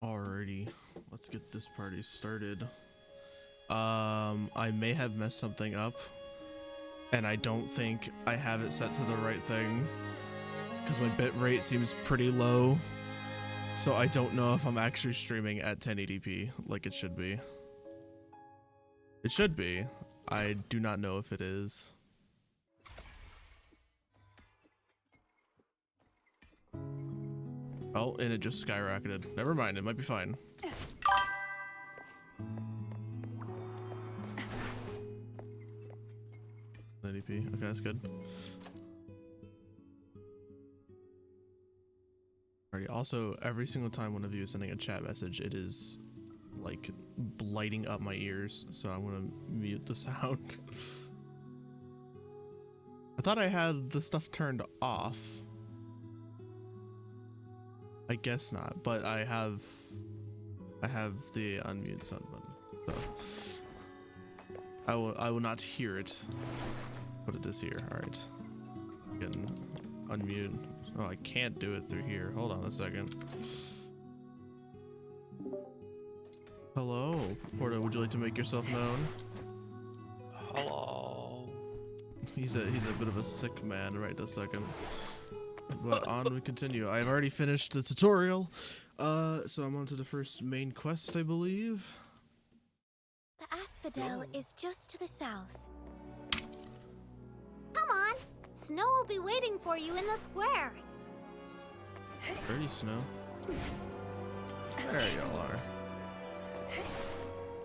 Alrighty, let's get this party started. I may have messed something up, and I don't think I have it set to the right thing because my bit rate seems pretty low. So I don't know if I'm actually streaming at 1080p like it should be. It should be. I do not know if it is. Oh, and it just skyrocketed. Never mind, it might be fine. 1080p. Okay, that's good. Alrighty. Also, every single time one of you is sending a chat message, it is like blighting up my ears, so I'm gonna mute the sound. I thought I had the stuff turned off. I guess not, but I have the unmute sound button, so I will not hear it. Put it this here. All right, I can unmute. Oh, I can't do it through here. Hold on a second. Hello, Porto. Would you like to make yourself known? Hello. He's a bit of a sick man right this second. But on we continue. I've already finished the tutorial, so I'm on to the first main quest, I believe. The asphodel is just to the south. Come on! Snow will be waiting for you in the square. Dirty Snow. There y'all are.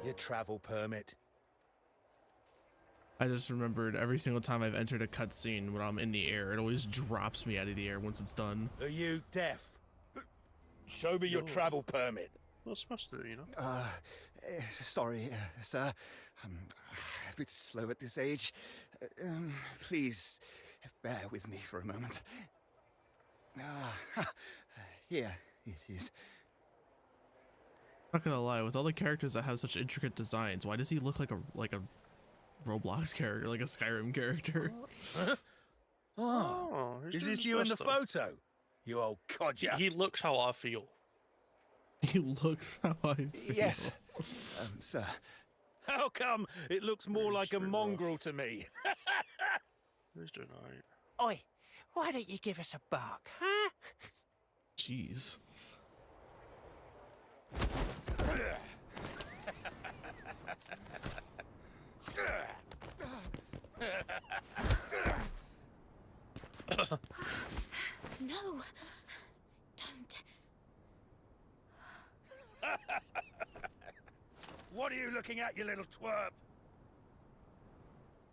Your travel permit. I just remembered every single time I've entered a cutscene when I'm in the air, it always drops me out of the air once it's done. Are you deaf? Show me your travel permit. Not supposed to, you know. Sorry, sir. I'm a bit slow at this age. Please bear with me for a moment. Here it is. Not gonna lie, with all the characters that have such intricate designs, why does he look like a Roblox character, like a Skyrim character? Oh, is this you in the photo? You old codger. He looks how I feel. He looks how I feel. Yes, sir. How come it looks more like a mongrel to me? He's doing alright. Oi, why don't you give us a bark, huh? Jeez. No, don't. What are you looking at, you little twerp?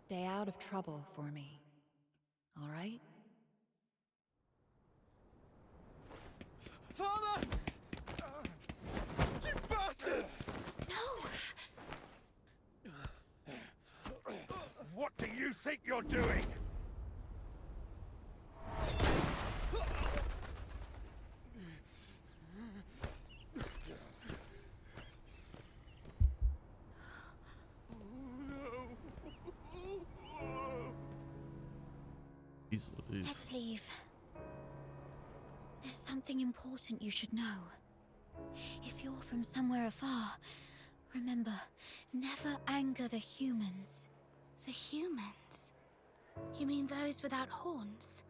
Stay out of trouble for me. All right? Father! You bastards! No! What do you think you're doing? Let's leave. There's something important you should know. If you're from somewhere afar, remember, never anger the humans. The humans? You mean those without horns?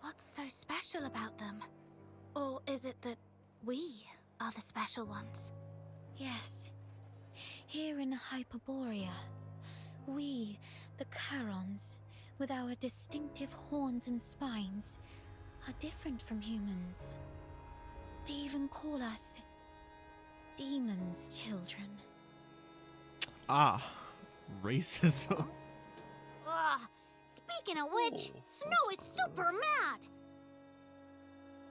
What's so special about them? Or is it that we are the special ones? Yes. Here in Hyperborea, we, the Charons, with our distinctive horns and spines, are different from humans. They even call us demons' children. Ah, racism. Ugh, speaking of which, Snow is super mad!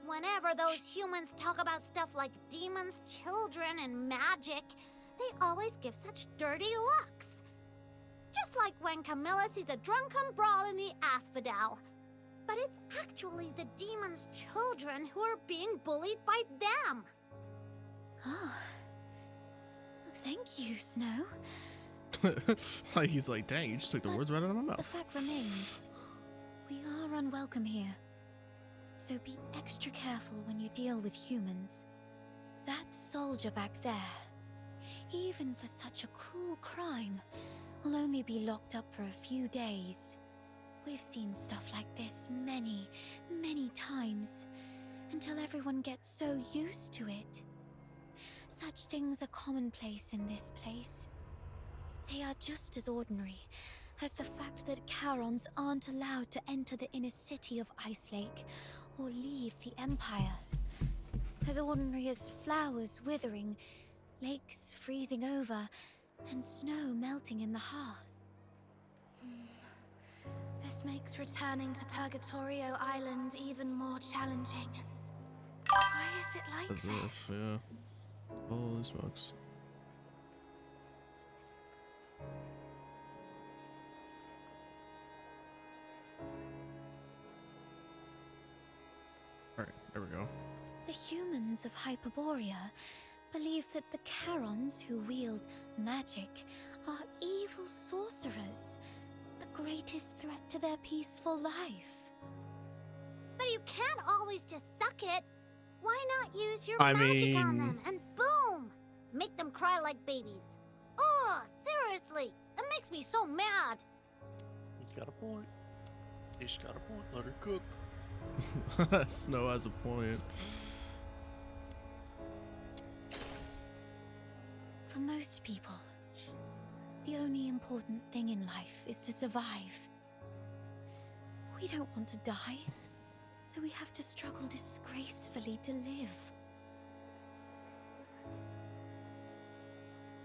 Whenever those humans talk about stuff like demons, children, and magic, they always give such dirty looks. Just like when Camilla sees a drunken brawl in the asphodel. But it's actually the demons' children who are being bullied by them. Oh. Thank you, Snow. It's like he's like, dang, you just took the words right out of my mouth. The fact remains, we are unwelcome here. So be extra careful when you deal with humans. That soldier back there, even for such a cruel crime, will only be locked up for a few days. We've seen stuff like this many, many times, until everyone gets so used to it. Such things are commonplace in this place. They are just as ordinary as the fact that Charons aren't allowed to enter the inner city of Icelake or leave the Empire. As ordinary as flowers withering, lakes freezing over, and snow melting in the hearth. This makes returning to Purgatorio Island even more challenging. Why is it like As this? if, yeah. Holy smokes. Alright, there we go. The humans of Hyperborea believe that the Charons who wield magic are evil sorcerers, the greatest threat to their peaceful life. But you can't always just suck it. Why not use your I magic on mean- them and boom! Make them cry like babies. Oh, seriously, that makes me so mad. He's got a point. He's got a point. Let her cook. Snow has a point. For most people, the only important thing in life is to survive. We don't want to die, so we have to struggle disgracefully to live.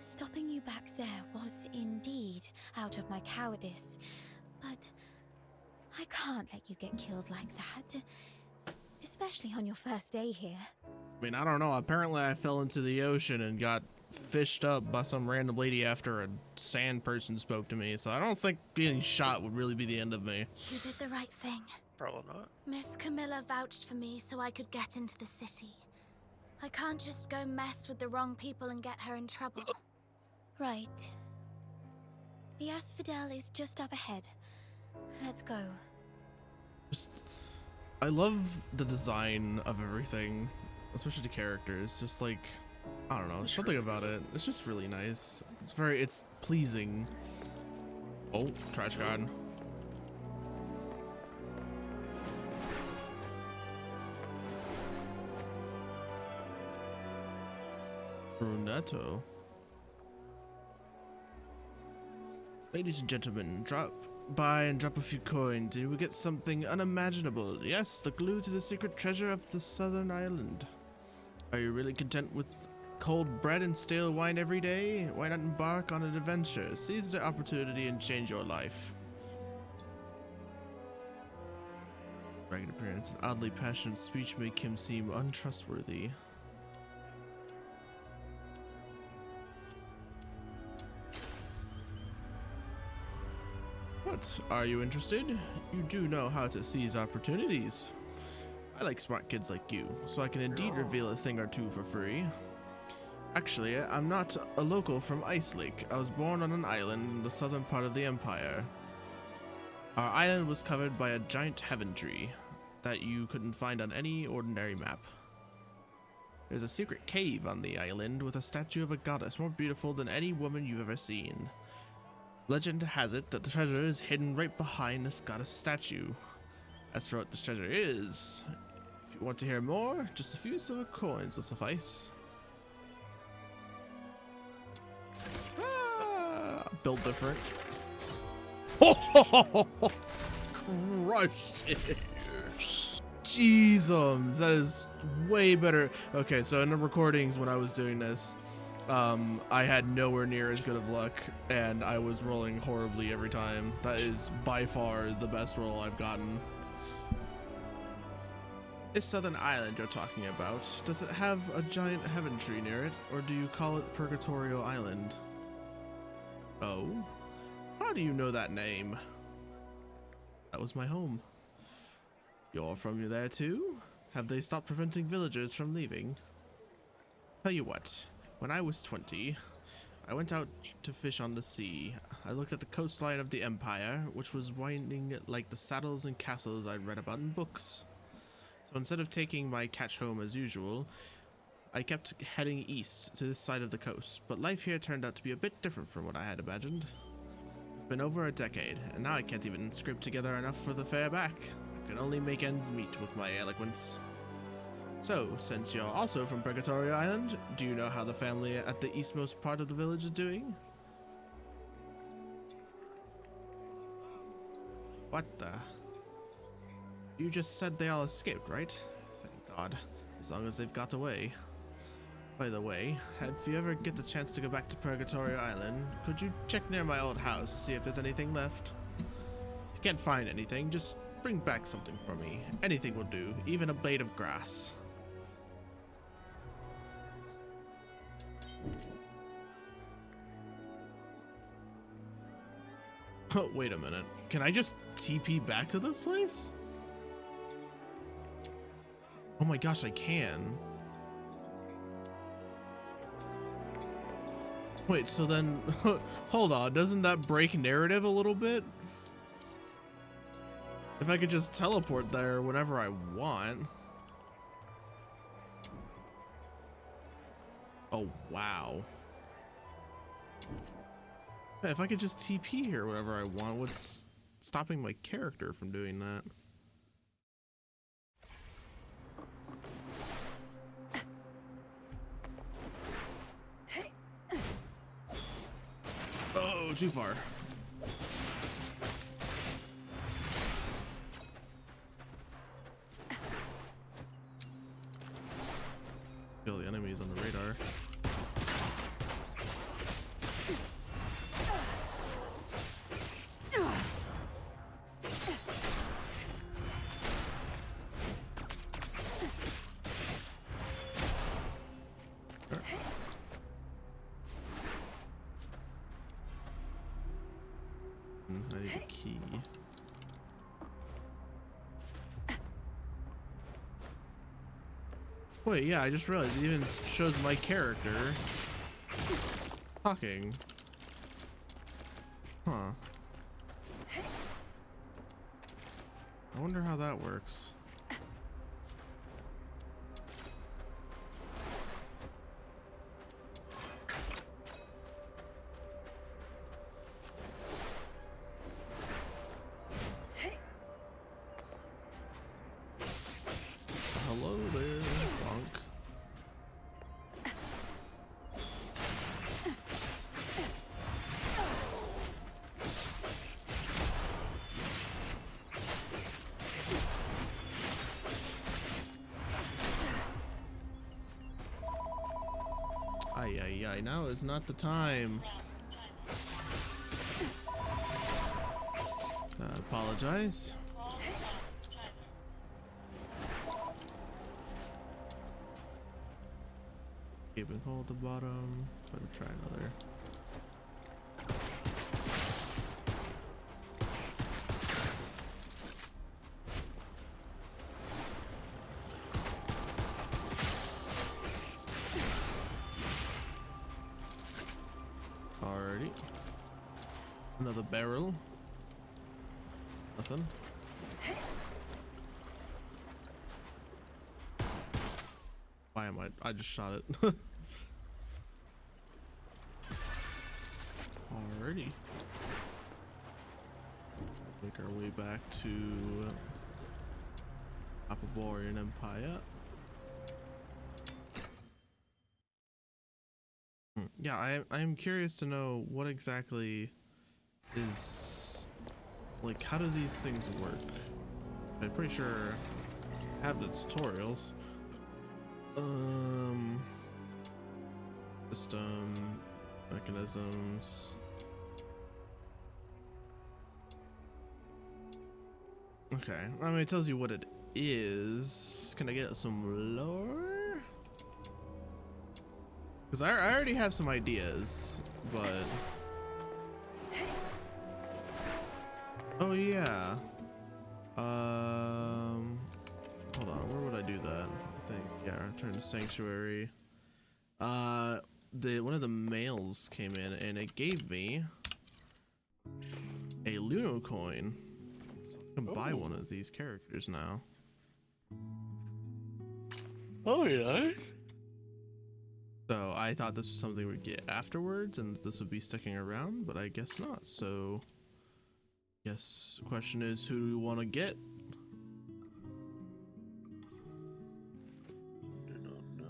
Stopping you back there was indeed out of my cowardice, but I can't let you get killed like that, especially on your first day here. I mean, I don't know. Apparently I fell into the ocean and got fished up by some random lady after a sand person spoke to me, so I don't think getting shot would really be the end of me. You did the right thing. Probably not. Miss Camilla vouched for me so I could get into the city. I can't just go mess with the wrong people and get her in trouble. Right. The Asphodel is just up ahead. Let's go. I love the design of everything, especially the characters. Just like, I don't know, It's something really about it. It's just really nice. It's pleasing. Oh, trash god. Brunetto. Ladies and gentlemen, drop by and drop a few coins and you will get something unimaginable. Yes, the clue to the secret treasure of the southern island. Are you really content with cold bread and stale wine every day? Why not embark on an adventure? Seize the opportunity and change your life. Ragged appearance and oddly passionate speech make him seem untrustworthy. What? Are you interested? You do know how to seize opportunities. I like smart kids like you, so I can indeed reveal a thing or two for free. Actually, I'm not a local from Icelake. I was born on an island in the southern part of the Empire. Our island was covered by a giant heaven tree that you couldn't find on any ordinary map. There's a secret cave on the island with a statue of a goddess more beautiful than any woman you've ever seen. Legend has it that the treasure is hidden right behind this goddess statue. As for what this treasure is, if you want to hear more, just a few silver coins will suffice. Build different. Crushed it. Jeezums, that is way better. Okay, so in the recordings when I was doing this, I had nowhere near as good of luck, and I was rolling horribly every time. That is by far the best roll I've gotten. This southern island you're talking about, does it have a giant heaven tree near it, or do you call it Purgatorio Island? Oh? How do you know that name? That was my home. You're from there too? Have they stopped preventing villagers from leaving? Tell you what, when I was 20, I went out to fish on the sea. I looked at the coastline of the Empire, which was winding like the saddles and castles I'd read about in books. So instead of taking my catch home as usual, I kept heading east to this side of the coast, but life here turned out to be a bit different from what I had imagined. It's been over a decade, and now I can't even scrape together enough for the fare back. I can only make ends meet with my eloquence. So, since you're also from Purgatorio Island, do you know how the family at the eastmost part of the village is doing? What the? You just said they all escaped, right? Thank God. As long as they've got away. By the way, if you ever get the chance to go back to Purgatorio Island, could you check near my old house to see if there's anything left? If you can't find anything, just bring back something for me. Anything will do, even a blade of grass. Oh, wait a minute. Can I just TP back to this place? Oh my gosh, I can. Wait, so then, hold on, doesn't that break narrative a little bit? If I could just teleport there whenever I want. Oh, wow. Yeah, if I could just TP here whenever I want, what's stopping my character from doing that? Oh, too far. Kill the enemies on the radar. I need a key. Wait, yeah, I just realized it even shows my character talking. Huh. I wonder how that works. Hello there, Bonk. Ay, now is not the time. Apologize. Keeping hold at the bottom. Let me try another. Alrighty. Another barrel. Nothing. Why am I just shot it. Alrighty. Make our way back to Apaborian Empire. Yeah, I'm curious to know what exactly is, like, how do these things work? I'm pretty sure I have the tutorials. System, mechanisms. Okay, I mean, it tells you what it is. Can I get some lore? Because I already have some ideas, but... Oh, yeah. Hold on, where would I do that? I think, yeah, return to Sanctuary. One of the mails came in and it gave me a Luno coin. So I can buy one of these characters now. Oh yeah. So I thought this was something we'd get afterwards and this would be sticking around, but I guess not. So yes, the question is, who do we want to get? Do not know.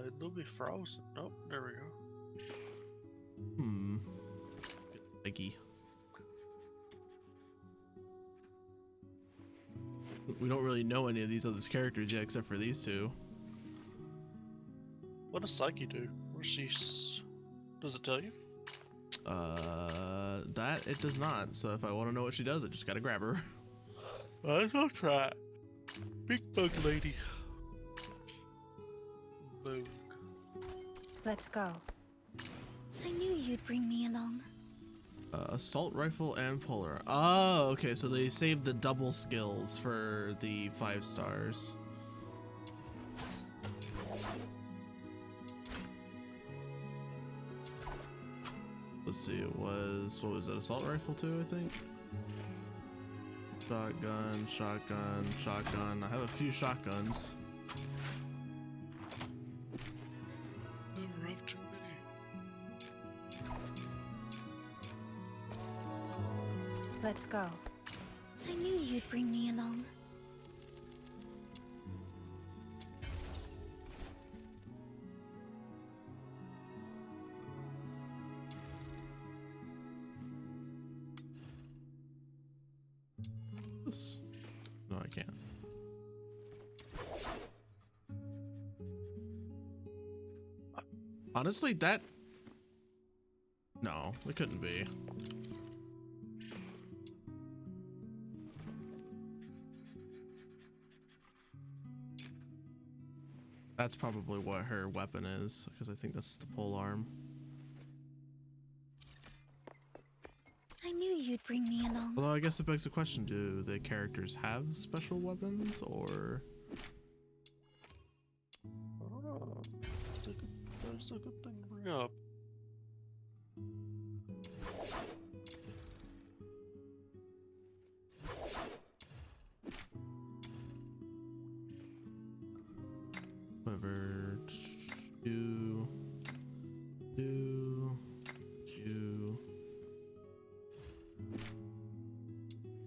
It'll be frozen. Oh, there we go. Leggy. We don't really know any of these other characters yet, except for these two. What does Psyche do? What does she? Does it tell you? That it does not. So if I want to know what she does, I just gotta grab her. I'll try. Big bug lady. Boom. Let's go. I knew you'd bring me along. Assault rifle and polar. Oh, okay. So they saved the double skills for the 5 stars. Let's see. It was, what was it? Assault rifle too, I think. Shotgun, shotgun, shotgun. I have a few shotguns. Never have too many. Let's go. I knew you'd bring me along. This? No, I can't. Honestly, that... No, it couldn't be. That's probably what her weapon is, because I think that's the pole arm. I knew you'd bring me along. Although I guess it begs the question, do the characters have special weapons, or... Oh, that's a good thing to bring up. Whatever.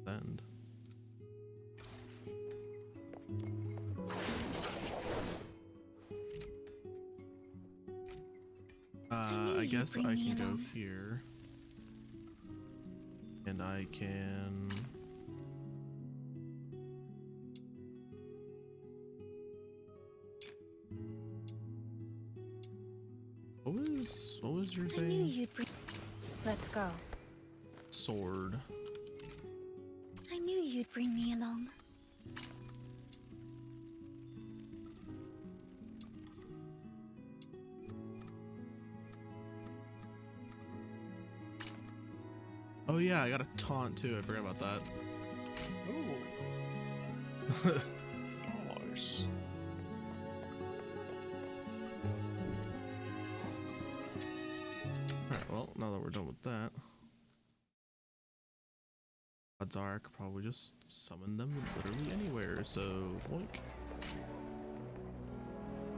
Send. I guess I can go here. And I can... What was your I knew thing? you'd bring. Let's go. Sword. I knew you'd bring me along. Oh yeah, I got a taunt too. I forgot about that. Ooh. Nice. Alright, well, now that we're done with that, odds are I could probably just summon them literally anywhere, so boink.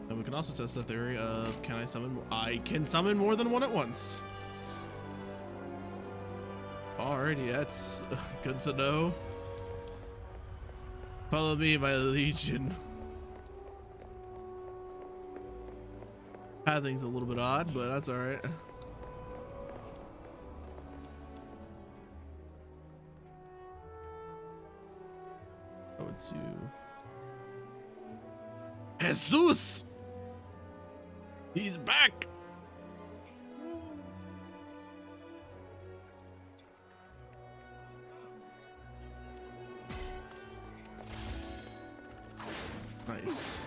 And we can also test the theory of, can I summon? I can summon more than one at once. Alrighty, that's good to know. Follow me, my legion. Pathing's a little bit odd, but that's alright. Oh, it's you. Jesus! He's back! Nice.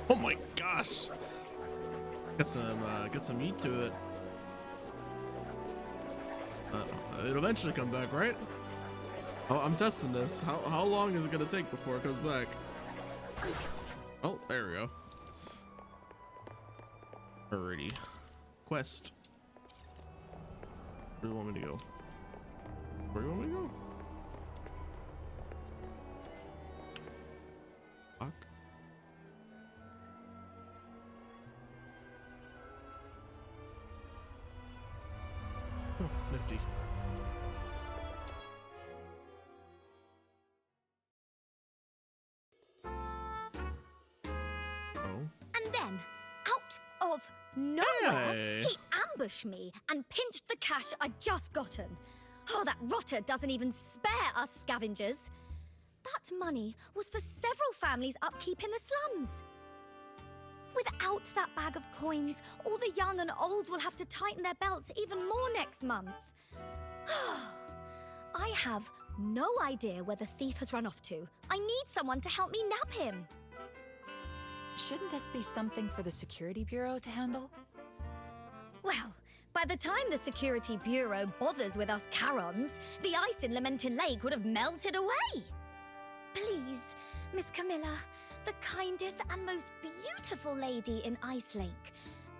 Oh my gosh! Get some meat to it. It'll eventually come back, right? Oh, I'm testing this. How long is it gonna take before it comes back? Oh, there we go. Alrighty. Quest. Where do you want me to go? Where do you want me to go? Fuck. Oh, nifty. Oh. And then, out of nowhere, Hey. he ambushed me and pinched the cash I'd just gotten. Oh, that rotter doesn't even spare us scavengers. That money was for several families' upkeep in the slums. Without that bag of coins, all the young and old will have to tighten their belts even more next month. I have no idea where the thief has run off to. I need someone to help me nab him. Shouldn't this be something for the Security Bureau to handle? Well, by the time the Security Bureau bothers with us Charons, the ice in Lamentin Lake would have melted away. Please, Miss Camilla, the kindest and most beautiful lady in Ice Lake,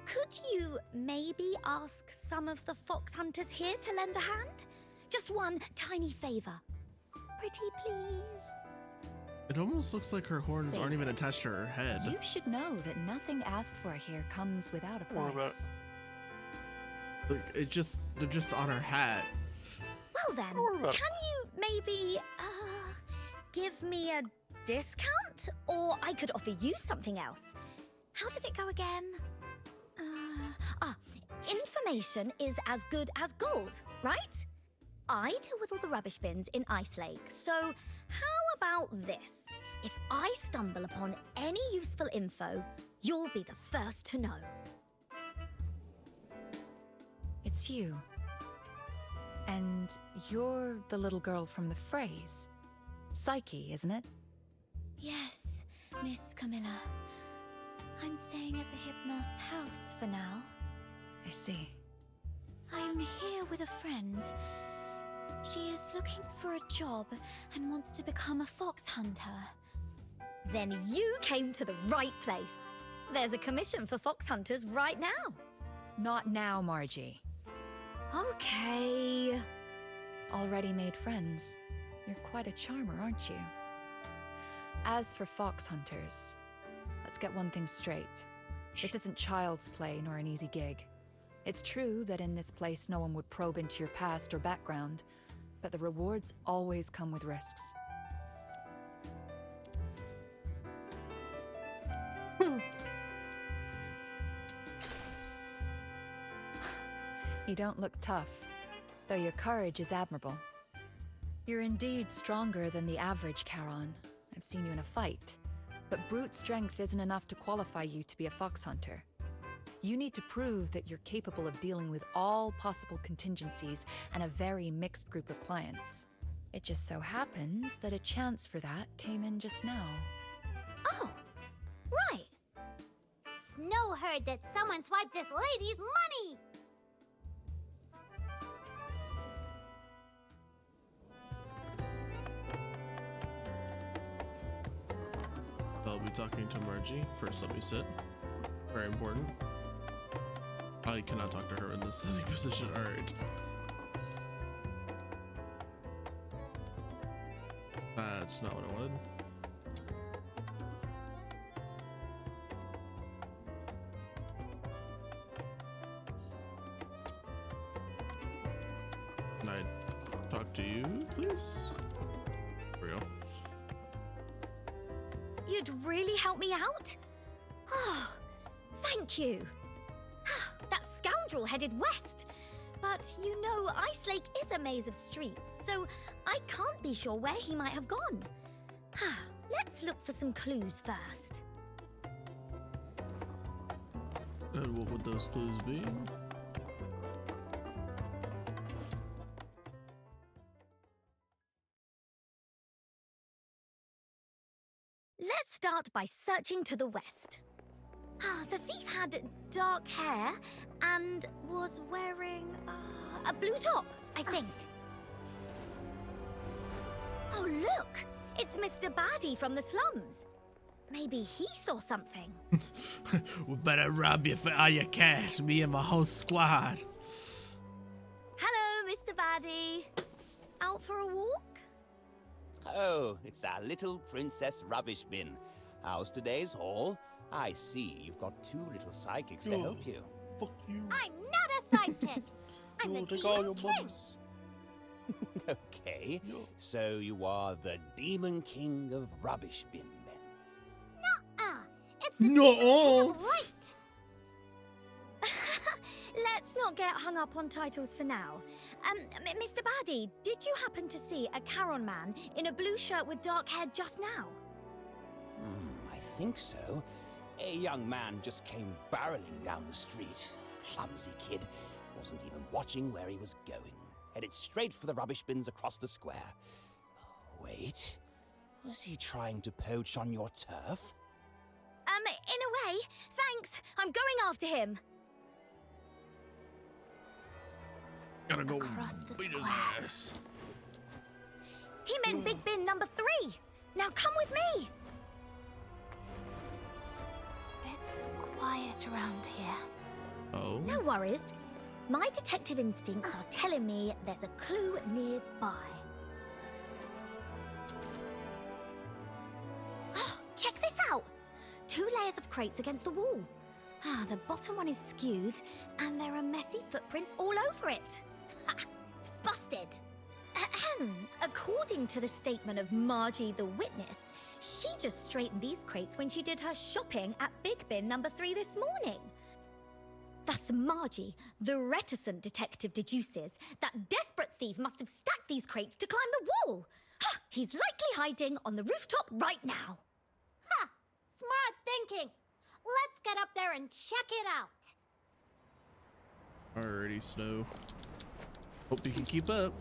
could you maybe ask some of the fox hunters here to lend a hand? Just one tiny favor. Pretty please. It almost looks like her horns Save aren't even it. attached to her head. You should know that nothing asked for here comes without a What about- price. Like, they're just on her hat. Well then, What about- can you maybe, give me a discount? Or I could offer you something else. How does it go again? Information is as good as gold, right? I deal with all the rubbish bins in Ice Lake, so how about this? If I stumble upon any useful info, you'll be the first to know. It's you. And you're the little girl from the phrase. Psyche, isn't it? Yes, Miss Camilla. I'm staying at the Hypnos house for now. I see. I'm here with a friend. She is looking for a job and wants to become a fox hunter. Then you came to the right place. There's a commission for fox hunters right now. Not now, Margie. Okay. Already made friends. You're quite a charmer, aren't you? As for fox hunters, let's get one thing straight. This isn't child's play nor an easy gig. It's true that in this place no one would probe into your past or background, but the rewards always come with risks. You don't look tough, though your courage is admirable. You're indeed stronger than the average Charon. I've seen you in a fight. But brute strength isn't enough to qualify you to be a fox hunter. You need to prove that you're capable of dealing with all possible contingencies and a very mixed group of clients. It just so happens that a chance for that came in just now. Oh, right. Snow heard that someone swiped this lady's money! I'll be talking to Margie. First, let me sit. Very important. I cannot talk to her in this sitting position. Alright. That's not what I wanted. Can I talk to you, please? There we go. You'd really help me out? Oh, thank you. That scoundrel headed west. But you know, Ice Lake is a maze of streets, so I can't be sure where he might have gone. Let's look for some clues first. And what would those clues be? Let's start by searching to the west. The thief had dark hair and was wearing a blue top, I think. Oh, look! It's Mr. Baddie from the slums. Maybe he saw something. We better rob you for all your cash, me and my whole squad. Hello, Mr. Baddie. Our out for a walk? Oh, it's our little princess rubbish bin. How's today's haul? I see you've got 2 little psychics to help you. Fuck you. I'm not a sidekick. I'm the You'll take all Demon your King. monies. Okay, Yeah. so you are the Demon King of Rubbish Bin, then. It's the No. Demon King of Light. Let's not get hung up on titles for now. Mr. Baddie, did you happen to see a Charon man in a blue shirt with dark hair just now? I think so. A young man just came barreling down the street. Clumsy kid. Wasn't even watching where he was going. Headed straight for the rubbish bins across the square. Wait. Was he trying to poach on your turf? In a way. Thanks. I'm going after him. Gotta go Across the beat his square. ass. He meant Big Bin number 3. Now come with me. It's quiet around here. Oh. No worries. My detective instincts are telling me there's a clue nearby. Oh, check this out. 2 layers of crates against the wall. The bottom one is skewed, and there are messy footprints all over it. Ha! It's busted. Ahem. According to the statement of Margie the witness, she just straightened these crates when she did her shopping at Big Bin number 3 this morning. Thus, Margie, the reticent detective, deduces that desperate thief must have stacked these crates to climb the wall. He's likely hiding on the rooftop right now. Ha! Smart thinking. Let's get up there and check it out. Alrighty, Snow. Hope you can keep up.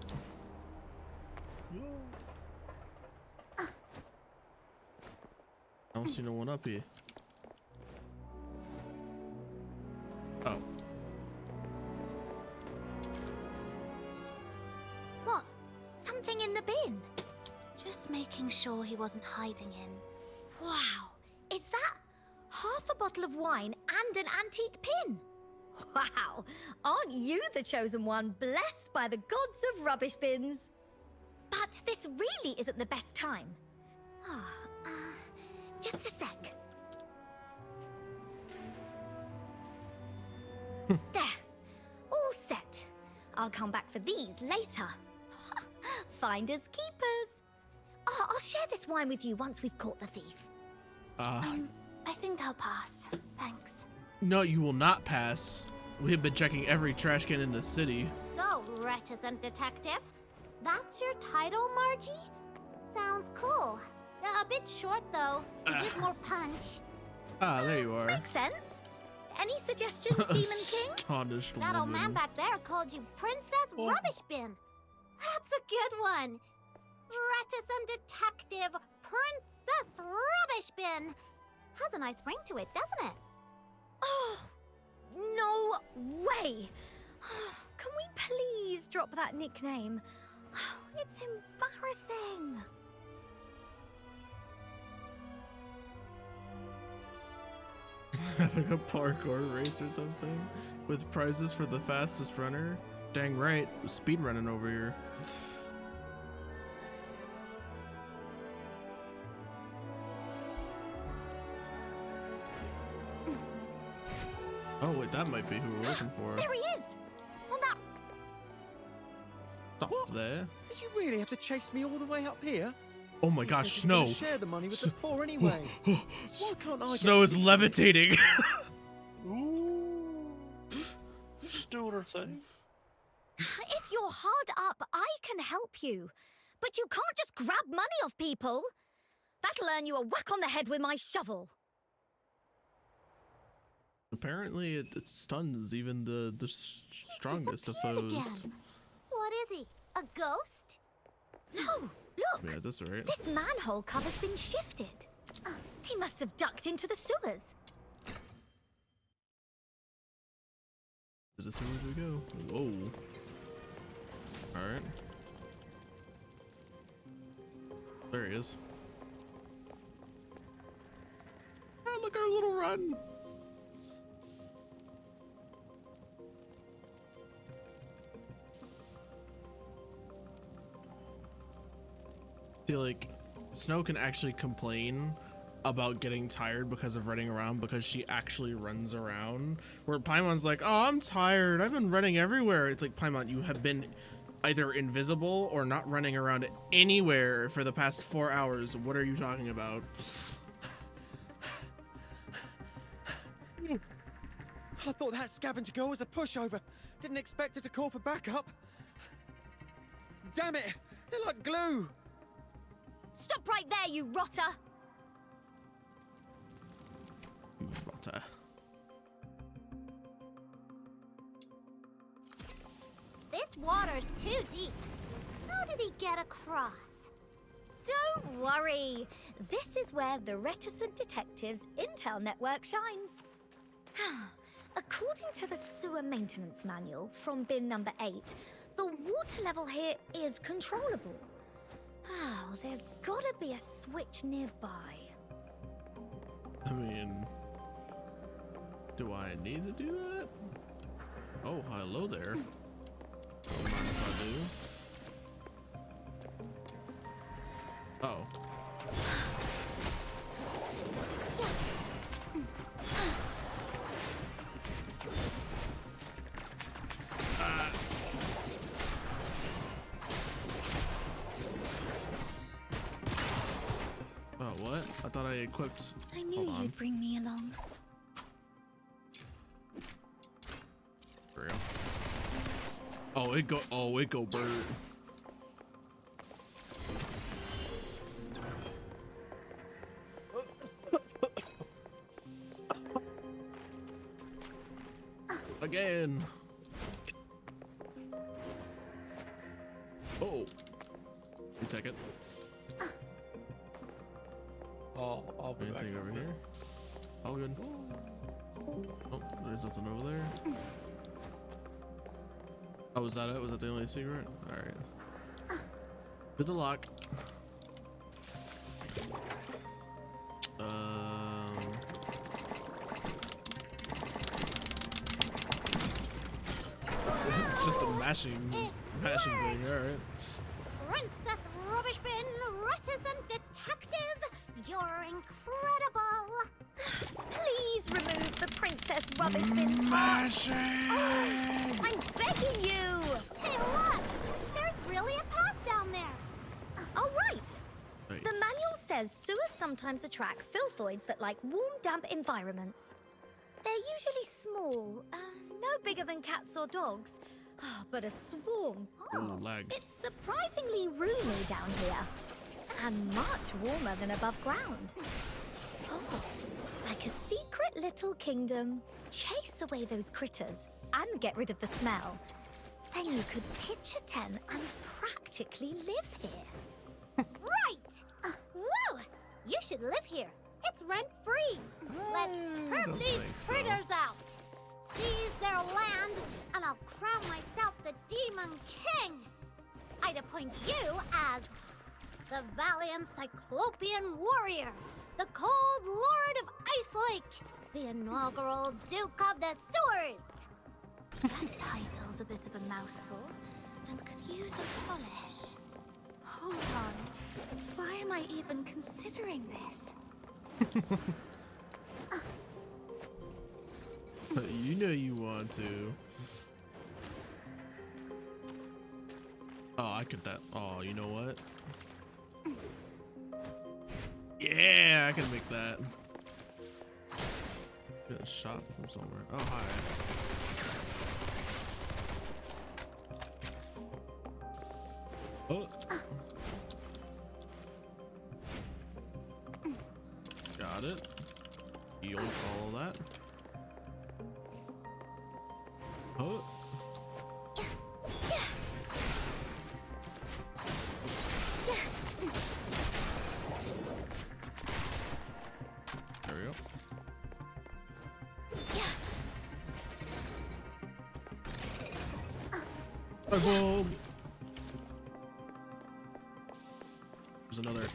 I don't see no one up here. Oh. What? Something in the bin? Just making sure he wasn't hiding in. Wow. Is that half a bottle of wine and an antique pin? Wow. Aren't you the chosen one, blessed by the gods of rubbish bins? But this really isn't the best time. Just a sec. There. All set. I'll come back for these later. Finders keepers. I'll share this wine with you once we've caught the thief. I think I'll pass. Thanks. No, you will not pass. We have been checking every trash can in the city. So, reticent detective, that's your title, Margie? Sounds cool. A bit short, though. Just more punch. There you are. Makes sense. Any suggestions, Demon King? Astonished That old man woman. back there called you Princess Rubbish Bin. That's a good one. Reticent detective, Princess Rubbish Bin. Has a nice ring to it, doesn't it? Oh, no way. Can we please drop that nickname? It's embarrassing. Having a parkour race or something with prizes for the fastest runner. Dang right, speed running over here. Oh wait, that might be who we're looking for. There he is. On that. Stop What? there. Did you really have to chase me all the way up here? Oh my You gosh, said you were Snow. gonna share the money with the poor anyway. So why can't I Snow get is levitating. Ooh. Just doing her thing. If you're hard up, I can help you. But you can't just grab money off people. That'll earn you a whack on the head with my shovel. Apparently, it stuns even the strongest of disappeared foes. again. What is he? A ghost? No, look. Yeah, that's right. This manhole cover's been shifted. He must have ducked into the sewers. As soon as we go. Whoa. Alright. There he is. Ah, look at our little run. feel like Snow can actually complain about getting tired because of running around because she actually runs around. Where Paimon's like, oh, I'm tired. I've been running everywhere. It's like, Paimon, you have been either invisible or not running around anywhere for the past 4 hours. What are you talking about? I thought that scavenger girl was a pushover. Didn't expect her to call for backup. Damn it! They're like glue! Stop right there, you rotter! Rotter. This water's too deep. How did he get across? Don't worry. This is where the Reticent Detectives Intel Network shines. According to the sewer maintenance manual from bin number 8, the water level here is controllable. Oh, there's gotta be a switch nearby. I mean, do I need to do that? Oh, hello there. Don't mind if I do. Oh. Oh, what? I thought I equipped. I knew you'd bring me along. For real. Oh, it go bird. Again. Oh. You take it. I'll be back. Anything over here? All good. Oh, there's nothing over there. Oh, was that it? Was that the only secret? Alright. Good luck. It's just a mashing thing, alright. Princess Rubbish Bin, Reticent Detective, you're incredible. Please remove the Princess Rubbish Bin. Mashing! Oh, I'm begging you! Hey, look! There's really a path down there. Oh, right. Nice. The manual says sewers sometimes attract filthoids that like warm, damp environments. They're usually small, no bigger than cats or dogs. Oh, but a swarm. Ooh, lag. It's surprisingly roomy down here. And much warmer than above ground. Oh, like a secret little kingdom. Chase away those critters and get rid of the smell. Then you could pitch a tent and practically live here. Right! Woo! You should live here. It's rent-free. Let's turn don't these think so. critters out. Seize their land, and I'll crown myself the Demon King. I'd appoint you as the valiant Cyclopean warrior, the cold lord of Ice Lake, the inaugural Duke of the Sewers. That title's a bit of a mouthful and could use a polish. Hold on. Why am I even considering this? You know you want to. Oh, I could that. Oh, you know what? Yeah, I can make that. Get a shot from somewhere. Oh, hi. Oh. Got it. You'll follow that. Oh. There we go. Boom. There's another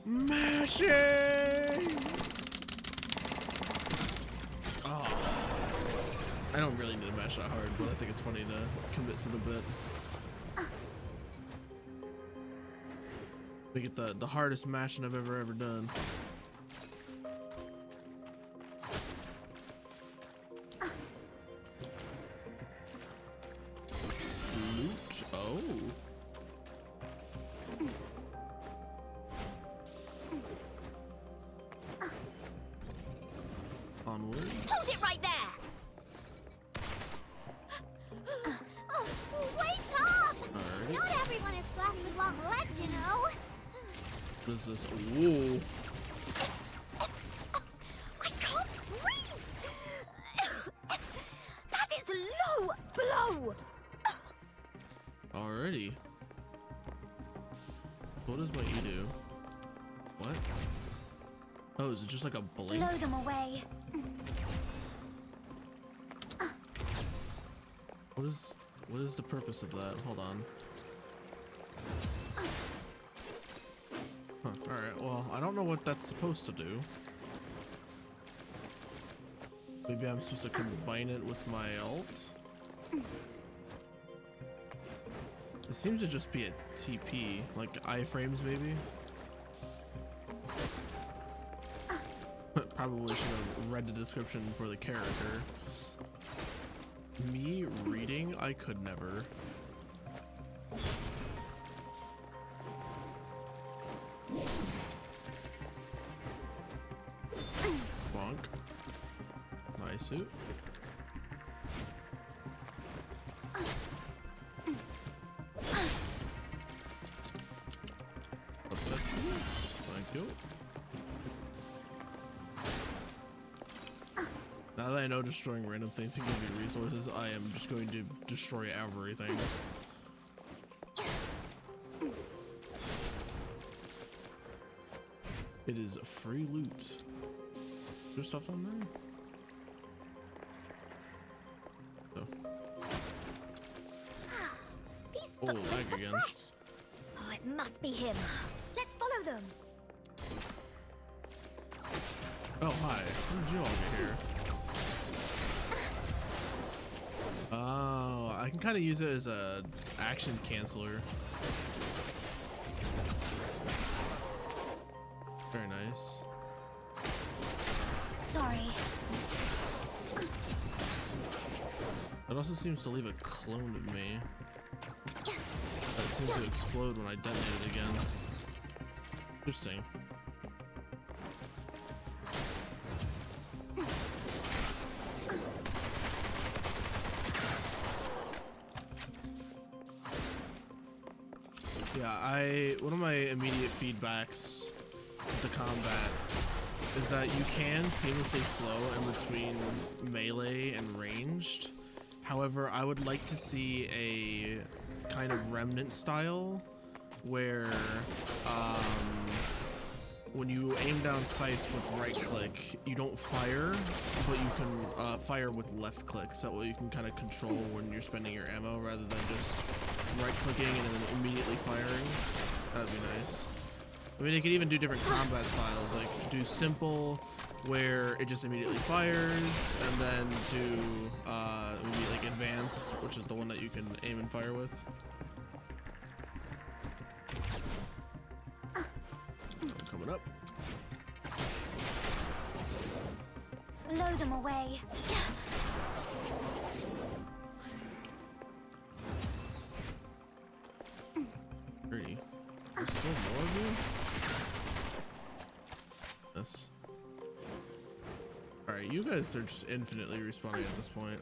mashing. Oh. I don't really need to mash that hard, but I think it's funny to commit to the bit. We get the hardest mashing I've ever done. Loot. Oh. Onwards. Hold it right there! Oh, wait up! Alrighty. Not everyone is blessed with long legs, you know. What is this? Whoa. I can't breathe! That is low blow! Alrighty. What does my E do? What? Oh, is it just like a blink? Blow them away. What is the purpose of that? Hold on. Huh, alright, well, I don't know what that's supposed to do. Maybe I'm supposed to combine it with my ult? It seems to just be a TP, like iframes maybe? Probably should have read the description for the character. Me reading? I could never. Bonk. My suit. Thank you. Now that I know destroying random things can give me resources, I am just going to destroy everything. It is free loot. There's stuff on there? Oh. These Oh, footprints lag are again. fresh. Oh, it must be him. Let's follow them. Oh, hi. How did you all get here? Oh, I can kind of use it as a action canceller. Very nice. Sorry. It also seems to leave a clone of me. That seems to explode when I detonate it again. Interesting. Yeah, one of my immediate feedbacks with the combat is that you can seamlessly flow in between melee and ranged. However, I would like to see a kind of remnant style where when you aim down sights with right click, you don't fire, but you can fire with left click, so that way you can kind of control when you're spending your ammo rather than just right clicking and then immediately firing. That'd be nice. I mean, they could even do different combat styles, like do simple where it just immediately fires, and then do maybe like advanced, which is the one that you can aim and fire with. Coming up. Blow them away. Pretty. There's still more of you? This. Alright, you guys are just infinitely respawning at this point.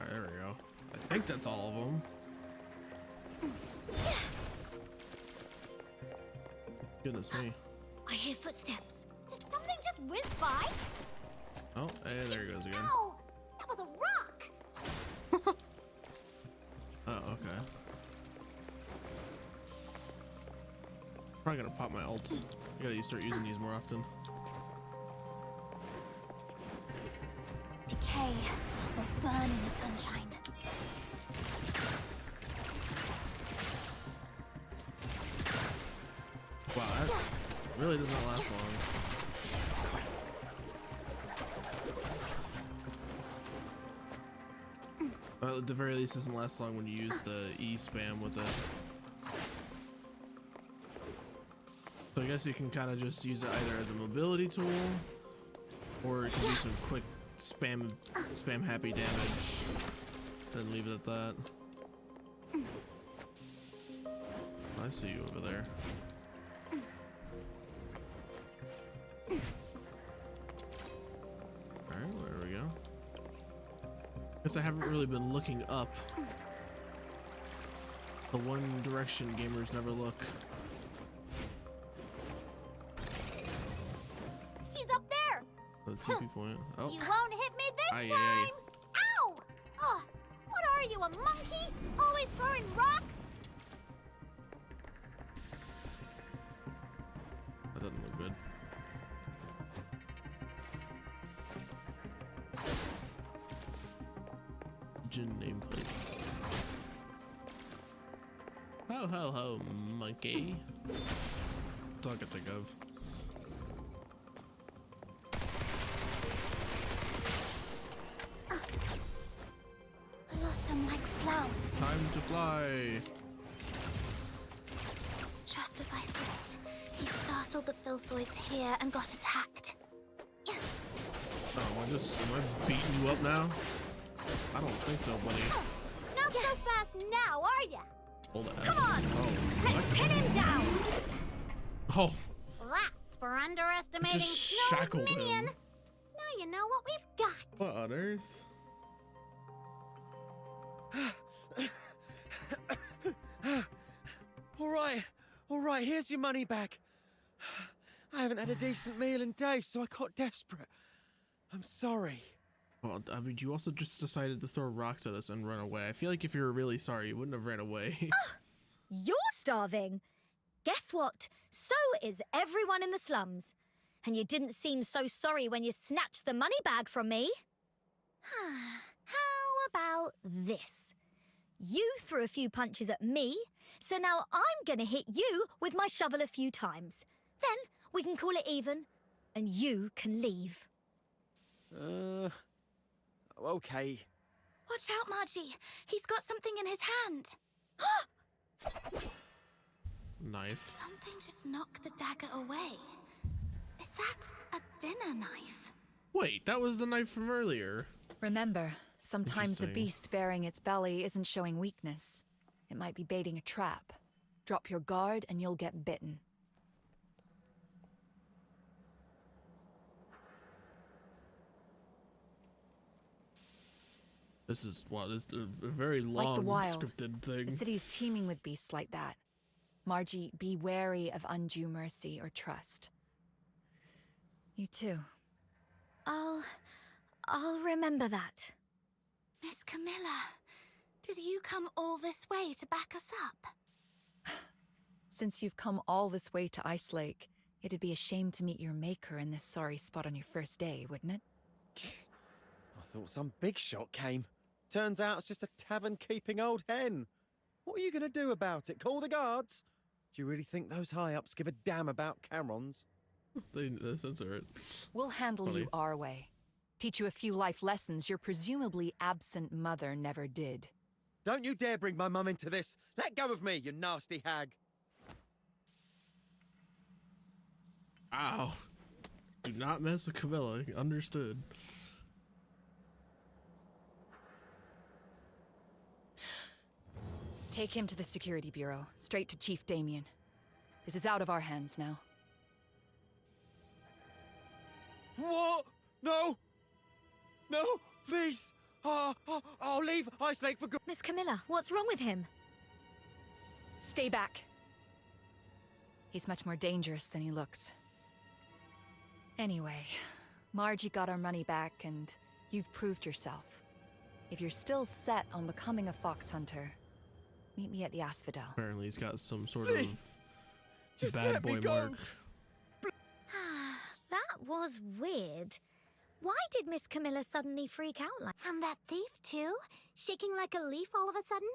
Alright, there we go. I think that's all of them. Goodness me. I hear footsteps. Did something just whiz by? Oh, and there he goes again. Ow! That was a rock! Oh, okay. Probably gonna pop my ults. I gotta start using these more often. Decay or burn in the sunshine. Wow, that really does not last long. Well, at the very least, it doesn't last long when you use the E spam with it. So I guess you can kind of just use it either as a mobility tool, or you can do some quick spam happy damage, then leave it at that. I see you over there. Alright, well, there we go. Guess I haven't really been looking up. The one direction gamers never look. He's up there! The TP point. Oh. You won't hit me this Aye, time! aye, Ow! Ugh! What are you, a monkey? Always throwing rocks? That doesn't look good. Gin nameplates. Ho ho ho, monkey. That's all I can think of. Blossom like flowers. Time to fly. Just as I thought, he startled the Filthoids here and got attacked. Oh, am I beating you up now? I don't think so, buddy. Not so fast now, are ya? Hold on. Come on! Oh, Let's pin him down! oh. That's for underestimating Just Snow's shackled him. minion. Now you know what we've got. What on earth? All right, here's your money back. I haven't had a decent meal in days, so I got desperate. I'm sorry. Well, I mean, you also just decided to throw rocks at us and run away. I feel like if you were really sorry, you wouldn't have ran away. You're starving. Guess what? So is everyone in the slums. And you didn't seem so sorry when you snatched the money bag from me. How about this? You threw a few punches at me, so now I'm gonna hit you with my shovel a few times. Then we can call it even, and you can leave. Okay. Watch out, Margie. He's got something in his hand. Knife. Something just knocked the dagger away. Is that a dinner knife? Wait, that was the knife from earlier. Remember, sometimes a Interesting. beast bearing its belly isn't showing weakness. It might be baiting a trap. Drop your guard and you'll get bitten. This is a very long Like the wild, scripted thing. the city's teeming with beasts like that. Margie, be wary of undue mercy or trust. You too. I'll remember that. Miss Camilla, did you come all this way to back us up? Since you've come all this way to Ice Lake, it'd be a shame to meet your maker in this sorry spot on your first day, wouldn't it? I thought some big shot came. Turns out it's just a tavern-keeping old hen. What are you going to do about it? Call the guards? Do you really think those high-ups give a damn about Camerons? They censor it. We'll handle Funny. you our way. Teach you a few life lessons your presumably absent mother never did. Don't you dare bring my mum into this! Let go of me, you nasty hag! Ow. Do not mess with Camilla. Understood. Take him to the security bureau, straight to Chief Damien. This is out of our hands now. What? No! No! Please! I'll leave Ice Lake for good. Miss Camilla, what's wrong with him? Stay back. He's much more dangerous than he looks. Anyway, Margie got our money back and you've proved yourself. If you're still set on becoming a fox hunter, meet me at the Asphodel. Apparently he's got some sort Just of bad let me boy go. mark. That was weird. Why did Miss Camilla suddenly freak out like And that thief, too? Shaking like a leaf all of a sudden?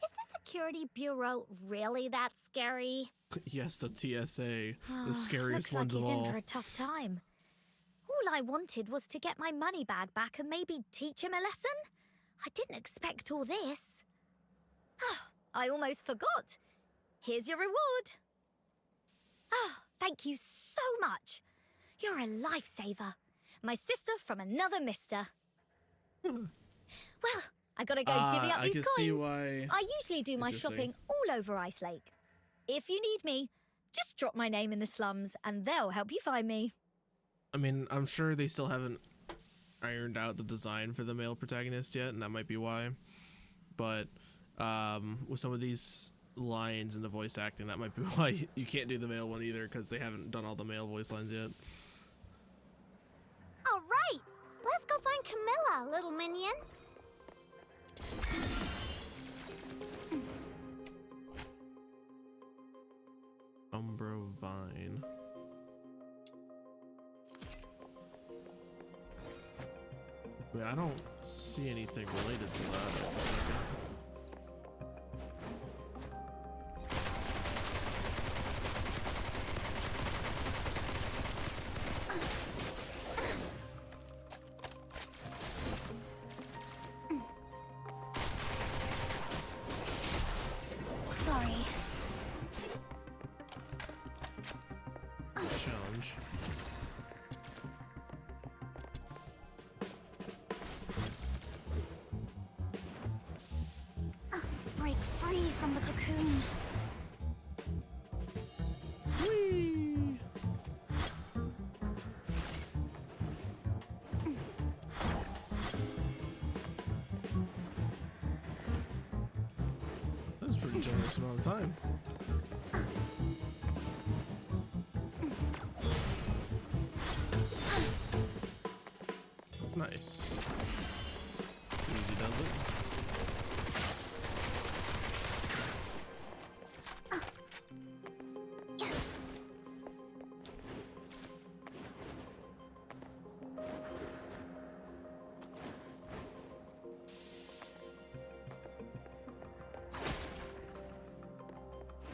Is the security bureau really that scary? Yes, the TSA, Oh, the scariest looks like ones he's of all. in for a tough time. All I wanted was to get my money bag back and maybe teach him a lesson. I didn't expect all this. Oh, I almost forgot. Here's your reward. Oh, thank you so much. You're a lifesaver. My sister from another mister. Well, I gotta go divvy up I these can coins. see why. I usually do my Interesting. shopping all over Ice Lake. If you need me, just drop my name in the slums and they'll help you find me. I mean, I'm sure they still haven't ironed out the design for the male protagonist yet, and that might be why. But with some of these lines in the voice acting, that might be why you can't do the male one either, because they haven't done all the male voice lines yet. All right, let's go find Camilla, little minion. Umbro Vine. Wait, I don't see anything related to that. Wait a second. Sorry. Challenge. Break free from the cocoon. Whee! That was a pretty generous amount of time. Nice. Easy does it.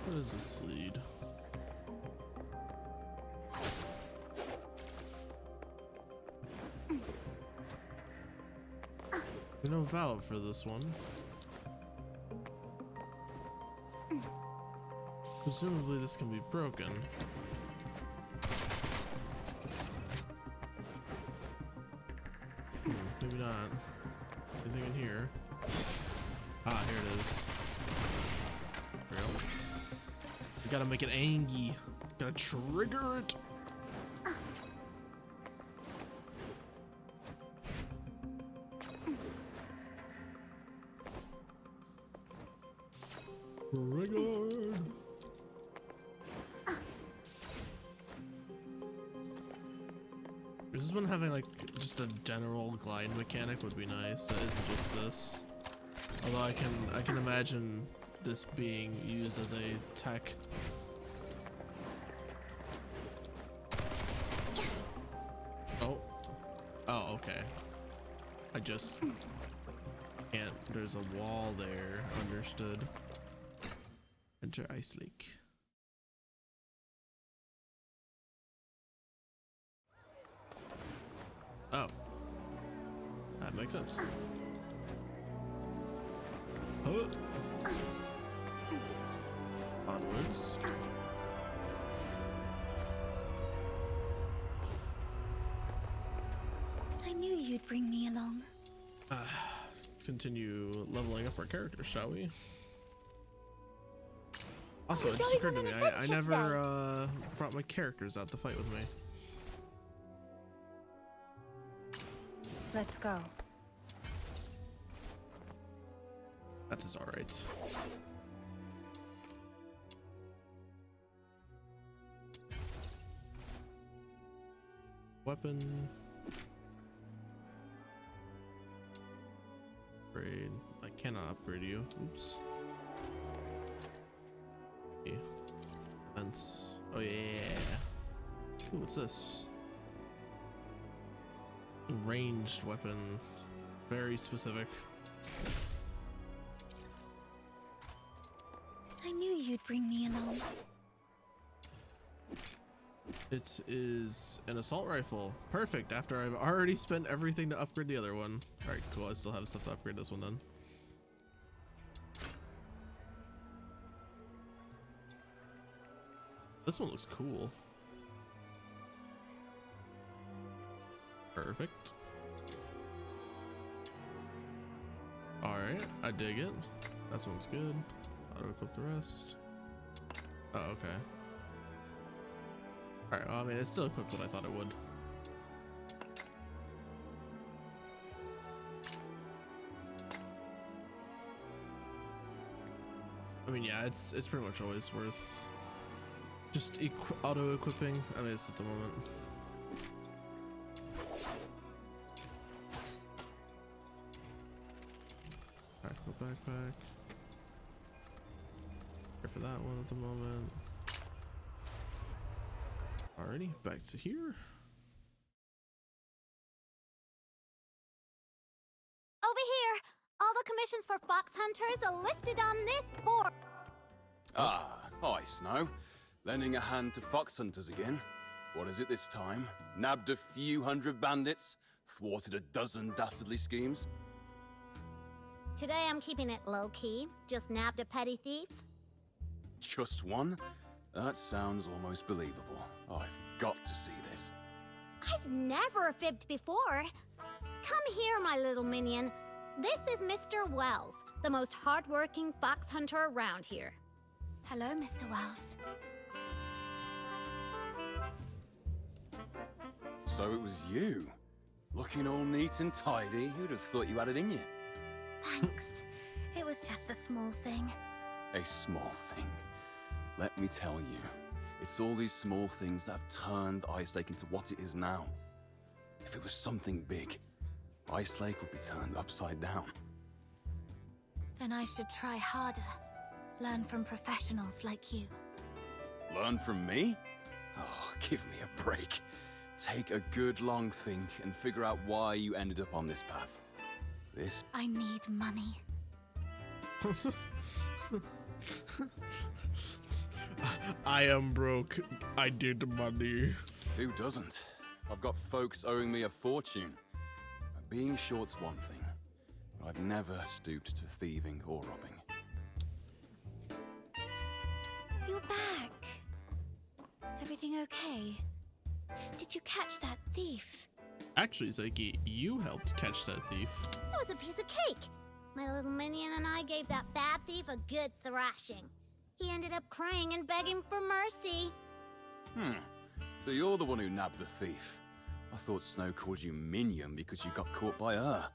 What does this lead? No valve for this one. Presumably this can be broken. Maybe not. Anything in here? Ah, here it is. Real. You gotta make it angy. Gotta trigger it. Triggered. This one having like just a general glide mechanic would be nice. That isn't just this. Although I can imagine this being used as a tech. Oh. Oh, okay. I just can't. There's a wall there. Understood. Enter Ice Lake. Oh. That makes sense. Huh. Onwards. I knew you'd bring me along. Continue leveling up our characters, shall we? Also, Are it we just going occurred to on me, an I adventure never brought my characters out to fight with me. Let's go. That is alright. Weapon. Upgrade. I cannot upgrade you. Oops. Okay. Defense. Oh yeah. Ooh, what's this? Ranged weapon. Very specific. I knew you'd bring me along. It is an assault rifle. Perfect, after I've already spent everything to upgrade the other one. Alright, cool. I still have stuff to upgrade this one then. This one looks cool. Perfect. Alright, I dig it. That one's good. Auto equip the rest. Oh, okay. Alright, well, I mean, it's still equipped what I thought it would. I mean, yeah, it's pretty much always worth just auto equipping. I mean, it's at the moment. Practical backpack. Here for that one at the moment. Alrighty, back to here. Over here! All the commissions for fox hunters are listed on this board. Ah, hi, Snow. Lending a hand to fox hunters again. What is it this time? Nabbed a few hundred bandits? Thwarted a dozen dastardly schemes? Today I'm keeping it low-key. Just nabbed a petty thief. Just one? That sounds almost believable. I've got to see this. I've never fibbed before. Come here, my little minion. This is Mr. Wells, the most hardworking fox hunter around here. Hello, Mr. Wells. So it was you. Looking all neat and tidy. Who'd have thought you had it in you? Thanks. It was just a small thing. A small thing. Let me tell you, it's all these small things that have turned Ice Lake into what it is now. If it was something big, Ice Lake would be turned upside down. Then I should try harder. Learn from professionals like you. Learn from me? Oh, give me a break. Take a good long think and figure out why you ended up on this path. This... I need money. I am broke. I need money. Who doesn't? I've got folks owing me a fortune. Being short's one thing, but I've never stooped to thieving or robbing. You're back. Everything okay? Did you catch that thief? Actually, Psyche, you helped catch that thief. It was a piece of cake. My little minion and I gave that bad thief a good thrashing. He ended up crying and begging for mercy. So you're the one who nabbed the thief. I thought Snow called you minion because you got caught by her.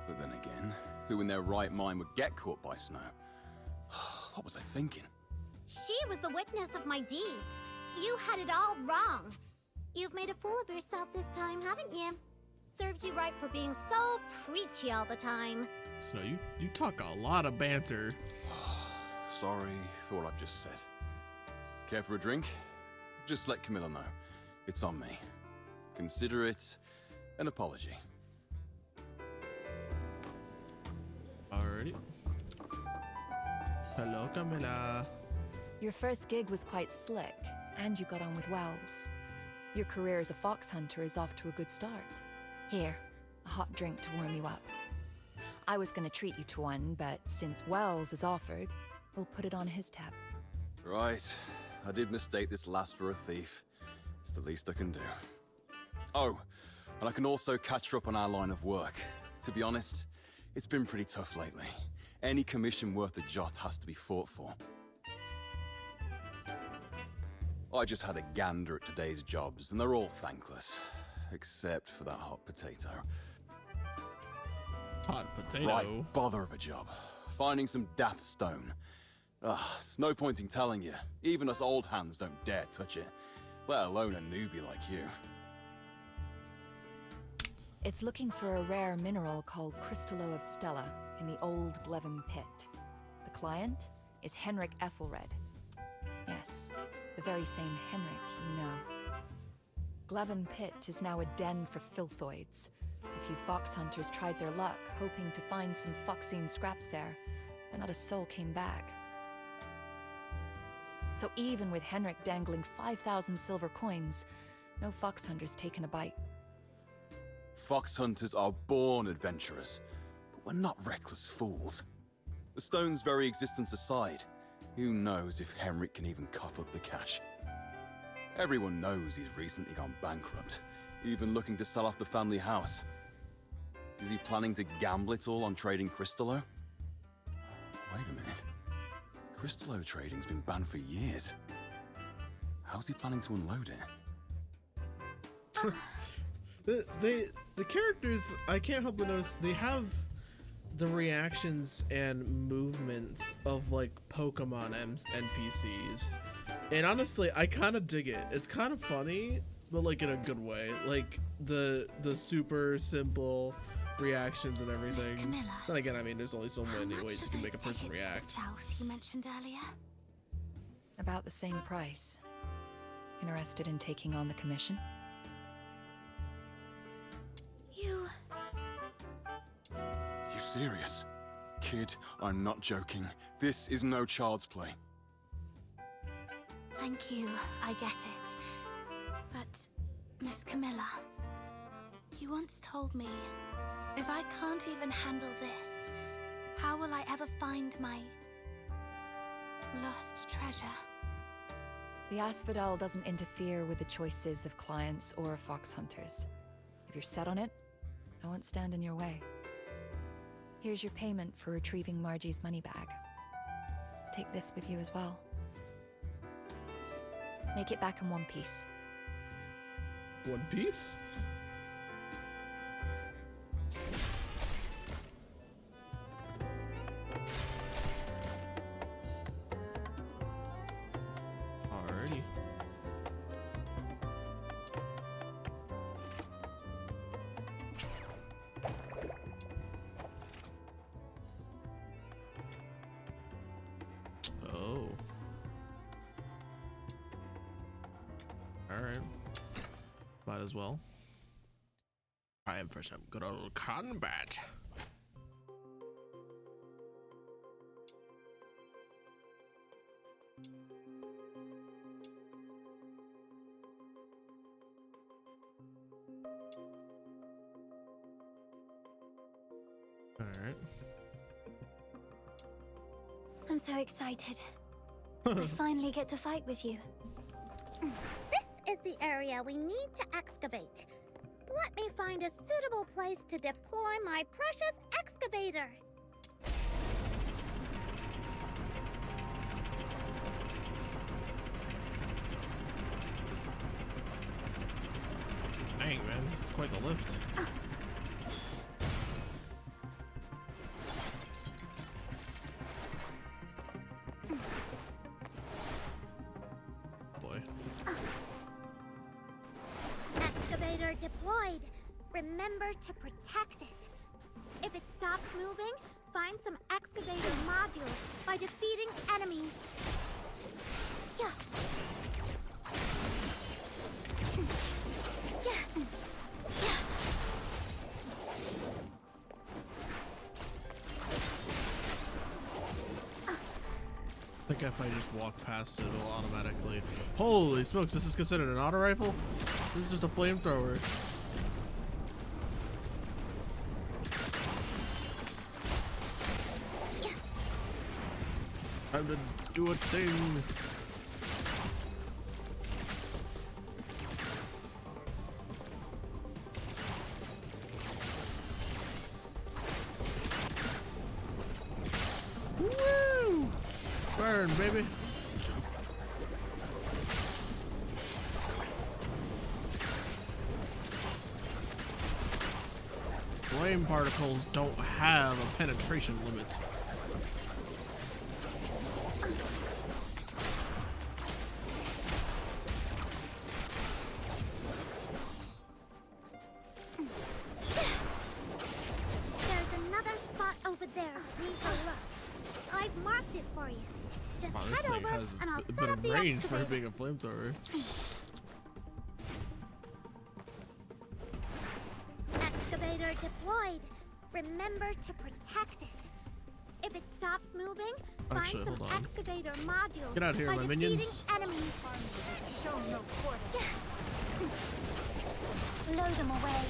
But then again, who in their right mind would get caught by Snow? What was I thinking? She was the witness of my deeds. You had it all wrong. You've made a fool of yourself this time, haven't you? Serves you right for being so preachy all the time. Snow, you talk a lot of banter. Sorry for what I've just said. Care for a drink? Just let Camilla know. It's on me. Consider it an apology. Alrighty. Hello, Camilla. Your first gig was quite slick, and you got on with Wells. Your career as a fox hunter is off to a good start. Here, a hot drink to warm you up. I was gonna treat you to one, but since Wells has offered, we'll put it on his tab. Right. I did mistake this last for a thief. It's the least I can do. Oh, and I can also catch her up on our line of work. To be honest, it's been pretty tough lately. Any commission worth a jot has to be fought for. I just had a gander at today's jobs, and they're all thankless. Except for that hot potato. Hot potato? Right, bother of a job. Finding some daft stone. It's no point in telling you. Even us old hands don't dare touch it. Let alone a newbie like you. It's looking for a rare mineral called Crystallo of Stella in the old Glevin pit. The client is Henrik Ethelred. Yes, the very same Henrik you know. Glevin pit is now a den for filthoids. A few fox hunters tried their luck, hoping to find some foxine scraps there, but not a soul came back. So even with Henrik dangling 5,000 silver coins, no fox hunter's taken a bite. Fox hunters are born adventurers, but we're not reckless fools. The stone's very existence aside, who knows if Henrik can even cough up the cash? Everyone knows he's recently gone bankrupt, even looking to sell off the family house. Is he planning to gamble it all on trading Crystallo? Wait a minute. Crystallo trading's been banned for years. How's he planning to unload it? The characters, I can't help but notice they have the reactions and movements of like Pokemon NPCs, and honestly I kind of dig it. It's kind of funny, but like in a good way, like the super simple reactions and everything. Miss Camilla, Then again, I mean, there's only so many ways you can make a person tickets to react. the south you mentioned earlier? About the same price. Interested in taking on the commission? You Serious? Kid, I'm not joking. This is no child's play. Thank you, I get it. But, Miss Camilla, you once told me, if I can't even handle this, how will I ever find my lost treasure? The Asphodel doesn't interfere with the choices of clients or fox hunters. If you're set on it, I won't stand in your way. Here's your payment for retrieving Margie's money bag. Take this with you as well. Make it back in one piece. One Piece? Alrighty. Oh. Alright. Might as well. Time for some good old combat. Alright. I'm so excited. I finally get to fight with you. This is the area we need to excavate. Let me find a suitable place to deploy my precious excavator. Dang, man, this is quite the lift. Boy. Excavator deployed. Remember to protect it. If it stops moving, find some excavator modules by defeating enemies. Yeah. Yeah. Yeah. I think if I just walk past it, it'll automatically... Holy smokes, this is considered an auto rifle? This is just a flamethrower. Time to do a thing. Woo! Burn, baby. Flame particles don't have a penetration limit. There's another spot over there. Need a look. I've marked it for you. Just Wow, this head thing over has and I'll a set bit up of the range for excavator. being a flamethrower. Excavator deployed. Remember to protect it. If it stops moving, Actually, Find hold some on. excavator modules Get out here, by my defeating minions. enemies. Show no quarter. Blow them away.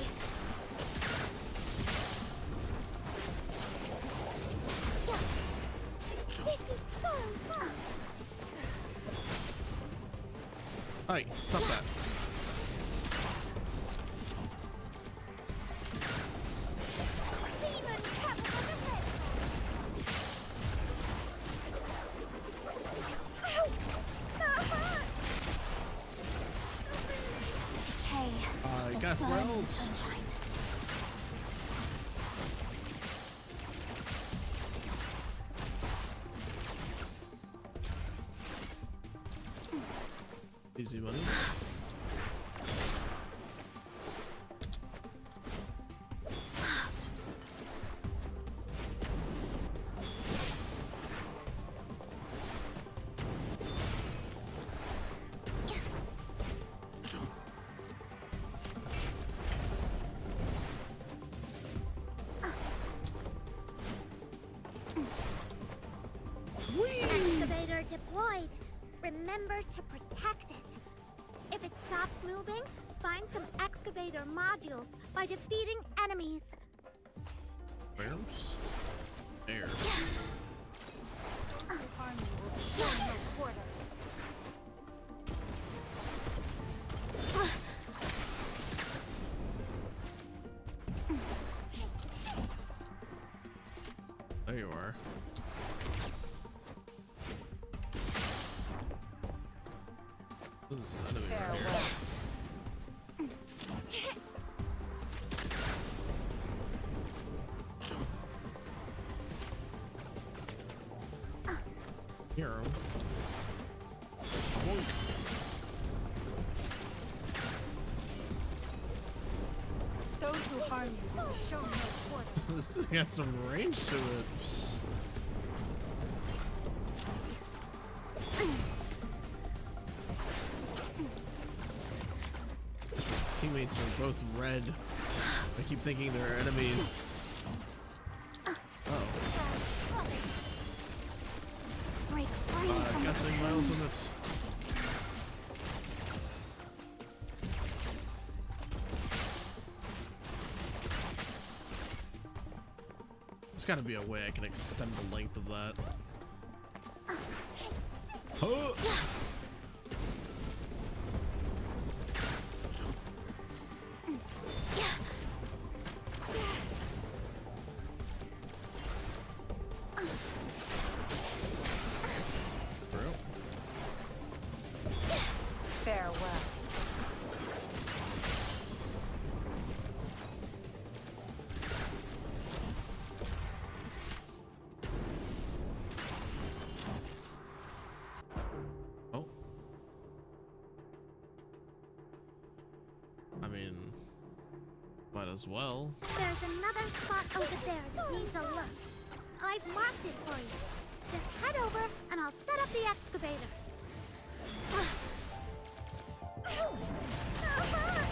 This is so fun. Hey, stop that. Demon travel ahead. Ow! That hurt. Decay. I guess Burn in the wells. sunshine. Easy money. Excavator deployed. Remember to protect it. If it stops moving, find some excavator modules by defeating enemies. Where's air? Army will be shown no quarter. There you are. This is an enemy right here. Hero. Those who harm you will be shown no quarter. This thing has some range to it. Teammates are both red. I keep thinking they're enemies. Oh. Break free from Guessing my ultimate. There's gotta be a way I can extend the length of that. Oh. Real? Farewell. Oh. I mean, might as well. There's another spot over there that needs a look. I've marked it for you. Just head over and I'll set up the excavator. Ow! That hurt!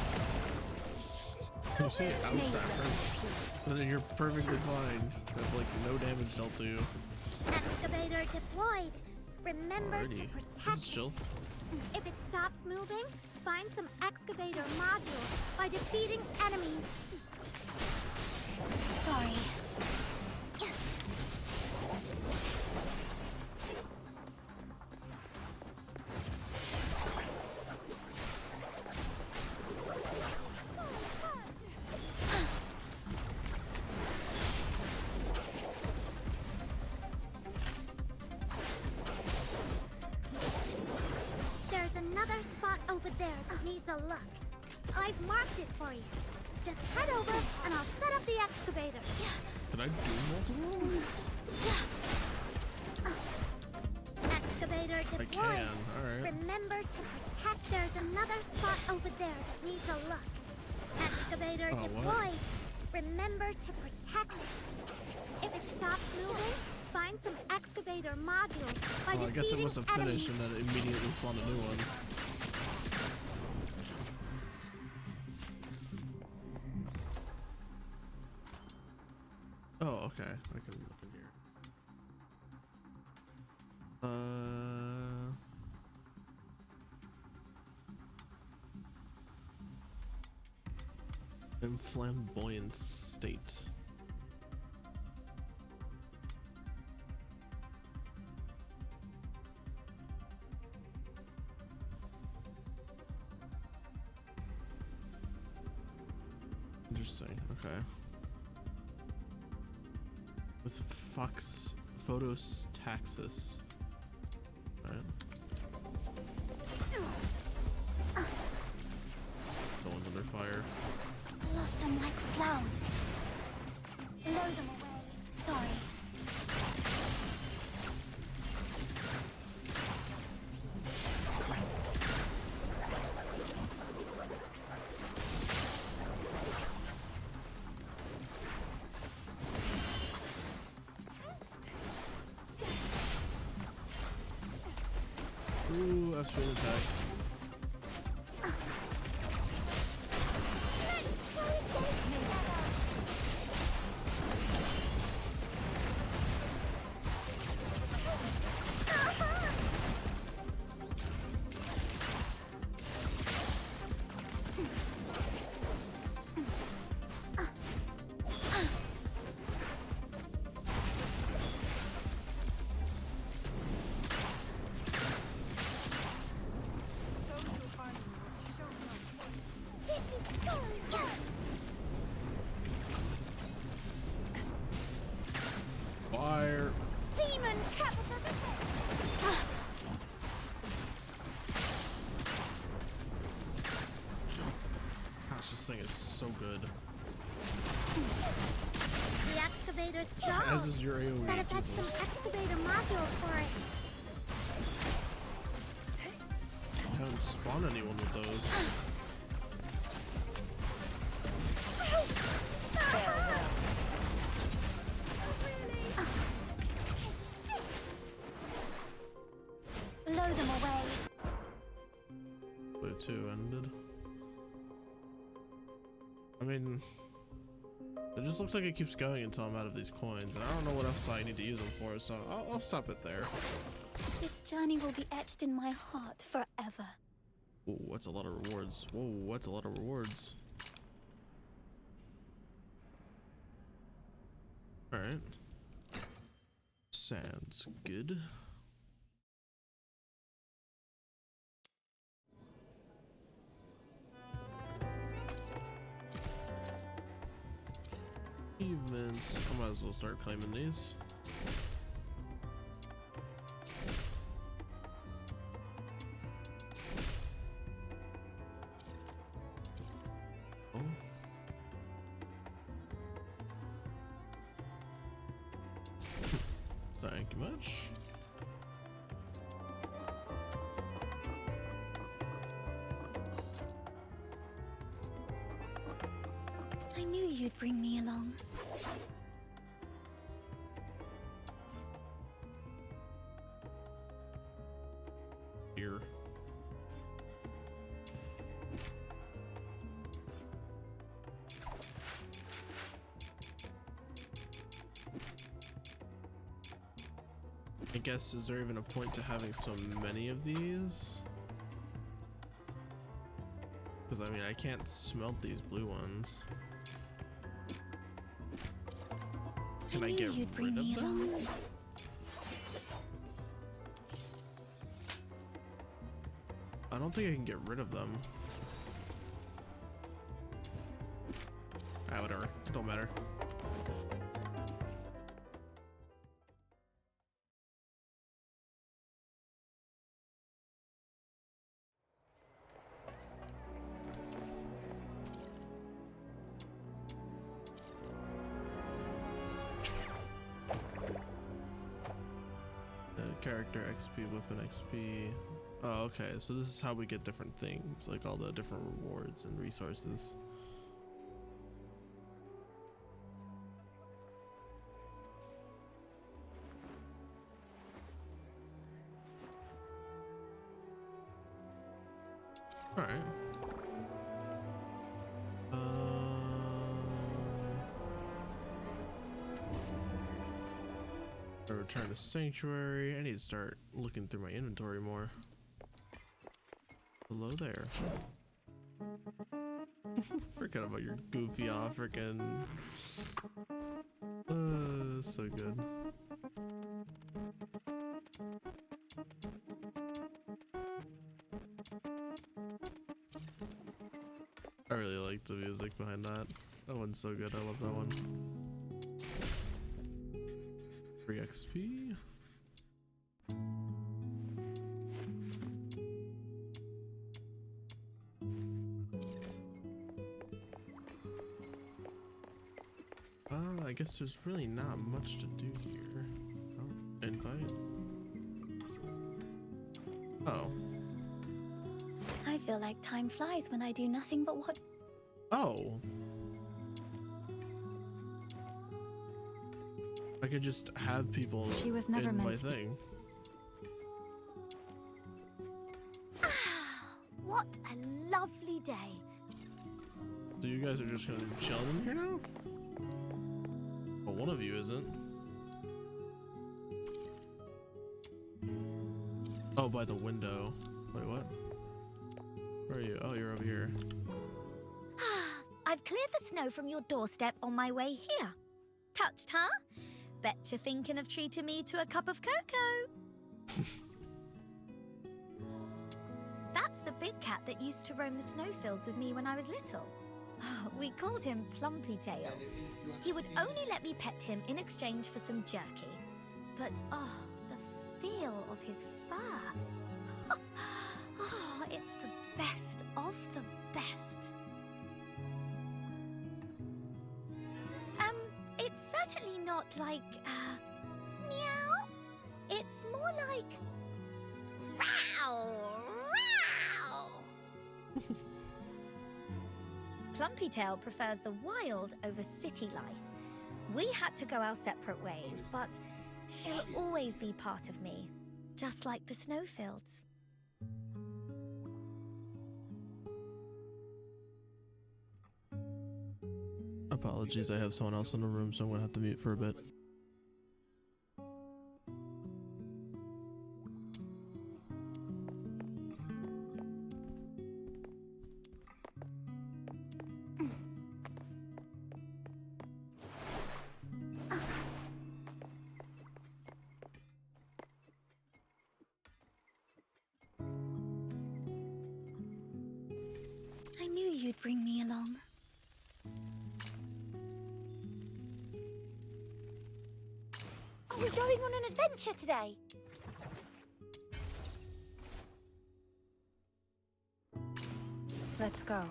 You say ouch, that hurts. But then you're perfectly fine. You have like no damage dealt to you. Excavator deployed. Remember to Alrighty. This protect is chill. it. If it stops moving, find some excavator modules by defeating enemies. Sorry. There's another spot over there that needs a look. I've marked it for you. Just head over and I'll set up the excavator. Did I do multiple ones? Excavator I deployed. can, alright. Remember to protect. There's another spot over there that needs a look. Excavator Oh, what? deployed. Remember to protect it. If it stops moving, find some excavator modules by Well, I guess it defeating wasn't enemies. finished and then it immediately spawned a new one. Oh, okay. I can look in here. In flamboyant state. Interesting. Okay. With Fox Photostaxis. Alright. No one's under fire. Blossom like flowers. Blow them away. Sorry. Ooh, that's really attack. Fire. Demon tap. Gosh, this thing is so good. The excavator stalled. As is your AoE. Gotta fetch some Jesus. excavator modules for it. I haven't spawned anyone with those. Blow them away. Blue 2 ended. I mean, it just looks like it keeps going until I'm out of these coins, and I don't know what else I need to use them for, so I'll stop it there. This journey will be etched in my heart forever. Whoa, that's a lot of rewards. Whoa, that's a lot of rewards. Alright. Sounds good. Events. I might as well start claiming these. Oh. Thank you much. I knew you'd bring me along. Here. I guess, is there even a point to having so many of these? Because I mean, I can't smelt these blue ones. Can I get rid of them? I don't think I can get rid of them. Ah, whatever. It don't matter. Character XP, weapon XP. Oh, okay. So this is how we get different things, like all the different rewards and resources. All right. I return to Sanctuary. I need to start looking through my inventory more. Hello there. Forgot about your goofy off freaking. So good. I really like the music behind that. That one's so good. I love that one. Free XP. I guess there's really not much to do here. Oh, invite. Oh. I feel like time flies when I do nothing but what. Oh. I could just have people She was never in meant my to. thing. What a lovely day. So you guys are just gonna chill in here now? Well, one of you isn't. Oh, by the window. Wait, what? Where are you? Oh, you're over here. I've cleared the snow from your doorstep on my way here. Touched, huh? Bet you're thinking of treating me to a cup of cocoa. That's the big cat that used to roam the snowfields with me when I was little. We called him Plumpy Tail. He would only let me pet him in exchange for some jerky. But, oh, the feel of his fur. Oh, it's the best of the best. It's certainly not like, meow. It's more like, row, row. Plumpy Tail prefers the wild over city life. We had to go our separate ways, but she'll always be part of me, just like the snowfields. Apologies, I have someone else in the room, so I'm gonna have to mute for a bit. I knew you'd bring me along. Are we going on an adventure today? Let's go.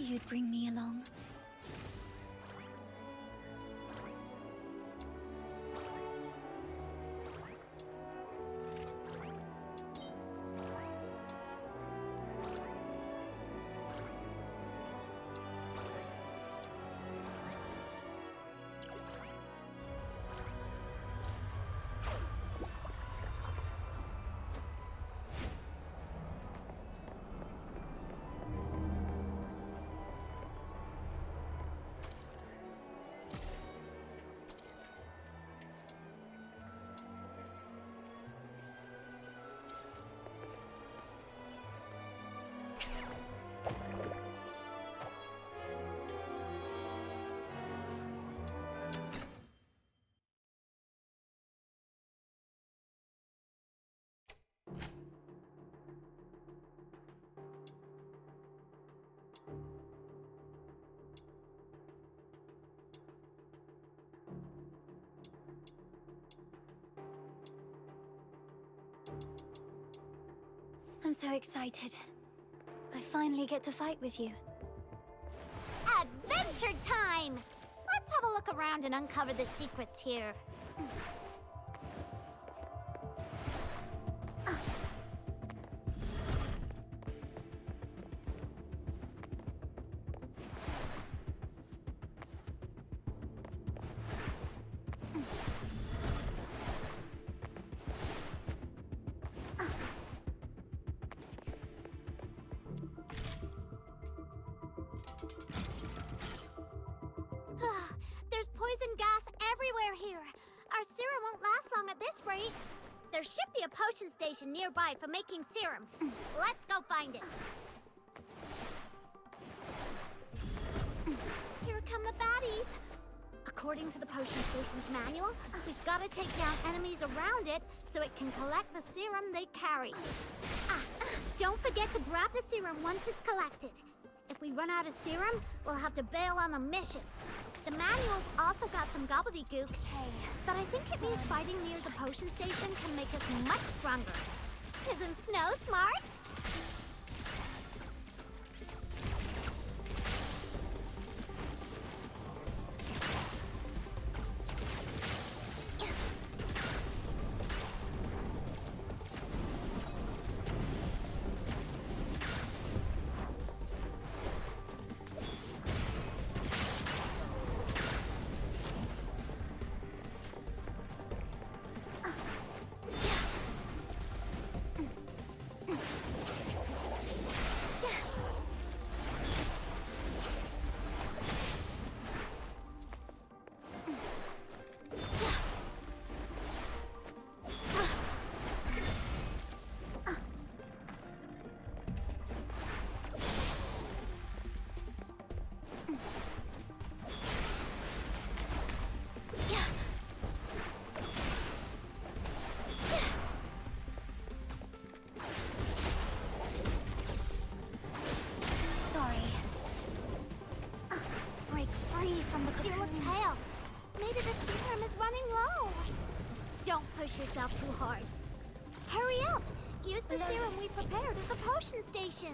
You'd bring me along. so excited. I finally get to fight with you. Adventure time! Let's have a look around and uncover the secrets here. There's poison gas everywhere here. Our serum won't last long at this rate. There should be a potion station nearby for making serum. Let's go find it. Here come the baddies. According to the potion station's manual, we've got to take down enemies around it so it can collect the serum they carry. Don't forget to grab the serum once it's collected. If we run out of serum, we'll have to bail on the mission. The manual's also got some gobbledygook, but I think it means fighting near the potion station can make us much stronger. Isn't Snow smart? Don't push yourself too hard. Hurry up! Use the serum we prepared at the potion station.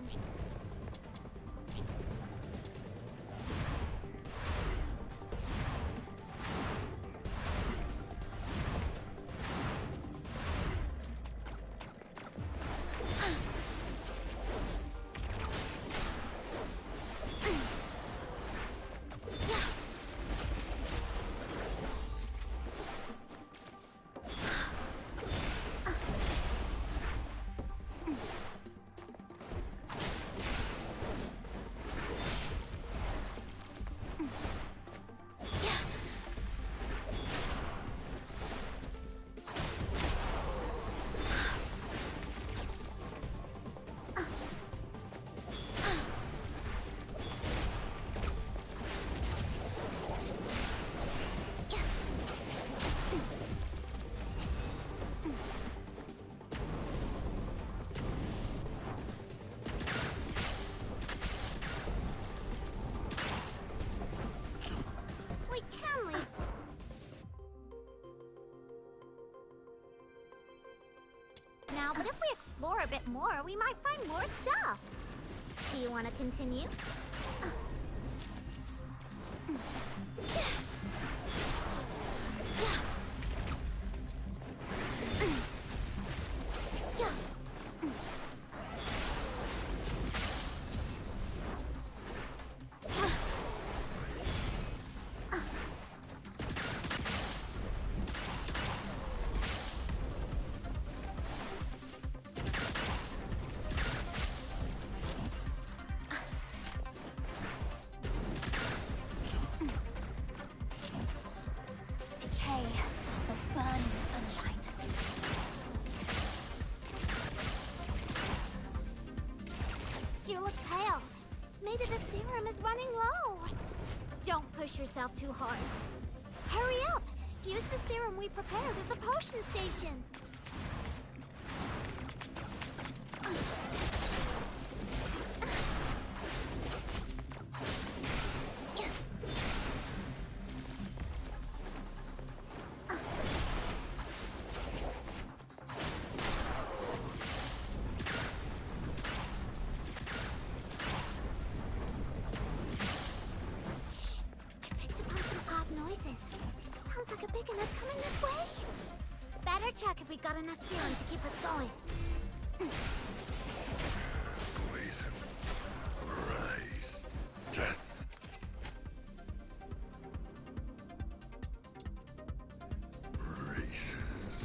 Now, but if we explore a bit more, we might find more stuff. Do you want to continue? Maybe the serum is running low. Don't push yourself too hard. Hurry up! Use the serum we prepared at the potion station. enough serum to keep us going. Poison. Rise. Death. Races.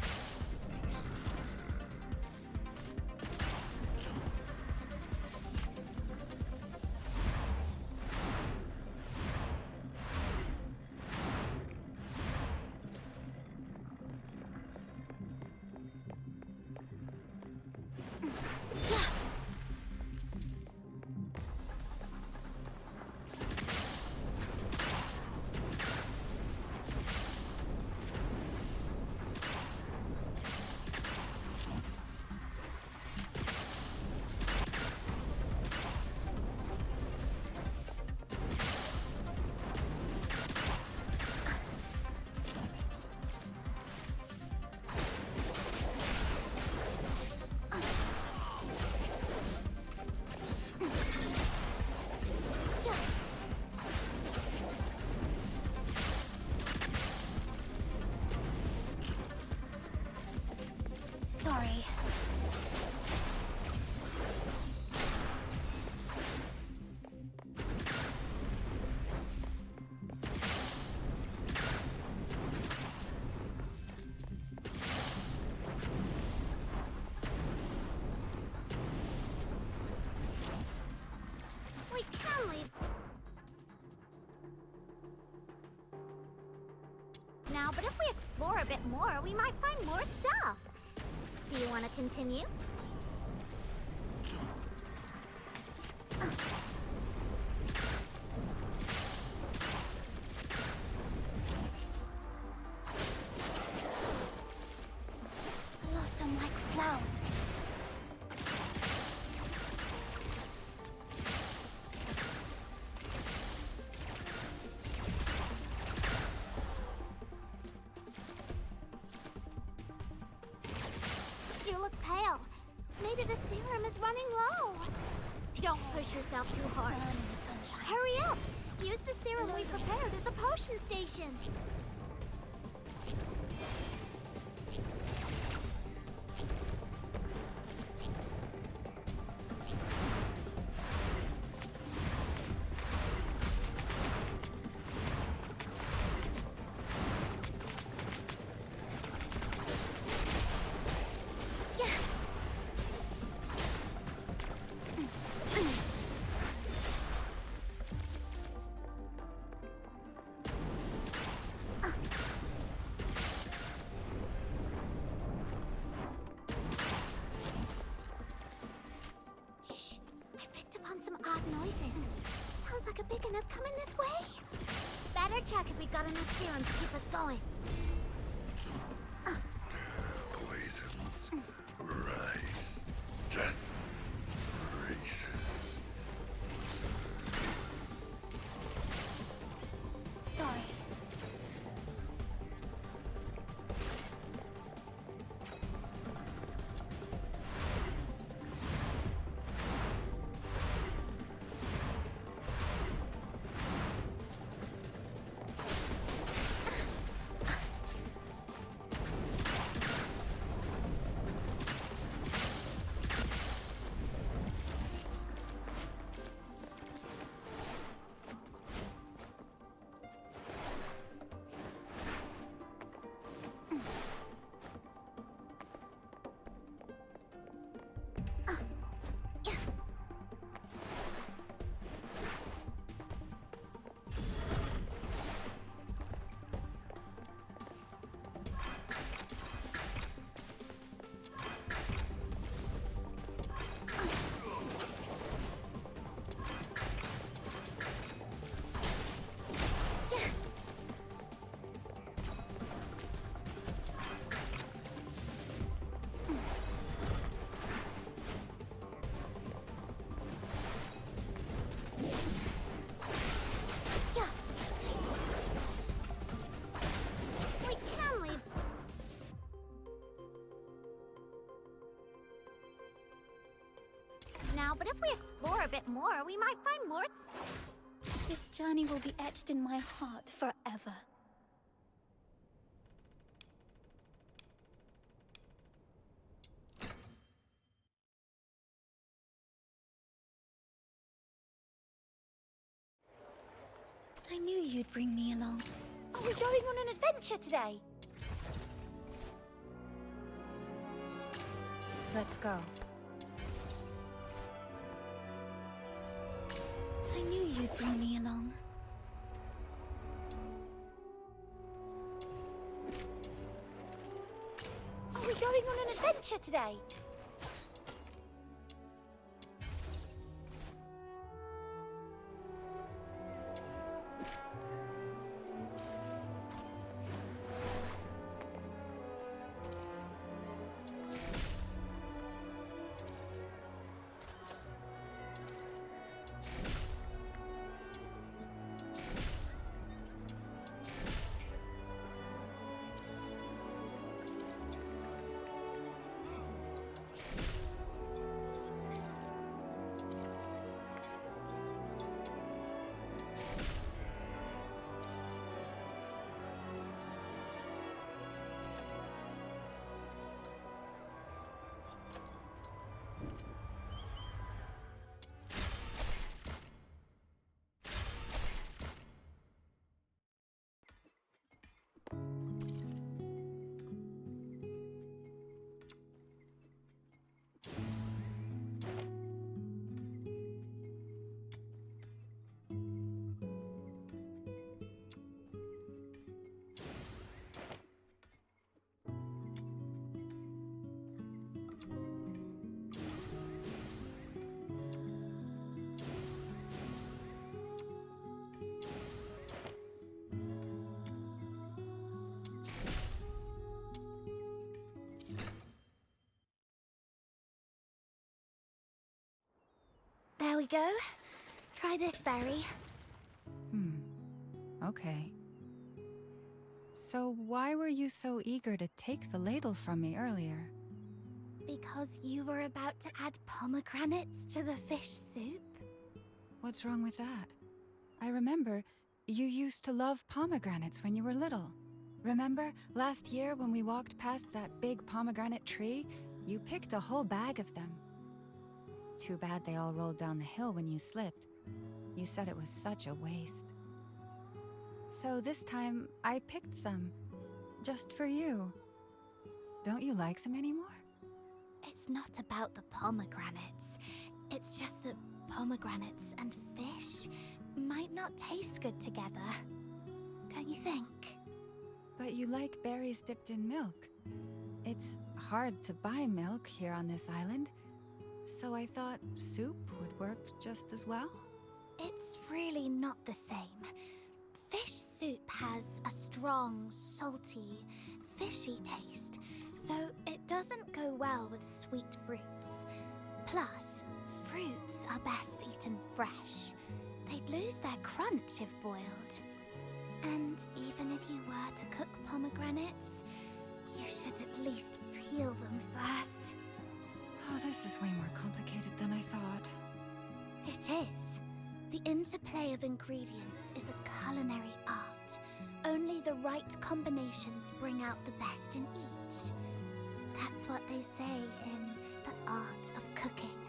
Sorry. We can leave. Now, but if we explore a bit more, we might find more stuff. Do you want to continue? Blossom like flowers. You look pale. Maybe the serum is running low. Don't push yourself too hard. Hurry up! Use the serum we prepared at the potion station. Some odd noises. Sounds like a big one is coming this way. Better check if we've got enough serum to keep us going. Poisons. Rise. Death. Races. Sorry. Now, but if we explore a bit more, we might find more. This journey will be etched in my heart forever. I knew you'd bring me along. Are we going on an adventure today? Let's go. I knew you'd bring me along. Are we going on an adventure today? There we go. Try this berry. Okay. So why were you so eager to take the ladle from me earlier? Because you were about to add pomegranates to the fish soup? What's wrong with that? I remember you used to love pomegranates when you were little. Remember last year when we walked past that big pomegranate tree? You picked a whole bag of them. Too bad they all rolled down the hill when you slipped. You said it was such a waste. So this time, I picked some. Just for you. Don't you like them anymore? It's not about the pomegranates. It's just that pomegranates and fish might not taste good together. Don't you think? But you like berries dipped in milk. It's hard to buy milk here on this island. So I thought soup would work just as well. It's really not the same. Fish soup has a strong, salty, fishy taste, so it doesn't go well with sweet fruits. Plus, fruits are best eaten fresh. They'd lose their crunch if boiled. And even if you were to cook pomegranates, you should at least peel them first. Oh, this is way more complicated than I thought. It is. The interplay of ingredients is a culinary art. Only the right combinations bring out the best in each. That's what they say in the art of cooking.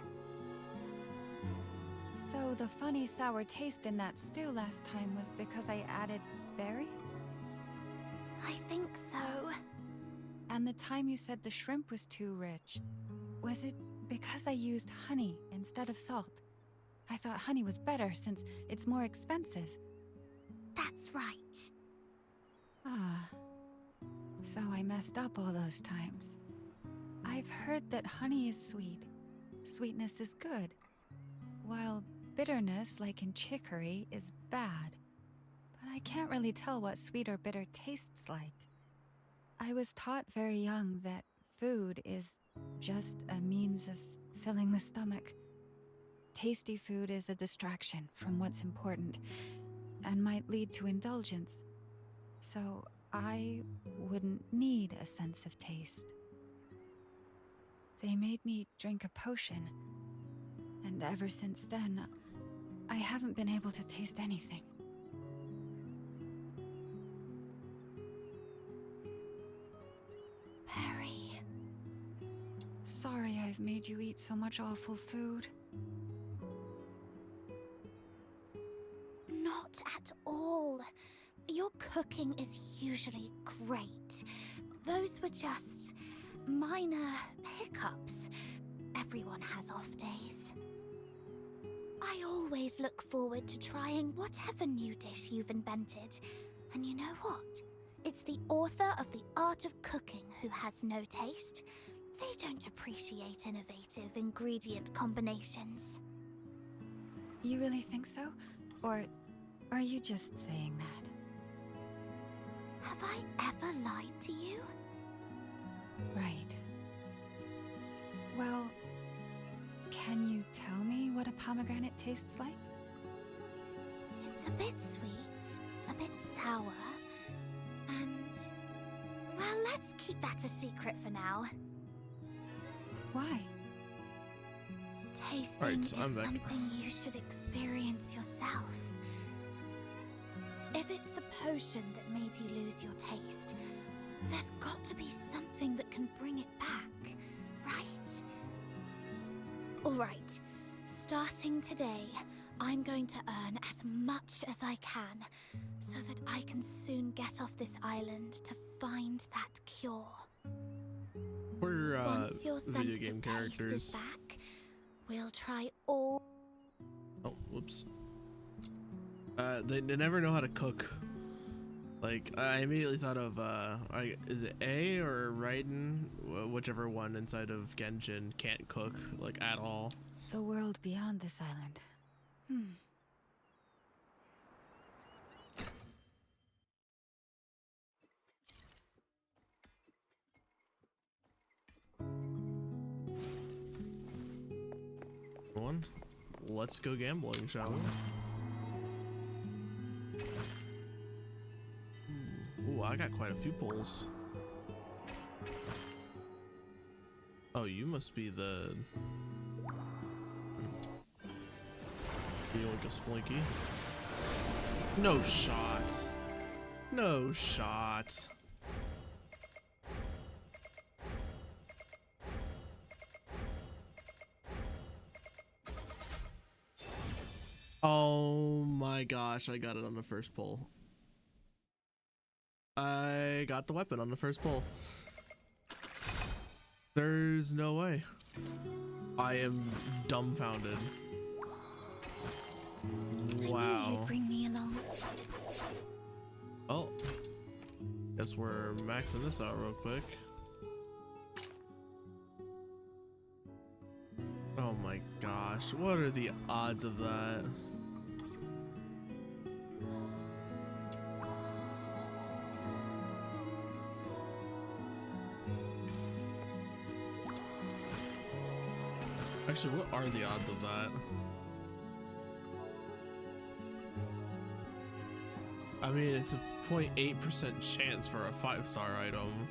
So the funny sour taste in that stew last time was because I added berries? I think so. And the time you said the shrimp was too rich, was it because I used honey instead of salt? I thought honey was better since it's more expensive. That's right. Ah, so I messed up all those times. I've heard that honey is sweet. Sweetness is good, while bitterness, like in chicory, is bad. But I can't really tell what sweet or bitter tastes like. I was taught very young that food is just a means of filling the stomach. Tasty food is a distraction from what's important and might lead to indulgence. So I wouldn't need a sense of taste. They made me drink a potion, and ever since then, I haven't been able to taste anything. Perry. Sorry I've made you eat so much awful food. Not Not at all. Your cooking is usually great. Those were just minor hiccups. Everyone has off days. I always look forward to trying whatever new dish you've invented. And you know what? It's the author of The Art of Cooking who has no taste. They don't appreciate innovative ingredient combinations. You really think so? Or are you just saying that? Have I ever lied to you? Right. Well, can you tell me what a pomegranate tastes like? It's a bit sweet, a bit sour, and... well, let's keep that a secret for now. Why? Tasting so is I'm back. something you should experience yourself. If it's the potion that made you lose your taste, there's got to be something that can bring it back, right? Alright, starting today, I'm going to earn as much as I can, so that I can soon get off this island to find that cure. We're Once your video sense game of taste characters. is back, we'll try all... Oh, whoops. They never know how to cook. Like, I immediately thought of, is it A or Raiden? Whichever one inside of Genshin can't cook, like, at all. The world beyond this island. Let's go gambling, shall we? Ooh, I got quite a few pulls. Oh, you must be the... Yoinka Splinky. No shot. No shot. Oh my gosh, I got it on the first pull. I got the weapon on the first pull. There's no way. I am dumbfounded. I knew you'd bring me along. Oh. Guess we're maxing this out real quick. Oh my gosh, what are the odds of that? Actually, what are the odds of that? I mean, it's a 0.8% chance for a 5-star item.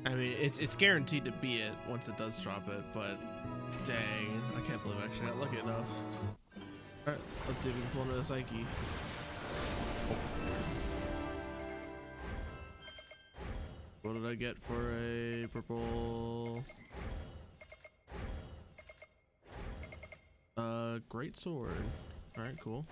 I mean, it's guaranteed to be it once it does drop it, but dang, I can't believe I actually got lucky enough. Alright, let's see if we can pull another Psyche. What did I get for a purple? Great sword. Alright, cool.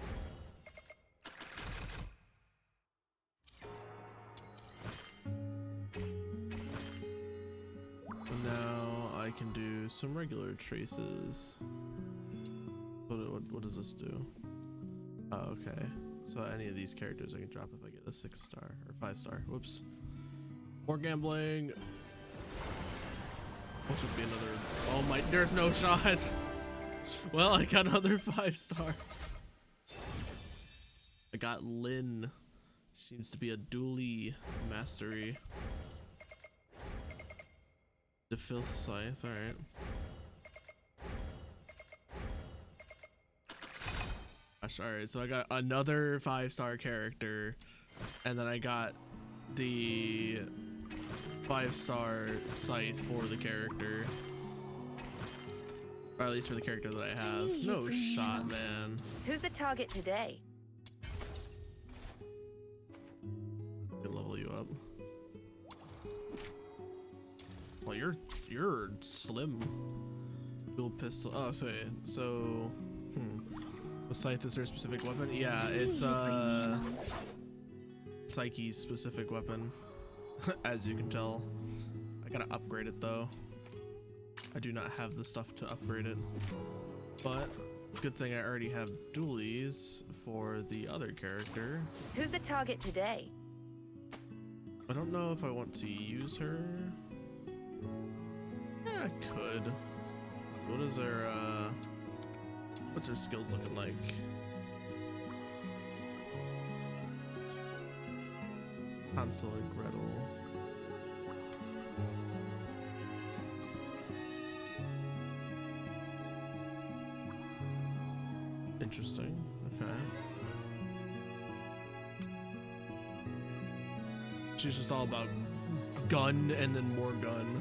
And now I can do some regular traces. What does this do? Oh, okay. So any of these characters I can drop if I get a 6-star or 5-star. Whoops. More gambling. What should be another? Oh my! There's no shot. Well, I got another 5-star. I got Lynn. Seems to be a dually mastery. The 5th scythe. All right. Gosh, all right. So I got another 5-star character, and then I got the 5-star scythe for the character. Or at least for the character that I have. No shot, man. Who's the target today? Can level you up. Well, you're slim. Dual pistol. Oh, so The scythe is her specific weapon? Yeah, it's Psyche's specific weapon. As you can tell. I gotta upgrade it though. I do not have the stuff to upgrade it. But good thing I already have dualies for the other character. Who's the target today? I don't know if I want to use her. Yeah, I could. So what is her what's her skills looking like? Hansel and Gretel. Interesting. Okay. She's just all about gun and then more gun.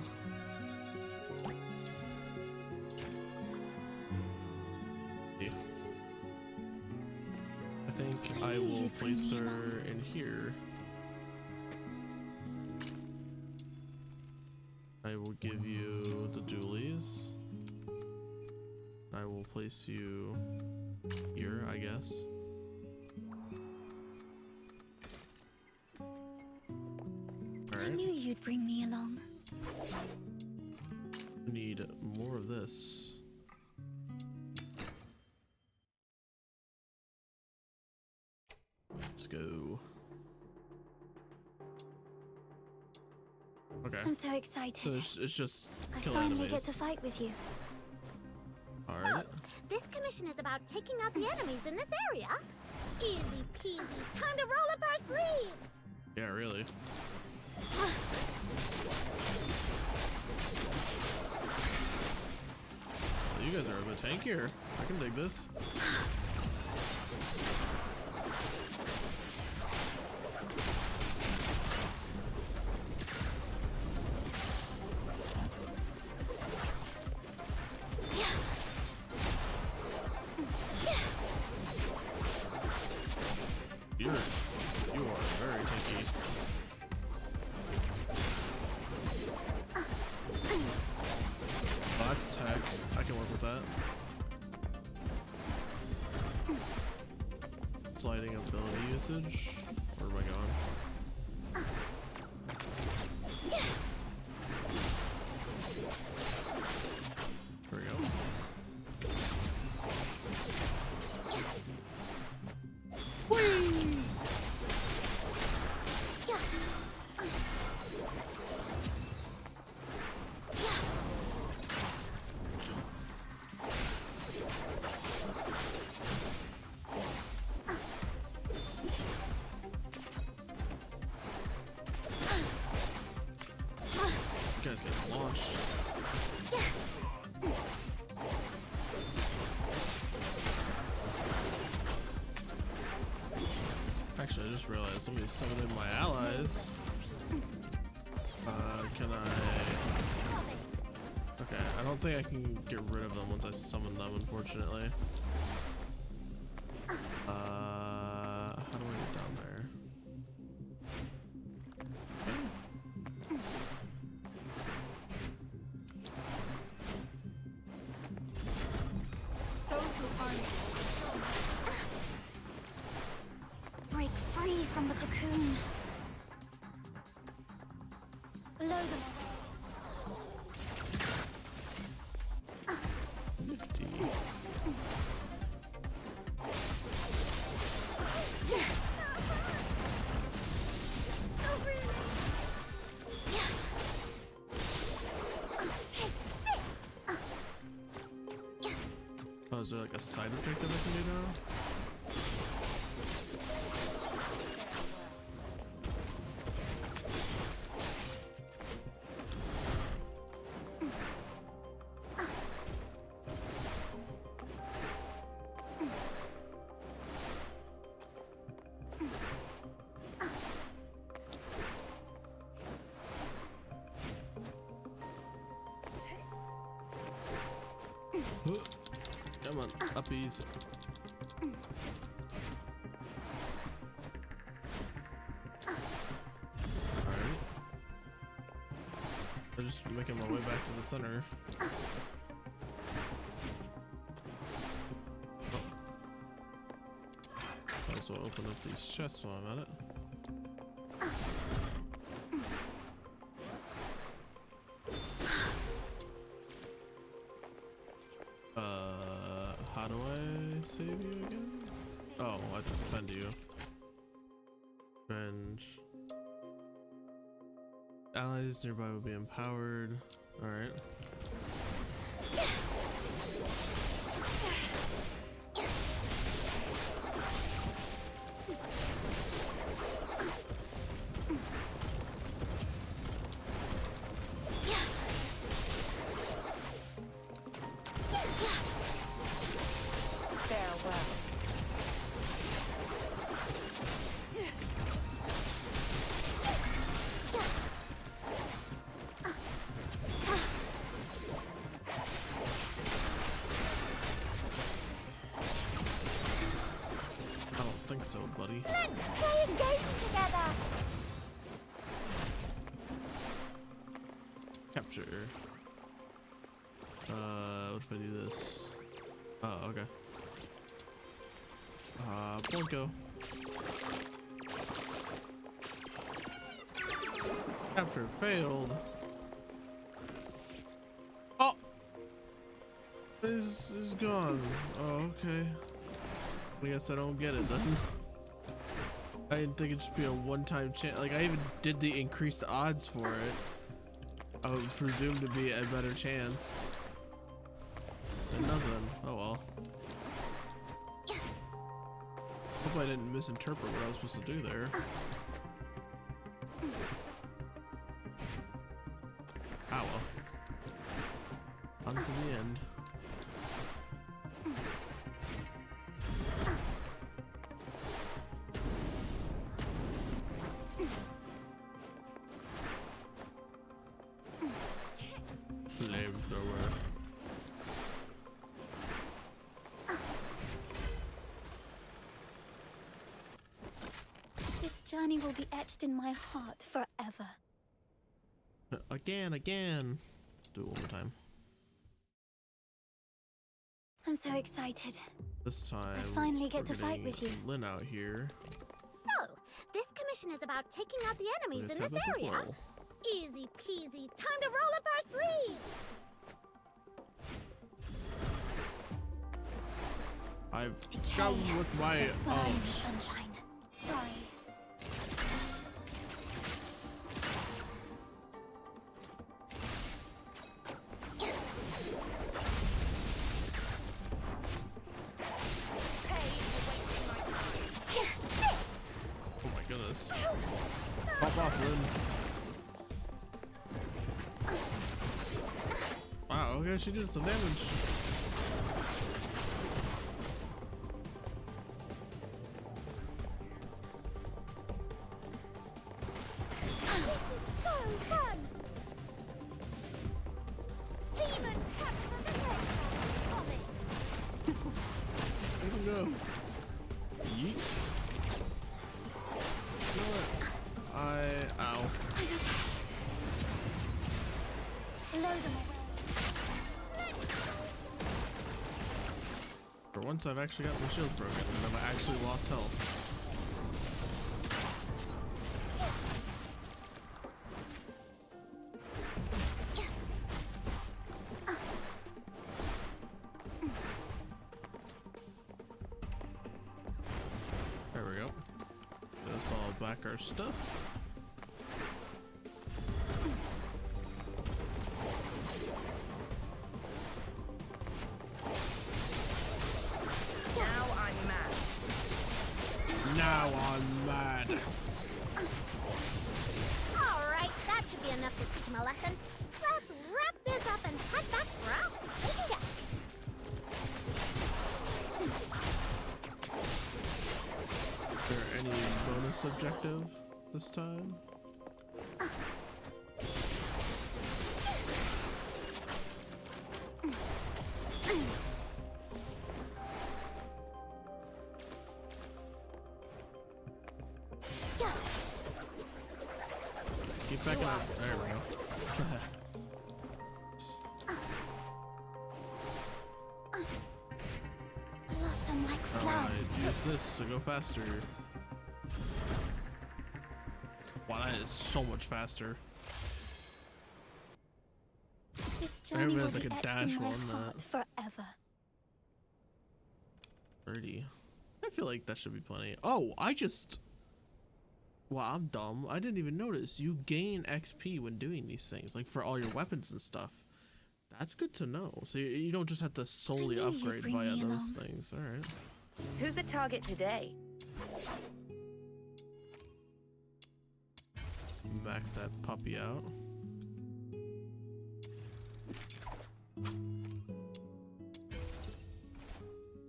Yeah. I think I will place her in here. I will give you the dualies. I will place you here, I guess. I knew you'd bring me along. Need more of this. Let's go. Okay. I'm so excited. So it's just I kill finally enemies. get to fight with you. Alright. This commission is about taking out the enemies in this area. Easy peasy. Time to roll up our sleeves. Yeah, really. Well, you guys are a bit tankier. I can dig this. You are very tanky. Oh, that's tech. I can work with that. Sliding ability usage. Where am I going? There we go. You guys get launched. Actually, I just realized somebody summoned in my allies. Can I? Okay, I don't think I can get rid of them once I summon them, unfortunately. How do I get down there? Break free from the cocoon. Below them. Oh, is there like a side effect that I can do now? Come on, uppies. Alright. I'm just making my way back to the center. Oh. also open up these chests while I'm at it. How do I save you again? Oh, I have to defend you. Revenge. Allies nearby will be empowered. Alright. So, buddy. Let's play a game together. Capture. What if I do this? Oh, okay. Blanco. Capture failed. Oh! Is gone. Oh, okay. I guess I don't get it then. I didn't think it'd just be a one-time chance. Like, I even did the increased odds for it. I would presume to be a better chance. And nothing. Oh well. Hope I didn't misinterpret what I was supposed to do there. Ah well. On to the end. Flamethrower. This journey will be etched in my heart forever. Again. Do it one more time. I'm so excited. This time, I finally get we're to fight getting with you. Lynn out here. So, this commission is about taking out the enemies in this area. Well. Easy peasy. Time to roll up our sleeves. I've come with my own. Sunshine. Sorry. Oh my goodness. Pop off, Lynn. Wow, okay, she did some damage. This is so fun. Demon tap for the next Tommy. There we go. Yeet. You know what? Ow. Blow them away. For once, I've actually got my shield broken, and I've actually lost health. There we go. Let's all back our stuff. Now I'm mad. Alright, that should be enough to teach him a lesson. Let's wrap this up and head back for our paycheck. Is there any bonus objective this time? Keep back up. There we go. Blossom like Alright, flies. use this to go faster. Wow, that is so much faster. This I journey will realized I be could etched dash in my on heart forever. 30. I feel like that should be plenty. Oh, wow, I'm dumb. I didn't even notice. You gain XP when doing these things, like for all your weapons and stuff. That's good to know. So you don't just have to solely knew you'd upgrade bring via me those along. things. All right. Who's the target today? Max that puppy out.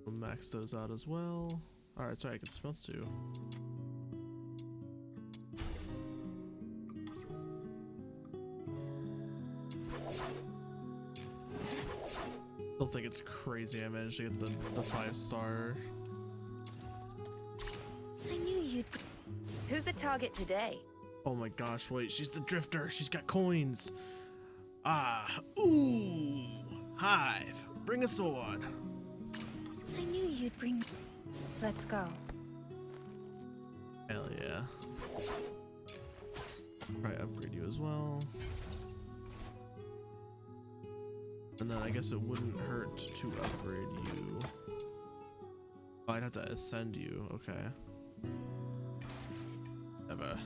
We'll max those out as well. All right, sorry, I can smell too. Still think it's crazy I managed to get the 5-star. I knew you'd. Who's the target today? Oh my gosh, wait, she's the drifter. She's got coins. Ah, ooh, Hive, bring a sword. I knew you'd bring. Let's go. Hell yeah. Right, upgrade you as well. And then I guess it wouldn't hurt to upgrade you. Oh, I'd have to ascend you, okay. Never.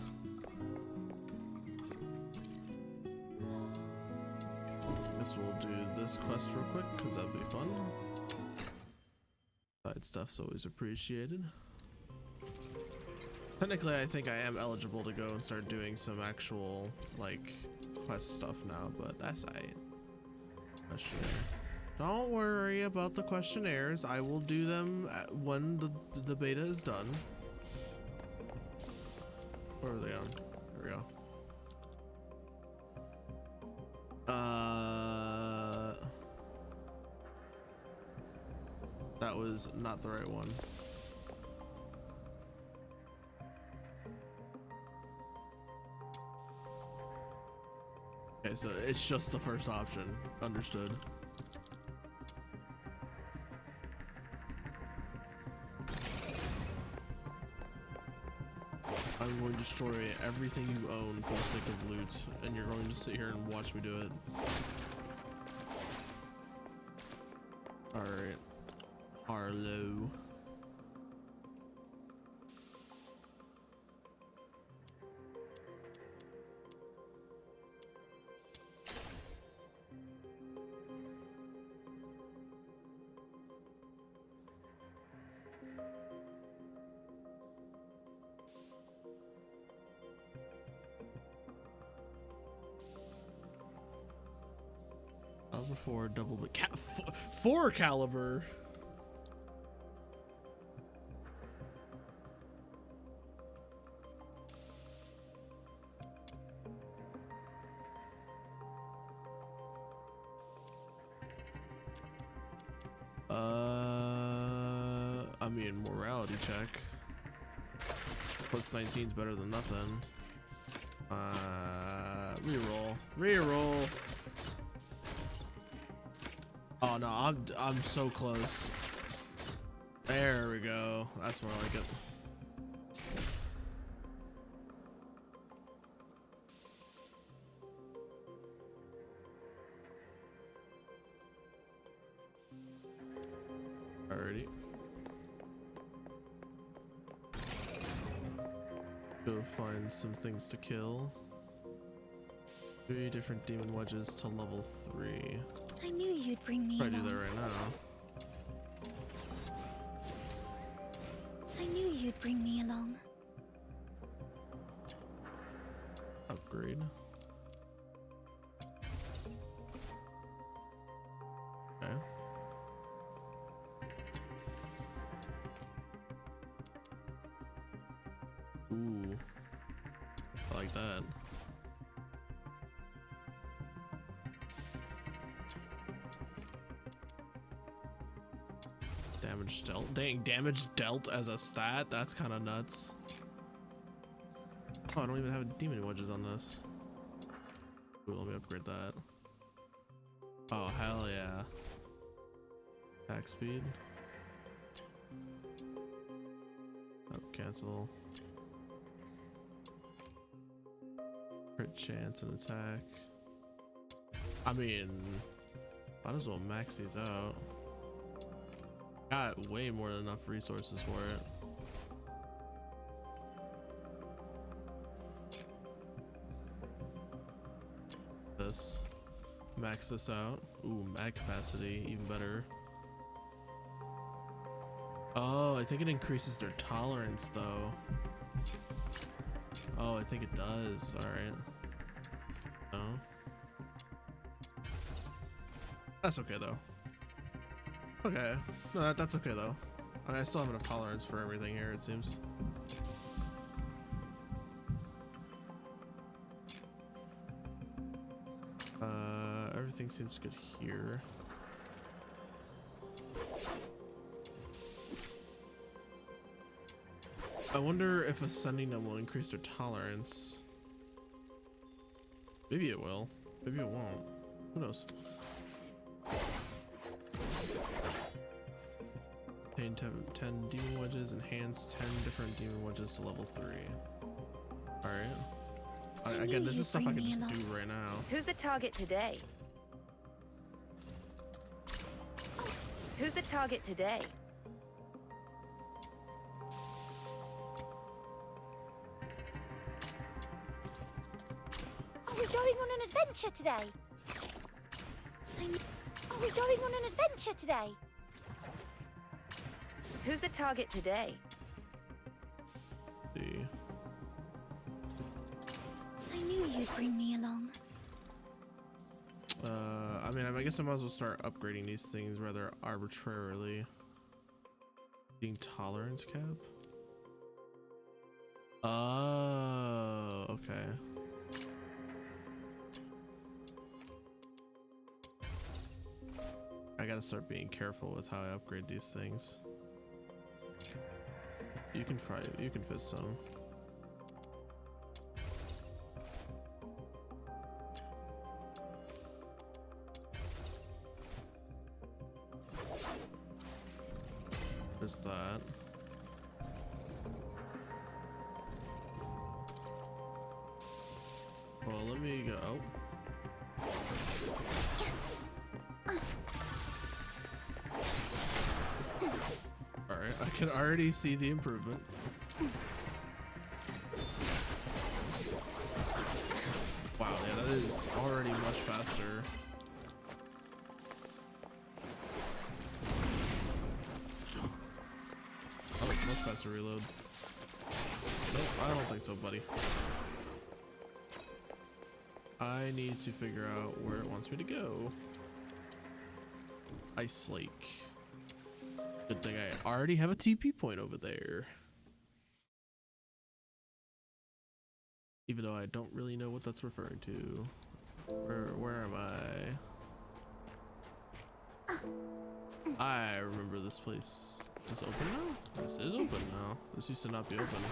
Guess we'll do this quest real quick, because that'd be fun. Side stuff's always appreciated. Technically, I think I am eligible to go and start doing some actual, like, quest stuff now, but that's aight. Questionnaire. Don't worry about the questionnaires. I will do them when the beta is done. Where are they on? There we go. That was not the right one. Okay, so it's just the first option. Understood. I'm going to destroy everything you own for the sake of loot, and you're going to sit here and watch me do it. Alright. Harlow. Before double, but four caliber. I mean, morality check. Plus 19 is better than nothing. Reroll. Oh no, I'm so close. There we go. That's more like it. Alrighty. Go find some things to kill. 3 different demon wedges to level 3. I knew you'd bring me Probably do along. that right now. I knew you'd bring me along. Upgrade. Okay. Ooh. I like that. Damage dealt. Dang, damage dealt as a stat? That's kind of nuts. Oh, I don't even have demon wedges on this. Ooh, let me upgrade that. Oh, hell yeah. Attack speed. cancel. Crit chance and attack. I mean, might as well max these out. Got way more than enough resources for it. This. Max this out. Ooh, mag capacity, even better. Oh, I think it increases their tolerance though. Oh, I think it does. Alright. No. That's okay though. Okay. No, that's okay though. I mean, I still have enough tolerance for everything here, it seems. Everything seems good here. I wonder if ascending them will increase their tolerance. Maybe it will. Maybe it won't. Who knows? Obtain 10 demon wedges, enhance 10 different demon wedges to level 3. Alright. Again, this is stuff I can just do right now. Who's the target today? Who's the target today? Are we going on an adventure today? Are we going on an adventure today? Who's the target today? See. I knew you'd bring me along. I mean, I guess I might as well start upgrading these things rather arbitrarily. Being tolerance cap? Oh, okay. I gotta start being careful with how I upgrade these things. You can fit some. There's that. Well, let me go. Alright, I can already see the improvement. Wow, yeah, that is already much faster. Oh, much faster reload. Nope, I don't think so, buddy. I need to figure out where it wants me to go. Ice Lake. Good thing I already have a TP point over there. Even though I don't really know what that's referring to. Where am I? I remember this place. Is this open now? This is open now. This used to not be open.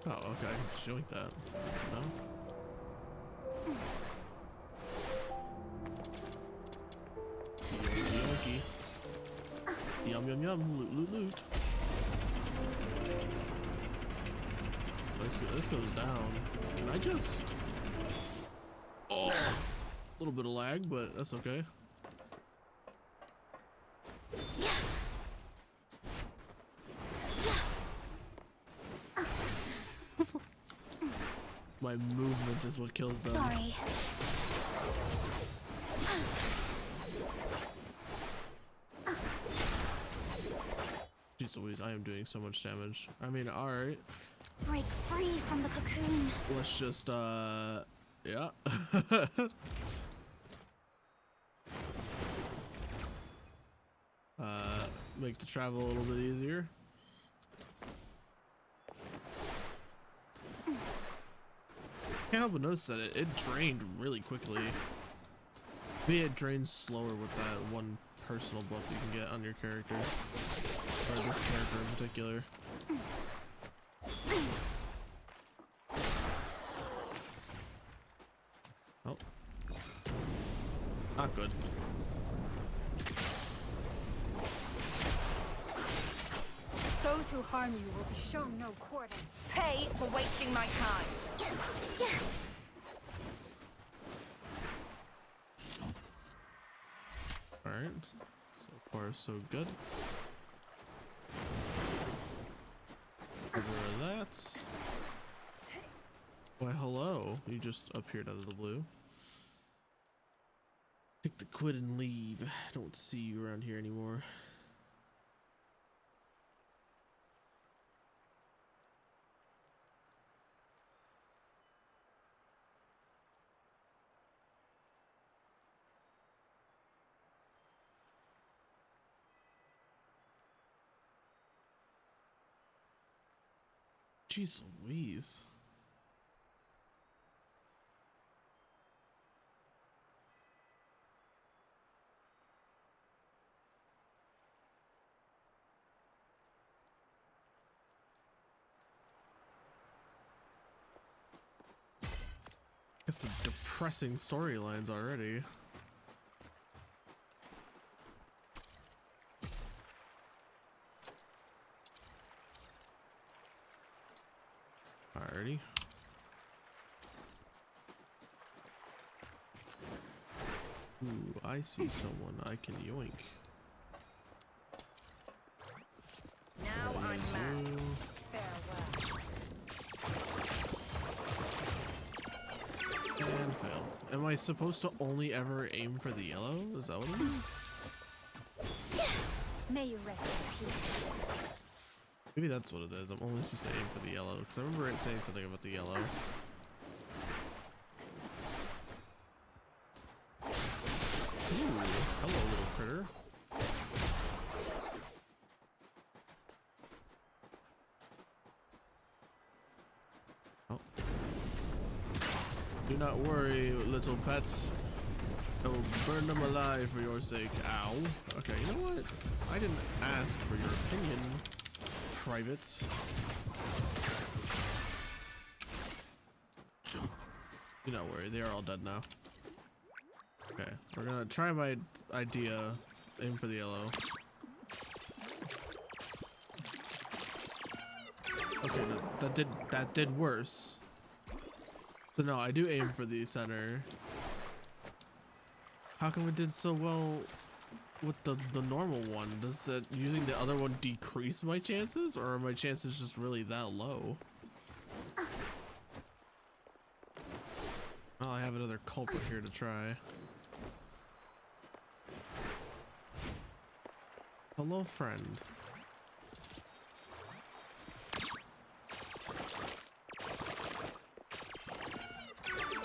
Oh, okay. Just yoink that. No? Yoinky. Yum yum yum. Loot loot loot. This goes down. Can I just... Oh! A little bit of lag, but that's okay. My movement is what kills them. Sorry. Jeez Louise, I am doing so much damage. I mean, alright. Break free from the cocoon. Let's just, yeah. Make the travel a little bit easier. Can't help but notice that it drained really quickly. Maybe it drains slower with that one personal buff you can get on your characters. Or this character in particular. Oh. Not good. Those who harm you will be shown no quarter. Pay for wasting my time. Alright. So far, so good. Over that. Why, hello. You just appeared out of the blue. Take the quid and leave. I don't see you around here anymore. Jeez Louise. Got some depressing storylines already. Alrighty. Ooh, I see someone I can yoink. Now I'm mad. Farewell. And fail. Am I supposed to only ever aim for the yellow? Is that what it is? May you rest in peace. Maybe that's what it is. I'm only supposed to aim for the yellow because I remember it saying something about the yellow. Ooh, hello, little critter. Oh. Do not worry, little pets. I will burn them alive for your sake. Ow. Okay, you know what? I didn't ask for your opinion, privates. Do not worry, they are all dead now. Okay, we're gonna try my idea. Aim for the yellow. Okay, no, that did worse. So no, I do aim for the center. How come it did so well with the normal one? Does it using the other one decrease my chances, or are my chances just really that low? Well, I have another culprit here to try. Hello, friend.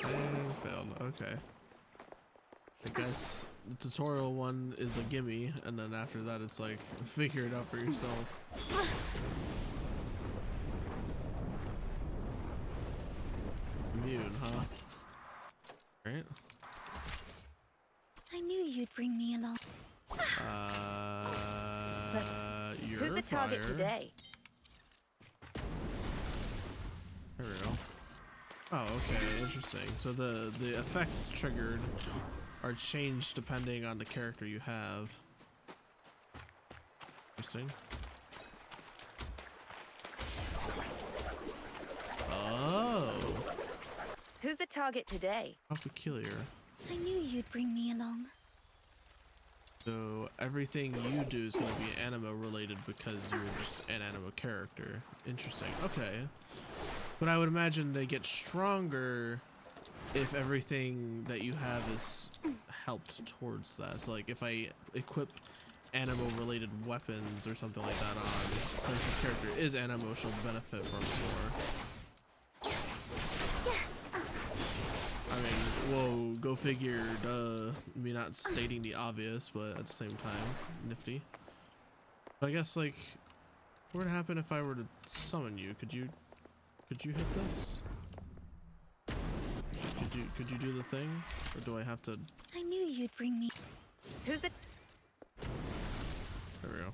And failed. Okay. I guess the tutorial one is a gimme, and then after that it's like, figure it out for yourself. Immune, huh? Right? I knew you'd bring me along. You're Who's the target fire. today? There we go. Oh, okay, interesting. So the effects triggered are changed depending on the character you have. Interesting. Oh. Who's the target today? How peculiar. I knew you'd bring me along. So everything you do is going to be animo related because you're just an animo character. Interesting. Okay. But I would imagine they get stronger if everything that you have is helped towards that. So like if I equip animo related weapons or something like that on, since this character is animo, she'll benefit from more. I mean, whoa, go figure, duh. Me not stating the obvious, but at the same time, nifty. But I guess, like, what would happen if I were to summon you? Could you hit this? Could you do the thing? Or do I have to? I knew you'd bring me. Who's the? There we go.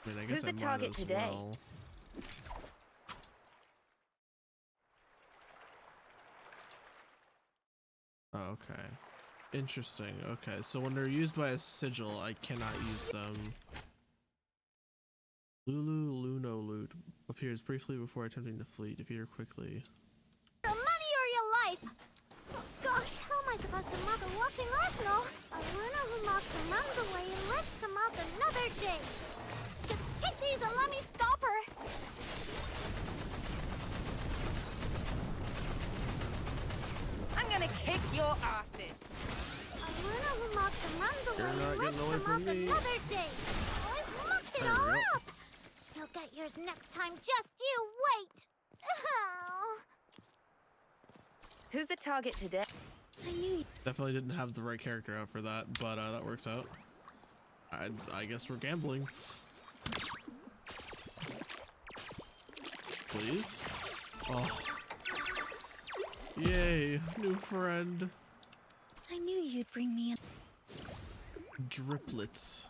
I mean, I guess Who's the I might target as today? well. Okay. Interesting. Okay, so when they're used by a sigil, I cannot use them. Lulu Luno Loot appears briefly before attempting to flee. Defeat her quickly. Your money or your life! Oh gosh, how am I supposed to mock a walking arsenal? A learner who mocks and runs away and lives to mock another day. Just take these and let me stop her! I'm gonna kick your asses. A learner who mocks and runs away You're not and lives getting away to from mock me. another day. I've mucked it There we all go. up! You'll get yours next time, just you wait! Oh. Who's the target today? I knew you. Definitely didn't have the right character out for that, but that works out. I guess we're gambling. Please? Oh. Yay, new friend. I knew you'd bring me in. Driplets.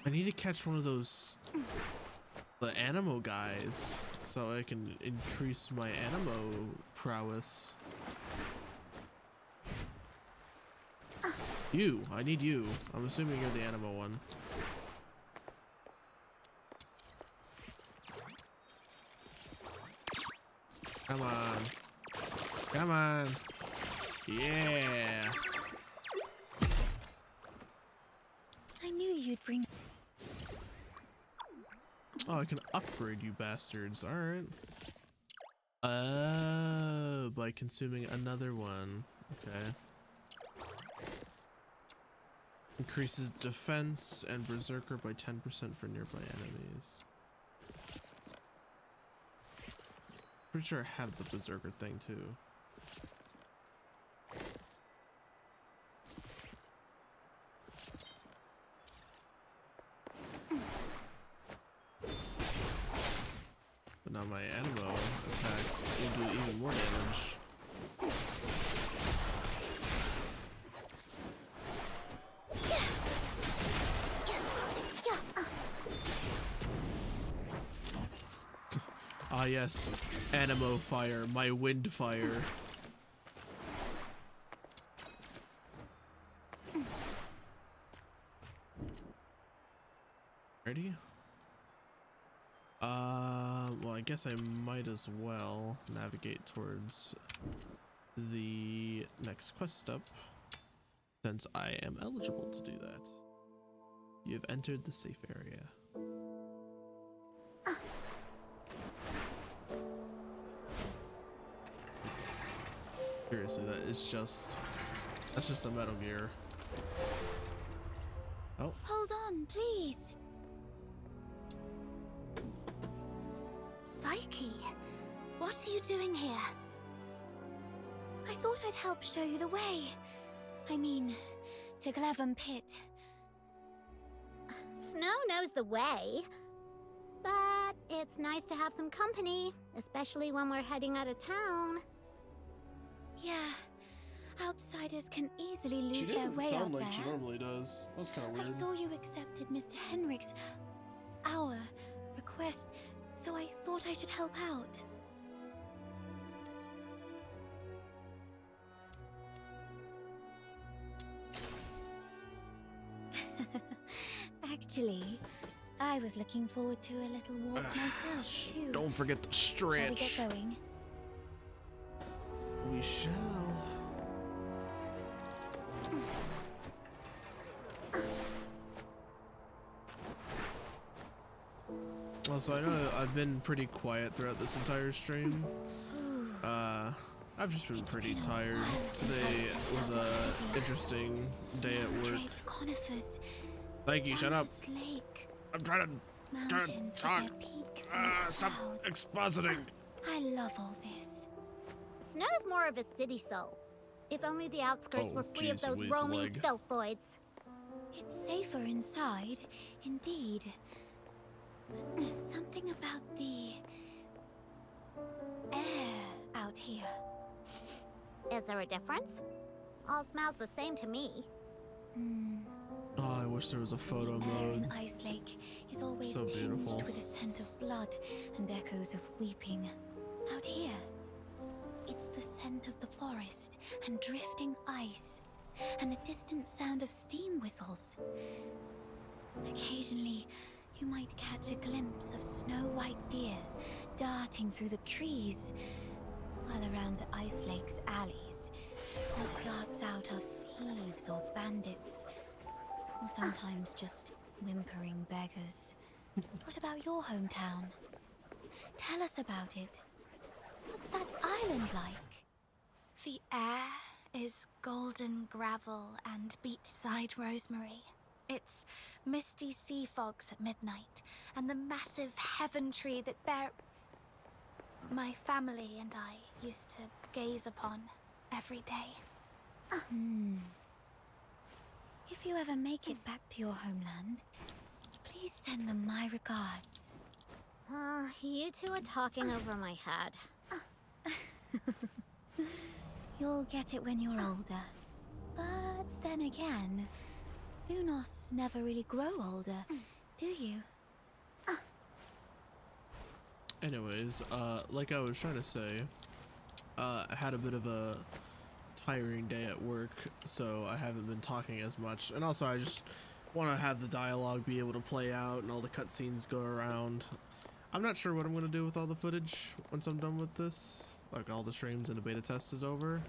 I need to catch one of those, the animo guys, so I can increase my animo prowess. You, I need you. I'm assuming you're the animo one. Come on. Come on. Yeah. I knew you'd bring. Oh, I can upgrade you bastards. Alright. Oh, by consuming another one. Okay. Increases defense and berserker by 10% for nearby enemies. Pretty sure I have the berserker thing too. But now my animo attacks will do even more damage. Ah yes, animo fire, my wind fire. Ready? Well, I guess I might as well navigate towards the next quest step, since I am eligible to do that. You have entered the safe area. Seriously, that's just a Metal Gear. Oh. Hold on, please. Psyche, what are you doing here? I thought I'd help show you the way. I mean, to Glevum Pit. Snow knows the way. But it's nice to have some company, especially when we're heading out of town. Yeah, outsiders can easily She lose their didn't way out sound like there. she normally does. That was kind of I weird. saw you accepted Mr. Henrik's, our request, so I thought I should help out. Actually, I was looking forward to a little walk myself, too. Don't forget the Shall we stretch. get going? We shall. Also, I know I've been pretty quiet throughout this entire stream. I've just been pretty tired. Today was a interesting day at work. Draped conifers, Thank you, shut up. boundless lake, I'm trying to mountains with talk. their peaks and Stop clouds. expositing. I love all this. Snow's more of a city soul. If only the outskirts Oh, were free of jeez those Louise, roaming leg. filthoids. It's safer inside, indeed. But there's something about the air out here. Is there a difference? All smells the same to me. Oh, I wish there was a photo Air in mode. Ice Lake is always So tinged beautiful. with a scent of blood and echoes of weeping. Out here, it's the scent of the forest and drifting ice, and the distant sound of steam whistles. Occasionally, you might catch a glimpse of snow-white deer darting through the trees, while around the Ice Lake's alleys, what darts out are thieves or bandits, or sometimes just whimpering beggars. What about your hometown? Tell us about it. What's that island like? The air is golden gravel and beachside rosemary. It's misty sea fogs at midnight, and the massive heaven tree that my family and I used to gaze upon every day. If you ever make it back to your homeland, please send them my regards. You two are talking over my head. You'll get it when you're older. But then again, Lunos never really grow older, do you? Anyways, like I was trying to say, I had a bit of a tiring day at work, so I haven't been talking as much. And also, I just want to have the dialogue be able to play out and all the cutscenes go around. I'm not sure what I'm going to do with all the footage once I'm done with this. Like, all the streams and the beta test is over.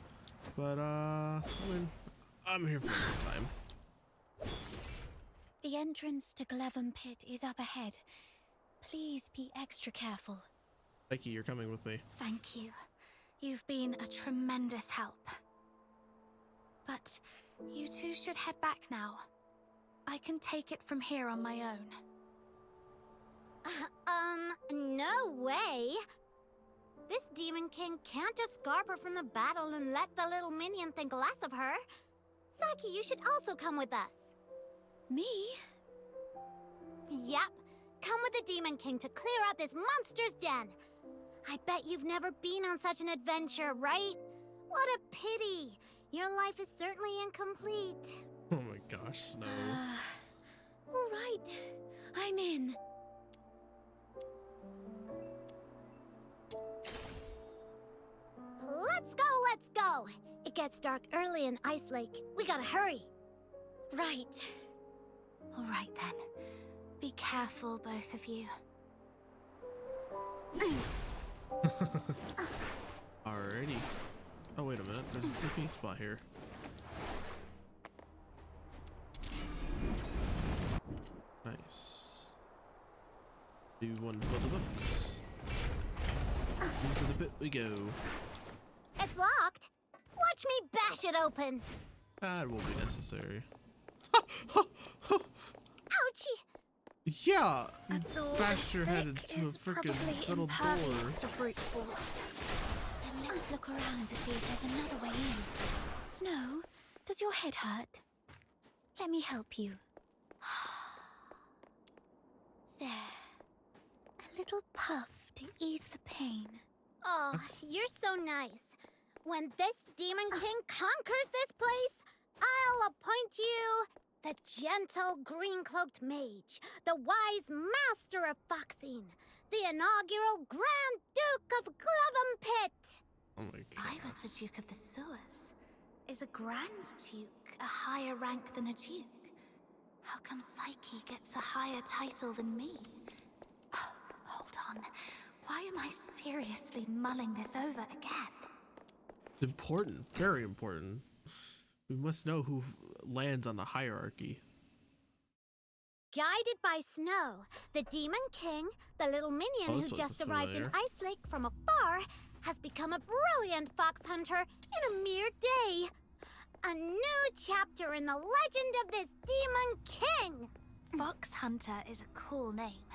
But, I mean, I'm here for a good time. The entrance to Glevum Pit is up ahead. Please be extra careful. Becky, you're coming with me. Thank you. You've been a tremendous help. But you two should head back now. I can take it from here on my own. No way! This Demon King can't just scarp her from the battle and let the little minion think less of her. Saki, you should also come with us. Me? Yep. Come with the Demon King to clear out this monster's den. I bet you've never been on such an adventure, right? What a pity. Your life is certainly incomplete. Oh my gosh, Snow. All right. I'm in. Let's go, let's go! It gets dark early in Ice Lake. We gotta hurry. Right. All right then. Be careful, both of you. Alrighty. Oh, wait a minute. There's a TP spot here. Nice. Do one for the books. Into the pit we go. It's locked. Watch me bash it open. That won't be necessary. Ouchie! Yeah, you A door bashed your head thick into a is freaking probably little impervious door. to brute force. Then let's look around to see if there's another way in. Snow, does your head hurt? Let me help you. There. A little puff to ease the pain. Oh, you're so nice. When this Demon King conquers this place, I'll appoint you the gentle green-cloaked mage, the wise master of foxing, the inaugural Grand Duke of Glevum Pit. Oh my god. I was the Duke of the Sewers. Is a Grand Duke a higher rank than a Duke? How come Psyche gets a higher title than me? Oh, hold on. Why am I seriously mulling this over again? It's important. Very important. We must know who lands on the hierarchy. Guided by Snow, the Demon King, the little minion who just arrived in Ice Lake from afar, has become a brilliant fox hunter in a mere day. A new chapter in the legend of this Demon King. Fox Hunter is a cool name.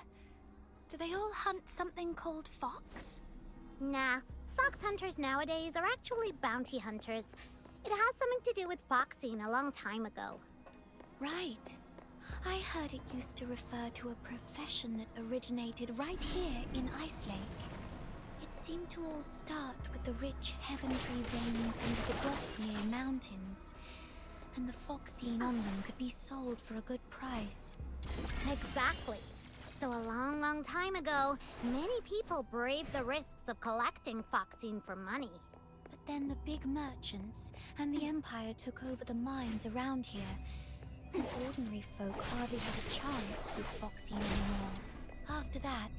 Do they all hunt something called fox? Nah, fox hunters nowadays are actually bounty hunters. It has something to do with foxing a long time ago. Right. I heard it used to refer to a profession that originated right here in Ice Lake. It seemed to all start with the rich heaven tree veins under the Grothnir mountains, and the foxine on them could be sold for a good price. Exactly. So a long, long time ago, many people braved the risks of collecting foxine for money. But then the big merchants and the Empire took over the mines around here. And ordinary folk hardly had a chance with foxine anymore. After that,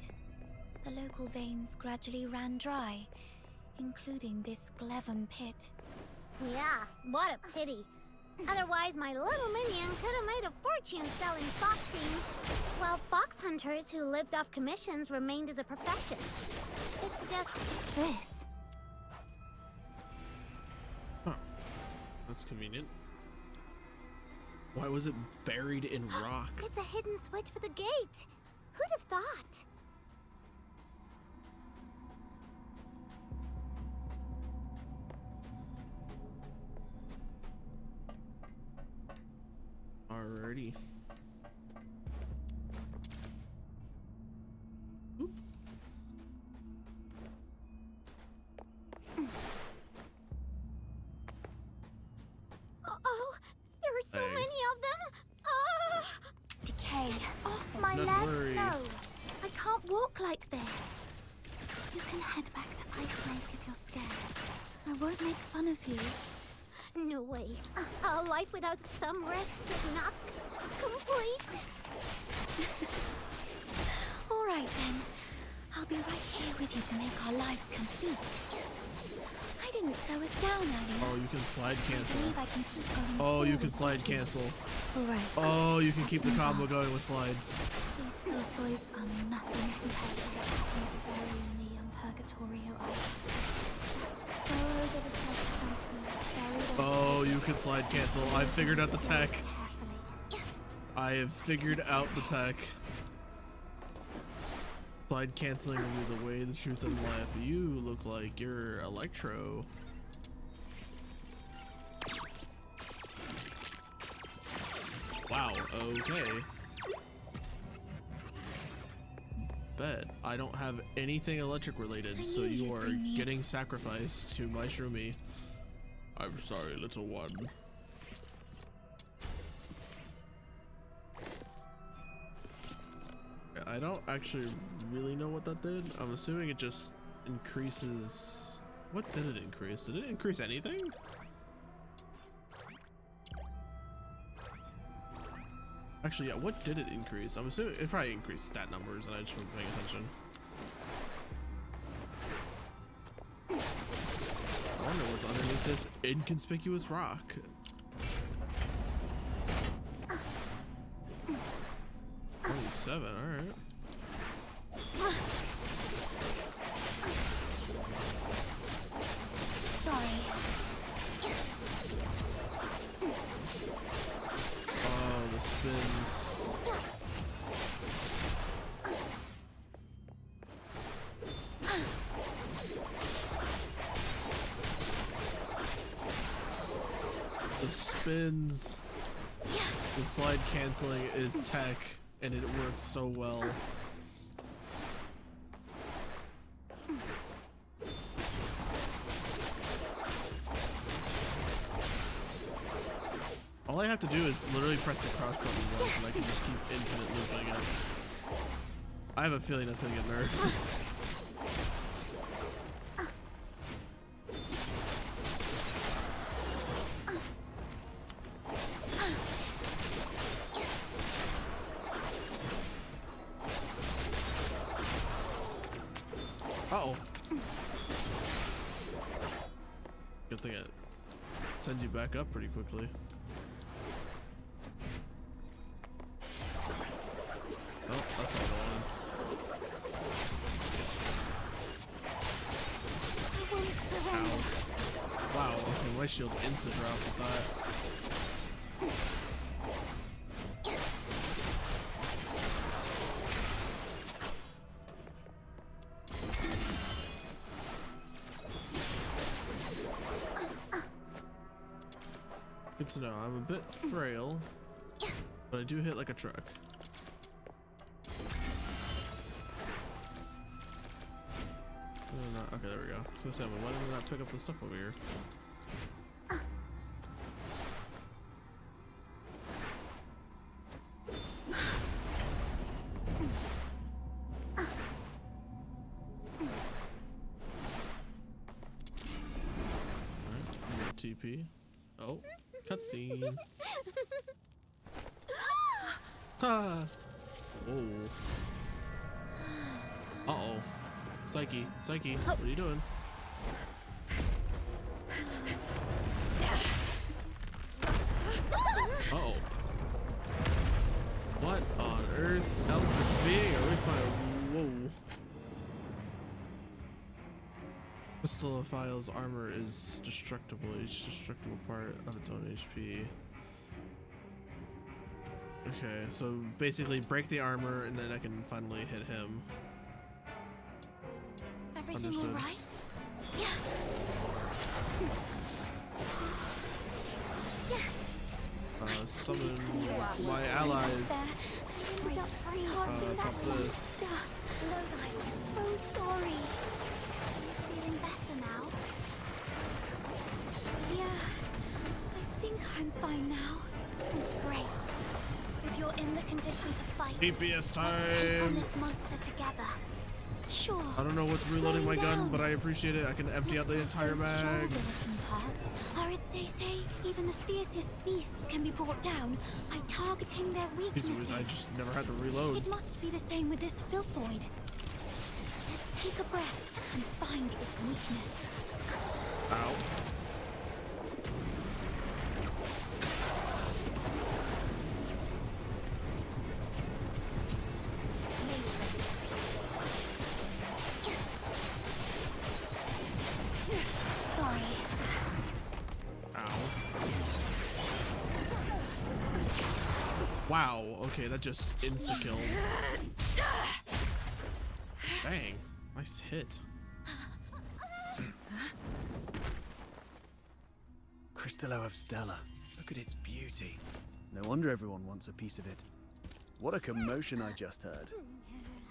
the local veins gradually ran dry, including this Glevum pit. Yeah, what a pity. Otherwise, my little minion could have made a fortune selling foxine, while fox hunters who lived off commissions remained as a profession. It's just... What's this? Huh. That's convenient. Why was it buried in rock? It's a hidden switch for the gate. Who'd have thought? Alrighty. Oop. Oh, there are so Hey. many of them. Oh! Decay. Off my Not legs, worried. no. I can't walk like this. You can head back to Ice Lake if you're scared. I won't make fun of you. No way. A life without some risks is not complete. All right then. I'll be right here with you to make our lives complete. I didn't slow us down earlier. Oh, you can slide I cancel. believe I can keep going Oh, you forward can slide with you. cancel. All right. Oh, you can keep the Let's move combo on. going with slides. These voids are nothing compared to what happened to Barry and me on Purgatorio Island. Just go over the self-defense. Oh, you can slide cancel. I figured out the tech. I have figured out the tech. Slide canceling will be the way, the truth, and life. You look like you're Electro. Wow, okay. Bet. I don't have anything electric related, so you are getting sacrificed to my Shroomy. I'm sorry, little one. I don't actually really know what that did. I'm assuming it just increases... What did it increase? Did it increase anything? Actually, yeah, what did it increase? I'm assuming it probably increased stat numbers and I just wasn't paying attention. I wonder what's underneath this inconspicuous rock. 27, alright. Sorry. Oh, the spins. The spins. The slide canceling is tech, and it works so well. All I have to do is literally press the crouch button once, and I can just keep infinite looping it. I have a feeling that's gonna get nerfed. Uh-oh. Good thing it sends you back up pretty quickly. Oh, that's not the one. Ow. Wow, okay, my shield insta-drop with that. Good to know. I'm a bit frail, but I do hit like a truck. Okay, there we go. So Sam, why did I not pick up the stuff over here? TP. Oh, cutscene. Ah. Whoa. Uh-oh. Psyche, what are you doing? Uh-oh. What on earth, eldritch being? Are we fighting? Whoa. Crystallophile's armor is destructible. Each destructible part of its own HP. Okay, so basically break the armor and then I can finally hit him. Everything Understood. all right? Yeah. Summon my allies. Pop this. I'm so sorry. Are you feeling better now? Yeah, I think I'm fine now. Great. If you're in the condition to fight, DPS let's take on time. this monster together. Sure. I don't know what's reloading my Slow gun, down. but I appreciate it. I can empty out the entire mag. Shoulder-looking parts are it, they say, even the fiercest beasts can be brought down by targeting their weaknesses. I just never had to reload. It must be the same with this filthoid. Let's take a breath and find its weakness. Ow. Sorry. Ow. Wow, okay, that just insta-killed. Dang, nice hit. Crystallo of Stella. Look at its beauty. No wonder everyone wants a piece of it. What a commotion I just heard.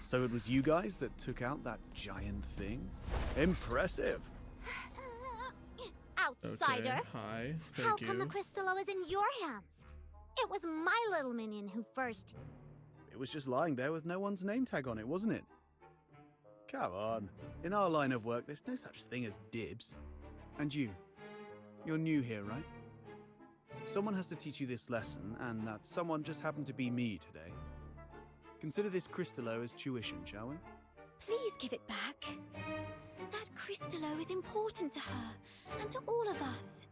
So it was you guys that took out that giant thing? Impressive. Outsider. Okay, hi, thank How you. come the Crystallo is in your hands? It was my little minion who first. It was just lying there with no one's name tag on it, wasn't it? Come on. In our line of work, there's no such thing as dibs. And you're new here, right? Someone has to teach you this lesson, and that someone just happened to be me today. Consider this Crystallo as tuition, shall we? Please give it back. That Crystallo is important to her and to all of us.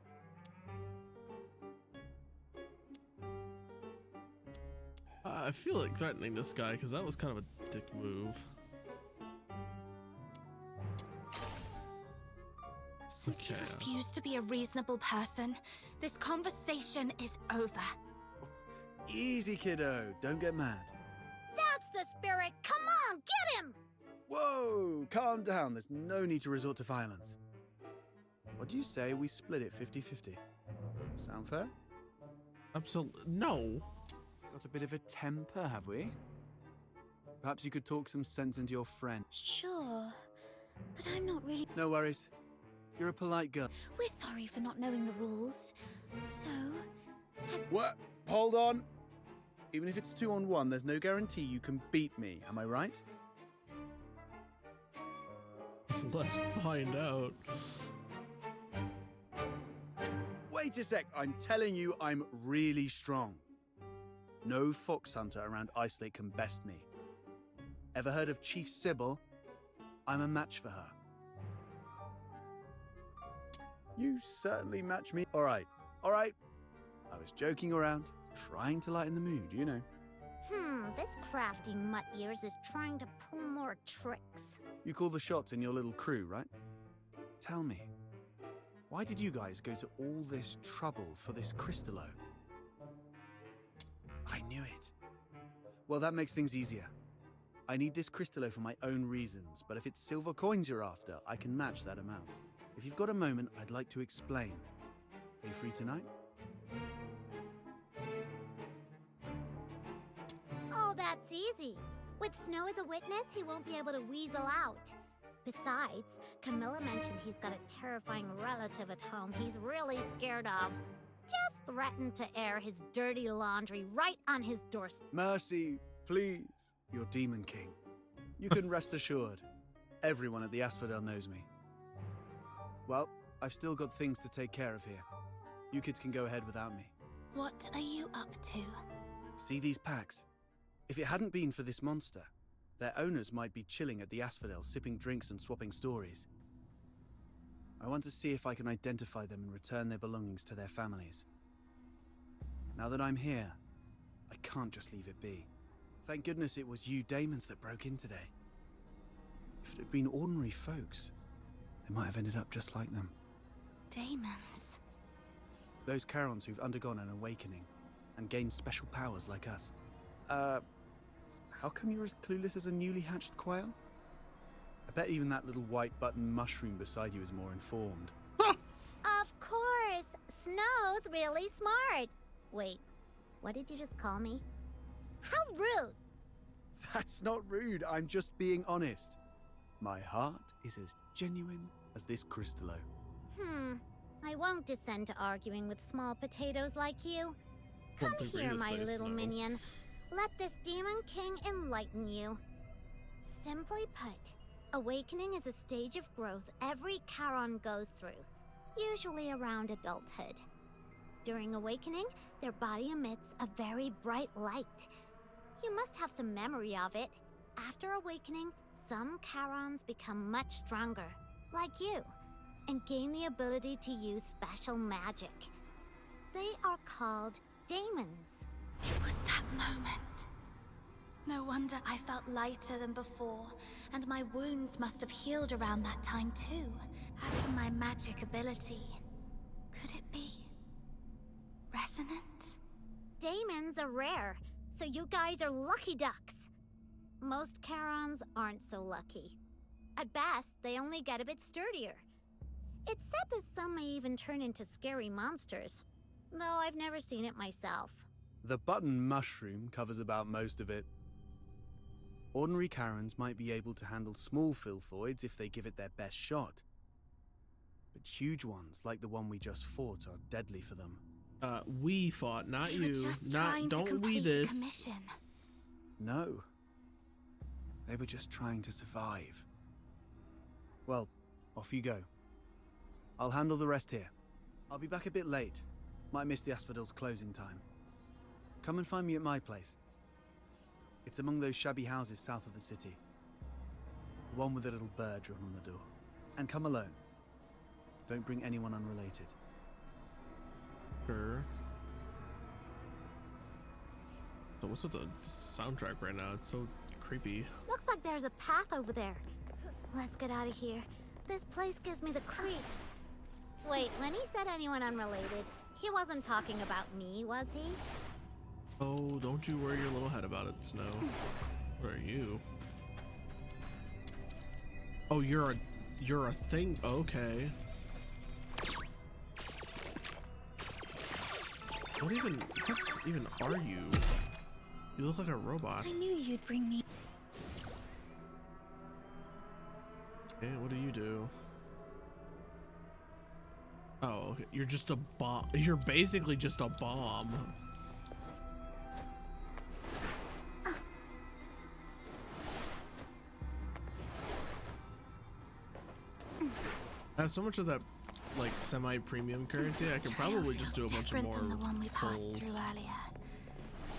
I feel like threatening this guy because that was kind of a dick move. Since you refuse to be a reasonable person, this conversation is over. Easy, kiddo. Don't get mad. That's the spirit. Come on, get him! Whoa! Calm down. There's no need to resort to violence. What do you say we split it 50-50? Sound fair? Absolutely. No. Got a bit of a temper, have we? Perhaps you could talk some sense into your friend. Sure, but I'm not really... No worries. You're a polite girl. We're sorry for not knowing the rules. So, What? Hold on. Even if it's 2-on-1, there's no guarantee you can beat me. Am I right? Let's find out. Wait a sec. I'm telling you, I'm really strong. No fox hunter around Ice Lake can best me. Ever heard of Chief Sybil? I'm a match for her. You certainly match me. All right. I was joking around, trying to lighten the mood, you know. This crafty mutt ears is trying to pull more tricks. You call the shots in your little crew, right? Tell me, why did you guys go to all this trouble for this Crystallo? I knew it. Well, that makes things easier. I need this Crystallo for my own reasons, but if it's silver coins you're after, I can match that amount. If you've got a moment, I'd like to explain. Are you free tonight? Oh, that's easy. With Snow as a witness, he won't be able to weasel out. Besides, Camilla mentioned he's got a terrifying relative at home he's really scared of. Just threaten to air his dirty laundry right on his doorstep. Mercy, please, your Demon King. You can rest assured, everyone at the Asphodel knows me. Well, I've still got things to take care of here. You kids can go ahead without me. What are you up to? See these packs? If it hadn't been for this monster, their owners might be chilling at the Asphodel, sipping drinks and swapping stories. I want to see if I can identify them and return their belongings to their families. Now that I'm here, I can't just leave it be. Thank goodness it was you Daemons that broke in today. If it had been ordinary folks, they might have ended up just like them. Daemons? Those Charons who've undergone an awakening and gained special powers like us. How come you're as clueless as a newly hatched quail? I bet even that little white button mushroom beside you is more informed. Of course! Snow's really smart! Wait, what did you just call me? How rude! That's not rude, I'm just being honest. My heart is as genuine as this crystallo. I won't descend to arguing with small potatoes like you. Come here, my little minion. Let this Demon King enlighten you. Simply put, awakening is a stage of growth every Charon goes through, usually around adulthood. During awakening, their body emits a very bright light. You must have some memory of it. After awakening, some Charons become much stronger, like you, and gain the ability to use special magic. They are called daemons. It was that moment. No wonder I felt lighter than before, and my wounds must have healed around that time too. As for my magic ability, could it be resonance? Daemons are rare, so you guys are lucky ducks. Most Charons aren't so lucky. At best, they only get a bit sturdier. It's said that some may even turn into scary monsters, though I've never seen it myself. The button mushroom covers about most of it. Ordinary Charons might be able to handle small filthoids if they give it their best shot. But huge ones, like the one we just fought, are deadly for them. We fought, not We were you. just Not trying to don't we complete a this. commission. No. They were just trying to survive. Well, off you go. I'll handle the rest here. I'll be back a bit late. Might miss the Asphodel's closing time. Come and find me at my place. It's among those shabby houses south of the city. The one with a little bird drawn on the door. And come alone. Don't bring anyone unrelated. Sure. So what's with the soundtrack right now? It's so creepy. Looks like there's a path over there. Let's get out of here. This place gives me the creeps. Wait, when he said anyone unrelated, he wasn't talking about me, was he? Oh, don't you worry your little head about it, Snow. What are you? Oh, you're a thing. Okay. What even are you? You look like a robot. I knew you'd bring me. Okay, what do you do? Oh, okay. You're just a bomb. You're basically just a bomb. I have so much of that, like, semi-premium currency. I could probably just do a bunch of more than the one we passed pulls. through earlier.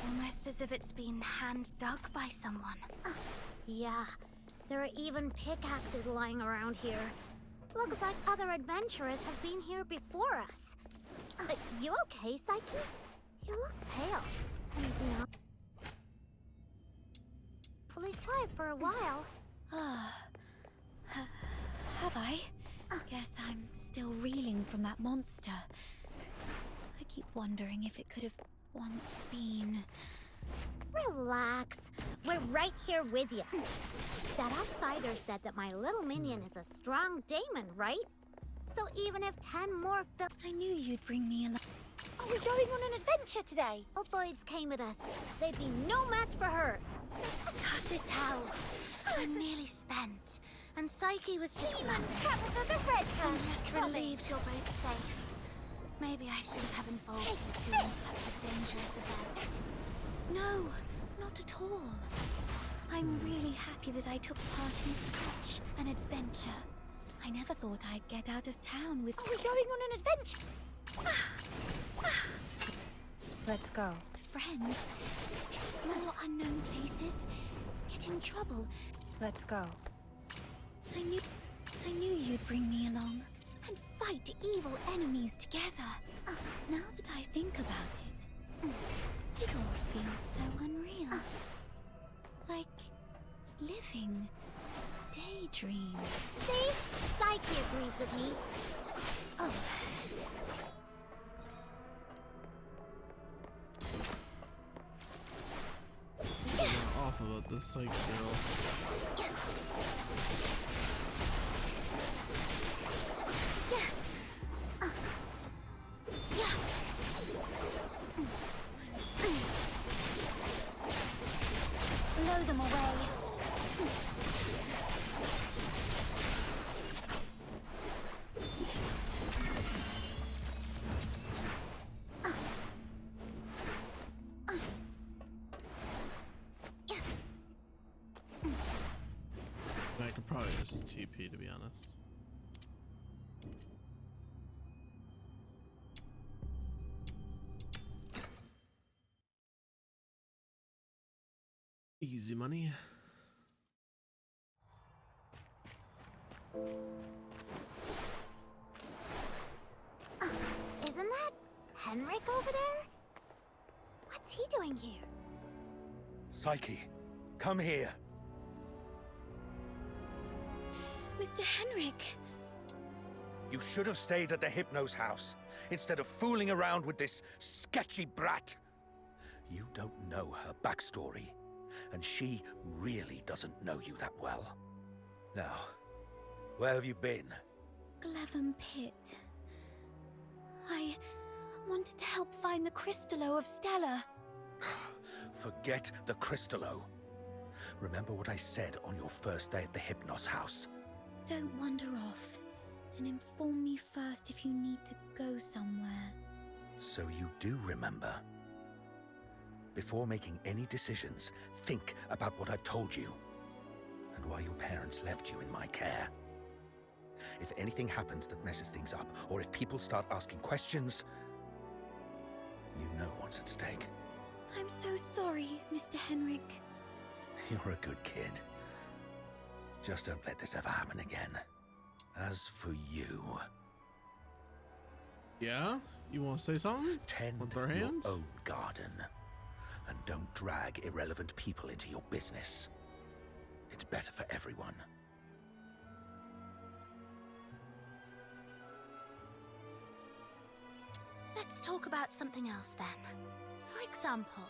Almost as if it's been hand dug by someone. Yeah, there are even pickaxes lying around here. Looks like other adventurers have been here before us. You okay, Psyche? You look pale. Anything else? Fully quiet for a while. Have I? Guess I'm still reeling from that monster. I keep wondering if it could have once been. Relax. We're right here with you. That outsider said that my little minion is a strong daemon, right? So even if 10 more I knew you'd bring me along. Are we going on an adventure today? Althoids came with us. They'd be no match for her. Cut it out. I'm nearly spent. And Psyche was just bluffing. I'm just relieved you're both safe. Maybe I shouldn't have involved you two in such a dangerous event. No, not at all. I'm really happy that I took part in such an adventure. I never thought I'd get out of town with... Are we going on an adventure? Let's go. Friends. Explore unknown places. Get in trouble. Let's go. I knew you'd bring me along. And fight evil enemies together. Now that I think about it, it all feels so unreal. Like living daydream. See? Psyche agrees with me. Oh. Off about this psych girl. Blow them away. I could probably just TP, to be honest. Easy money. Isn't that Henrik over there? What's he doing here? Psyche, come here. Mr. Henrik. You should have stayed at the Hypno's house instead of fooling around with this sketchy brat. You don't know her backstory, and she really doesn't know you that well. Now, where have you been? Glevum Pit. I wanted to help find the Crystallo of Stella. Forget the Crystallo. Remember what I said on your first day at the Hypnos house. Don't wander off, and inform me first if you need to go somewhere. So you do remember. Before making any decisions, think about what I've told you, and why your parents left you in my care. If anything happens that messes things up, or if people start asking questions, you know what's at stake. I'm so sorry, Mr. Henrik. You're a good kid. Just don't let this ever happen again. As for you... Yeah? You want to say something? Tend with our your hands? own garden. And don't drag irrelevant people into your business. It's better for everyone. Let's talk about something else then. For example,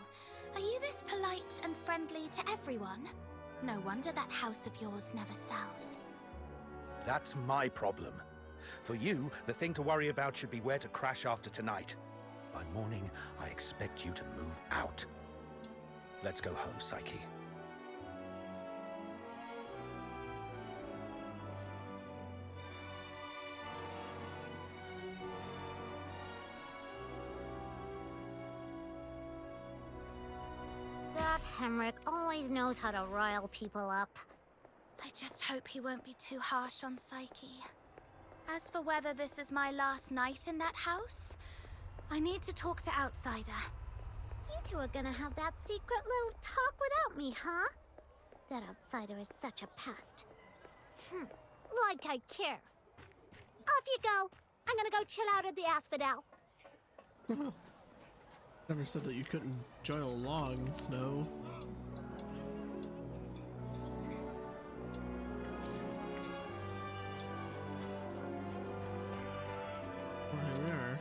are you this polite and friendly to everyone? No wonder that house of yours never sells. That's my problem. For you, the thing to worry about should be where to crash after tonight. By morning, I expect you to move out. Let's go home, Psyche. That Henrik always knows how to rile people up. I just hope he won't be too harsh on Psyche. As for whether this is my last night in that house, I need to talk to Outsider. You two are gonna have that secret little talk without me, huh? That Outsider is such a pest. Like I care. Off you go. I'm gonna go chill out at the Asphodel. Never said that you couldn't join along, Snow. Well, here we are.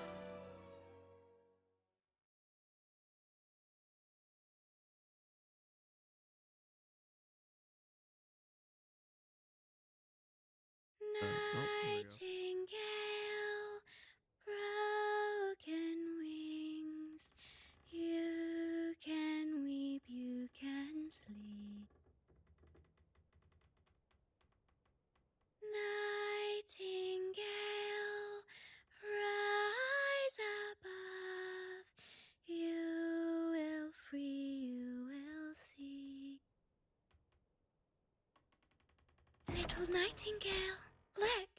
Nightingale, broken wings. You can weep, you can sleep. Nightingale, rise above. You will free, you will see. Little nightingale, look.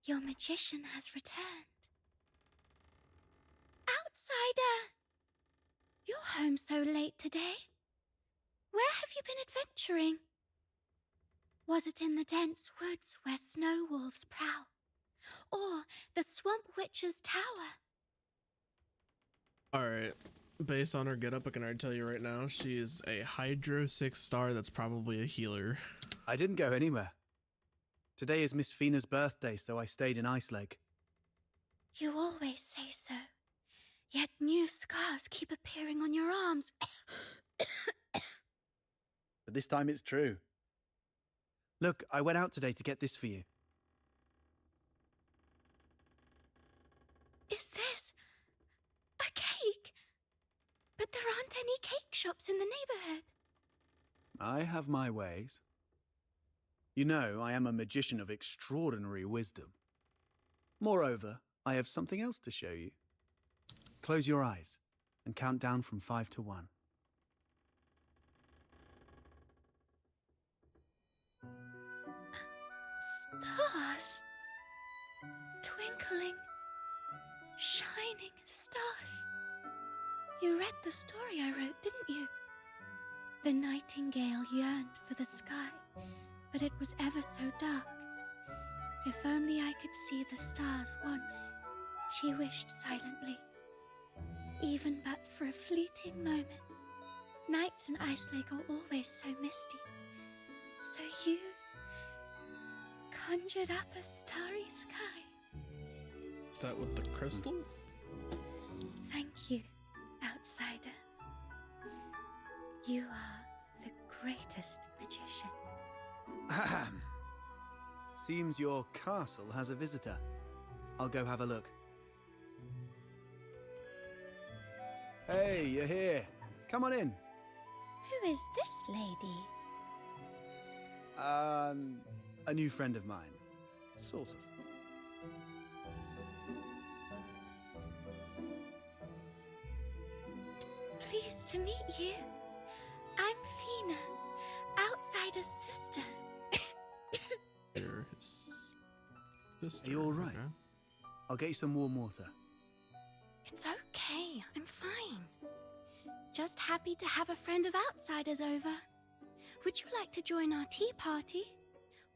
Your magician has returned. Outsider! You're home so late today. Where have you been adventuring? Was it in the dense woods where snow wolves prowl? Or the swamp witch's tower? Alright. Based on her getup, I can already tell you right now, she is a Hydro 6 star that's probably a healer. I didn't go anywhere. Today is Miss Fina's birthday, so I stayed in Ice Lake. You always say so. Yet new scars keep appearing on your arms. But this time it's true. Look, I went out today to get this for you. Is this a cake? But there aren't any cake shops in the neighborhood. I have my ways. You know, I am a magician of extraordinary wisdom. Moreover, I have something else to show you. Close your eyes and count down from 5 to 1. Stars. Twinkling, shining stars. You read the story I wrote, didn't you? The nightingale yearned for the sky, but it was ever so dark. If only I could see the stars once, she wished silently. Even but for a fleeting moment. Nights in Ice Lake are always so misty. So you conjured up a starry sky. Is that with the crystal? Thank you, outsider. You are the greatest magician. Ahem. Seems your castle has a visitor. I'll go have a look. Hey, you're here. Come on in. Who is this lady? A new friend of mine. Sort of. Pleased to meet you. I'm Fina, outsider's sister. You're his sister. Are you all right? Okay. I'll get you some warm water. It's okay, I'm fine. Just happy to have a friend of outsiders over. Would you like to join our tea party?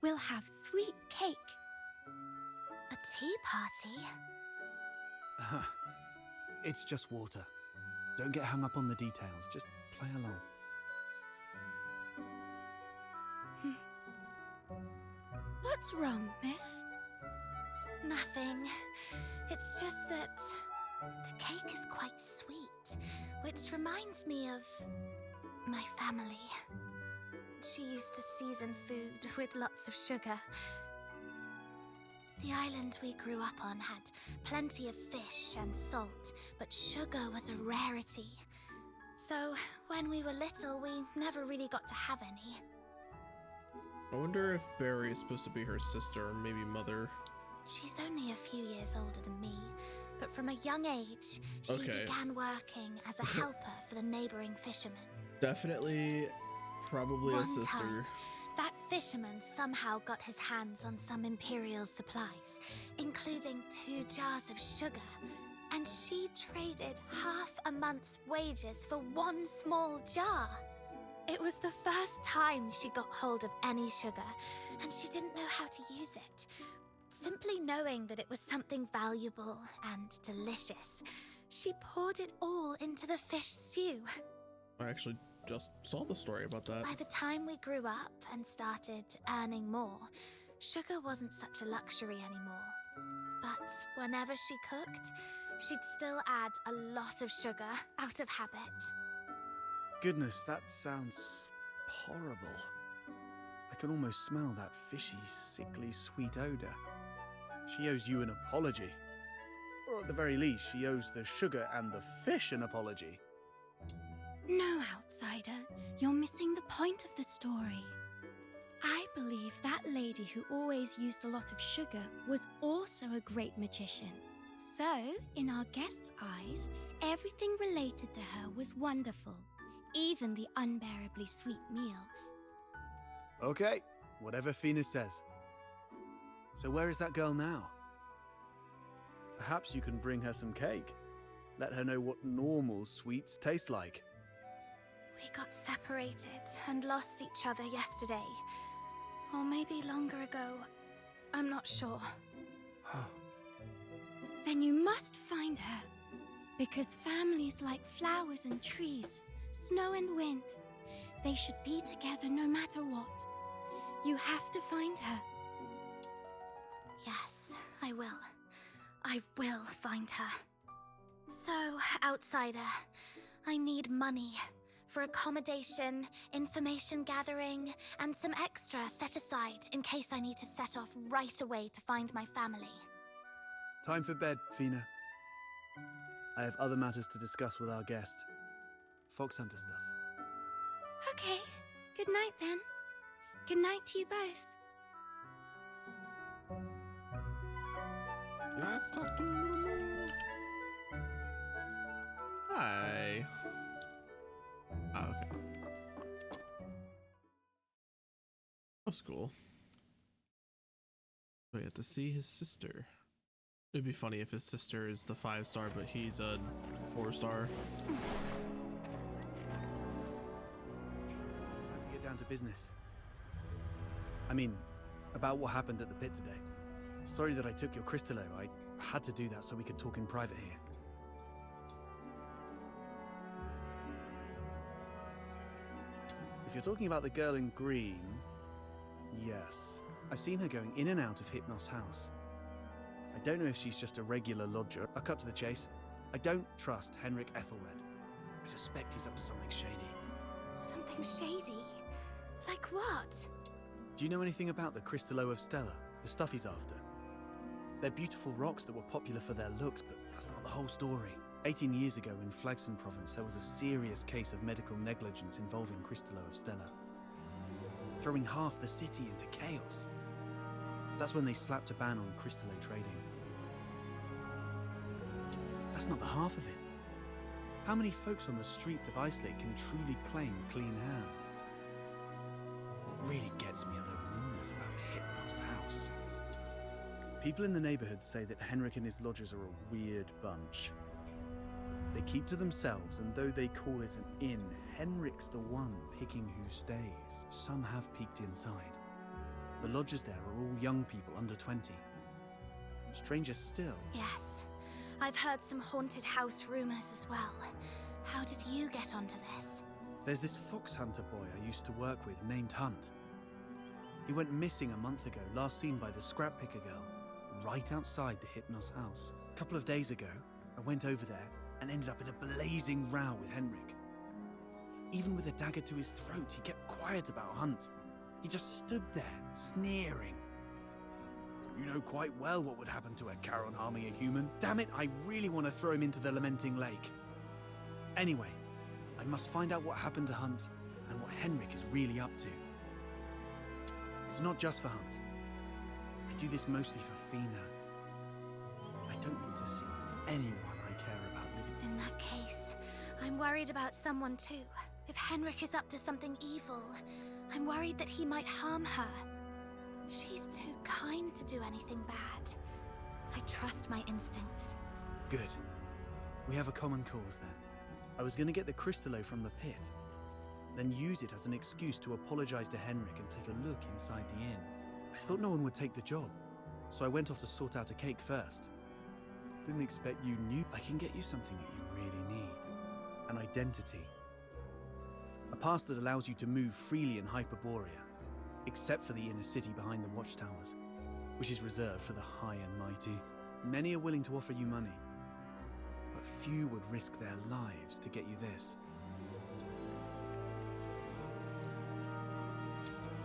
We'll have sweet cake. A tea party? It's just water. Don't get hung up on the details. Just play along. What's wrong, miss? Nothing. It's just that the cake is quite sweet, which reminds me of my family. She used to season food with lots of sugar. The island we grew up on had plenty of fish and salt, but sugar was a rarity. So when we were little, we never really got to have any. I wonder if Barry is supposed to be her sister or maybe mother. She's only a few years older than me, but from a young age, she began working as a helper for the neighboring fishermen. Definitely, probably a One sister. time, that fisherman somehow got his hands on some Imperial supplies, including 2 jars of sugar, and she traded half a month's wages for 1 small jar. It was the first time she got hold of any sugar, and she didn't know how to use it. Simply knowing that it was something valuable and delicious, she poured it all into the fish stew. I actually just saw the story about that. By the time we grew up and started earning more, sugar wasn't such a luxury anymore. But whenever she cooked, she'd still add a lot of sugar out of habit. Goodness, that sounds horrible. I can almost smell that fishy, sickly, sweet odor. She owes you an apology. Or at the very least, she owes the sugar and the fish an apology. No, outsider. You're missing the point of the story. I believe that lady who always used a lot of sugar was also a great magician. So, in our guest's eyes, everything related to her was wonderful, even the unbearably sweet meals. Okay, whatever Fina says. So where is that girl now? Perhaps you can bring her some cake. Let her know what normal sweets taste like. We got separated and lost each other yesterday. Or maybe longer ago. I'm not sure. Then you must find her. Because families like flowers and trees, snow and wind, they should be together no matter what. You have to find her. Yes, I will. I will find her. So, outsider, I need money for accommodation, information gathering, and some extra set aside in case I need to set off right away to find my family. Time for bed, Fina. I have other matters to discuss with our guest. Fox Hunter stuff. Okay, good night then. Good night to you both. Yeah, talk to you a little more. Hi. Oh, okay. That's cool. So we have to see his sister. It'd be funny if his sister is the 5-star, but he's a 4-star. Time to get down to business. I mean, about what happened at the pit today. Sorry that I took your Crystallo. I had to do that so we could talk in private here. If you're talking about the girl in green, yes. I've seen her going in and out of Hypnos' house. I don't know if she's just a regular lodger. I'll cut to the chase. I don't trust Henrik Ethelred. I suspect he's up to something shady. Something shady? Like what? Do you know anything about the Crystallo of Stella? The stuff he's after? They're beautiful rocks that were popular for their looks, but that's not the whole story. 18 years ago in Flagson province, there was a serious case of medical negligence involving Crystallo of Stella, throwing half the city into chaos. That's when they slapped a ban on Crystallo trading. That's not the half of it. How many folks on the streets of Icelake can truly claim clean hands? What really gets me are the rumors about Hypnos' house. People in the neighborhood say that Henrik and his lodgers are a weird bunch. They keep to themselves, and though they call it an inn, Henrik's the one picking who stays. Some have peeked inside. The lodgers there are all young people under 20. Stranger still. Yes. I've heard some haunted house rumors as well. How did you get onto this? There's this fox hunter boy I used to work with named Hunt. He went missing a month ago, last seen by the scrap picker girl, right outside the Hypnos house. A couple of days ago, I went over there and ended up in a blazing row with Henrik. Even with a dagger to his throat, he kept quiet about Hunt. He just stood there, sneering. You know quite well what would happen to a Charon harming a human. Damn it, I really want to throw him into the Lamenting Lake. Anyway, I must find out what happened to Hunt and what Henrik is really up to. It's not just for Hunt. I do this mostly for Fina. I don't want to see anyone I care about living. In that case, I'm worried about someone too. If Henrik is up to something evil, I'm worried that he might harm her. She's too kind to do anything bad. I trust my instincts. Good. We have a common cause then. I was going to get the Crystallo from the pit, then use it as an excuse to apologize to Henrik and take a look inside the inn. I thought no one would take the job, so I went off to sort out a cake first. Didn't expect you knew. I can get you something that you really need. An identity. A pass that allows you to move freely in Hyperborea, except for the inner city behind the watchtowers, which is reserved for the high and mighty. Many are willing to offer you money, but few would risk their lives to get you this.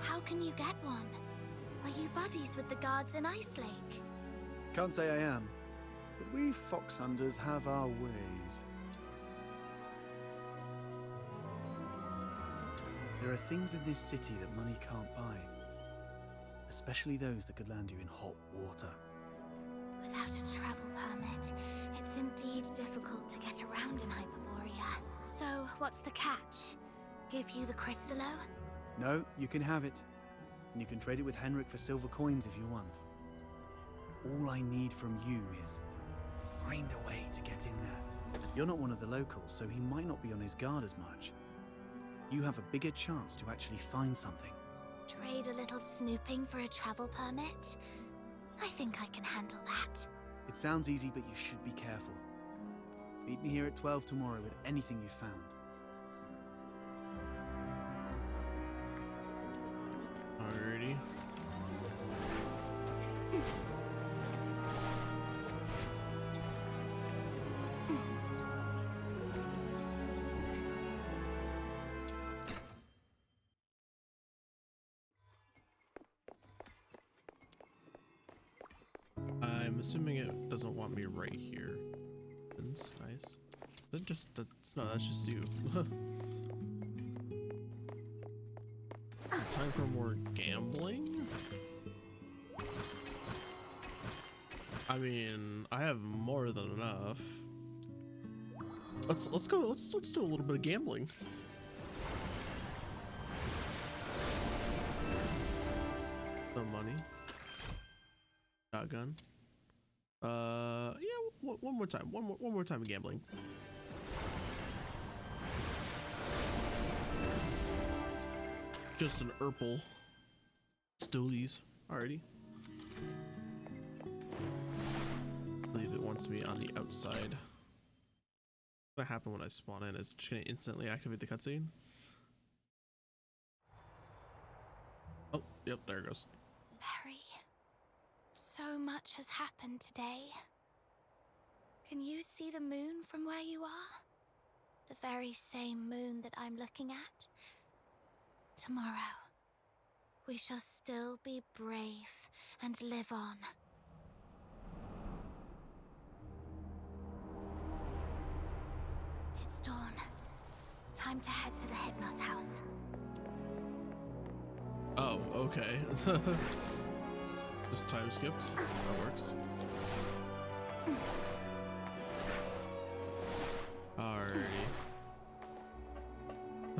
How can you get one? Are you buddies with the guards in Icelake? Can't say I am, but we fox hunters have our ways. There are things in this city that money can't buy, especially those that could land you in hot water. Without a travel permit, it's indeed difficult to get around in Hyperborea. So, what's the catch? Give you the Crystallo? No, you can have it, and you can trade it with Henrik for silver coins if you want. All I need from you is find a way to get in there. You're not one of the locals, so he might not be on his guard as much. You have a bigger chance to actually find something. Trade a little snooping for a travel permit? I think I can handle that. It sounds easy, but you should be careful. Meet me here at 12 tomorrow with anything you found. Alrighty. I'm assuming it doesn't want me right here. That's nice. That's just you. Is it time for more gambling? I mean, I have more than enough. Let's go. Let's do a little bit of gambling. Some money. Shotgun. Yeah, one more time. One more time of gambling. Just an Urple. Stolies. Alrighty. I believe it wants me on the outside. What happened when I spawn in? Is it just gonna instantly activate the cutscene? Oh, yep, there it goes. Perry, so much has happened today. Can you see the moon from where you are? The very same moon that I'm looking at? Tomorrow, we shall still be brave and live on. It's dawn. Time to head to the Hypnos house. Oh, okay. Just time skipped. That works. Alrighty.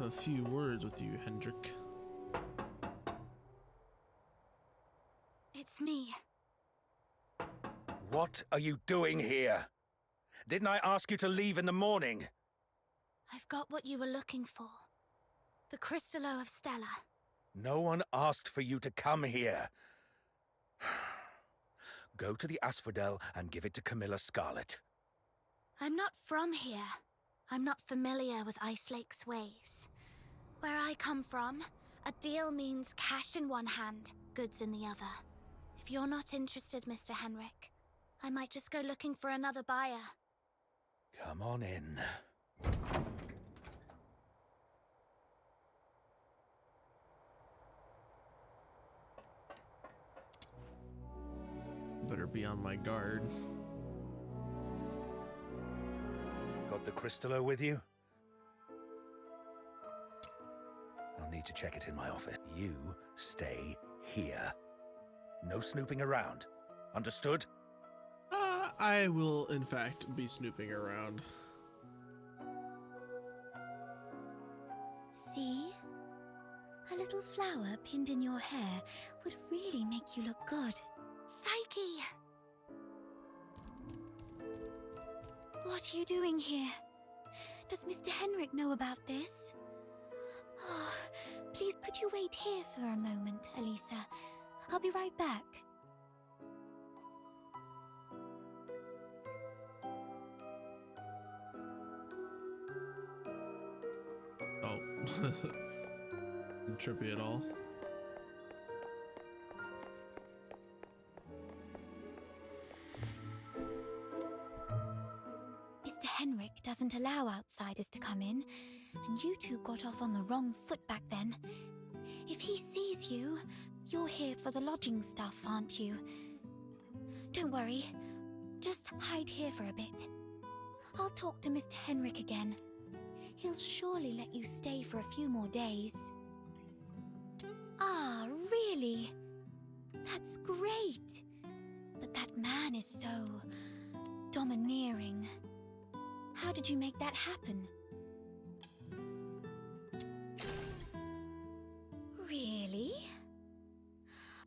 A few words with you, Hendrik. It's me. What are you doing here? Didn't I ask you to leave in the morning? I've got what you were looking for. The Crystallo of Stella. No one asked for you to come here. Go to the Asphodel and give it to Camilla Scarlet. I'm not from here. I'm not familiar with Ice Lake's ways. Where I come from, a deal means cash in one hand, goods in the other. If you're not interested, Mr. Henrik, I might just go looking for another buyer. Come on in. Better be on my guard. Got the Crystallo with you? I'll need to check it in my office. You stay here. No snooping around. Understood? I will, in fact, be snooping around. See? A little flower pinned in your hair would really make you look good. Psyche! What are you doing here? Does Mr. Henrik know about this? Oh, please, could you wait here for a moment, Elisa? I'll be right back. Oh. Trippy at all. Mr. Henrik doesn't allow outsiders to come in, and you two got off on the wrong foot back then. If he sees you, you're here for the lodging stuff, aren't you? Don't worry, just hide here for a bit. I'll talk to Mr. Henrik again. He'll surely let you stay for a few more days. Ah, really? That's great. But that man is so domineering. How did you make that happen? Really?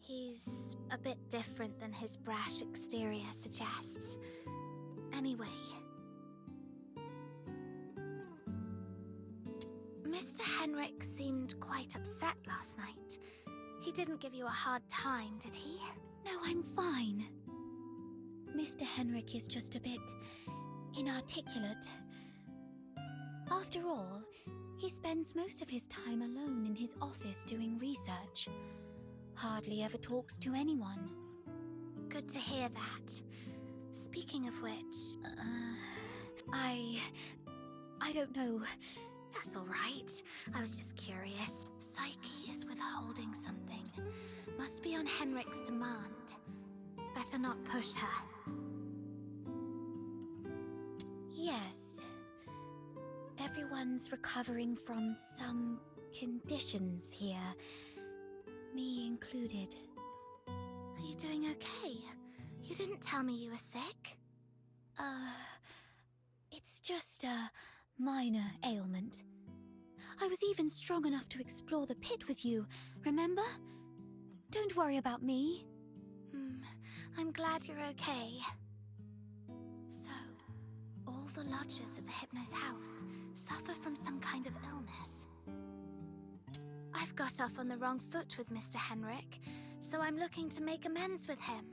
He's a bit different than his brash exterior suggests. Anyway, Mr. Henrik seemed quite upset last night. He didn't give you a hard time, did he? No, I'm fine. Mr. Henrik is just a bit inarticulate. After all, he spends most of his time alone in his office doing research. Hardly ever talks to anyone. Good to hear that. Speaking of which... I don't know. That's all right. I was just curious. Psyche is withholding something. Must be on Henrik's demand. Better not push her. Yes. Everyone's recovering from some conditions here. Me included. Are you doing okay? You didn't tell me you were sick. It's just a minor ailment. I was even strong enough to explore the pit with you, remember? Don't worry about me. I'm glad you're okay. So, all the lodgers at the Hypno's house suffer from some kind of illness. I've got off on the wrong foot with Mr. Henrik, so I'm looking to make amends with him.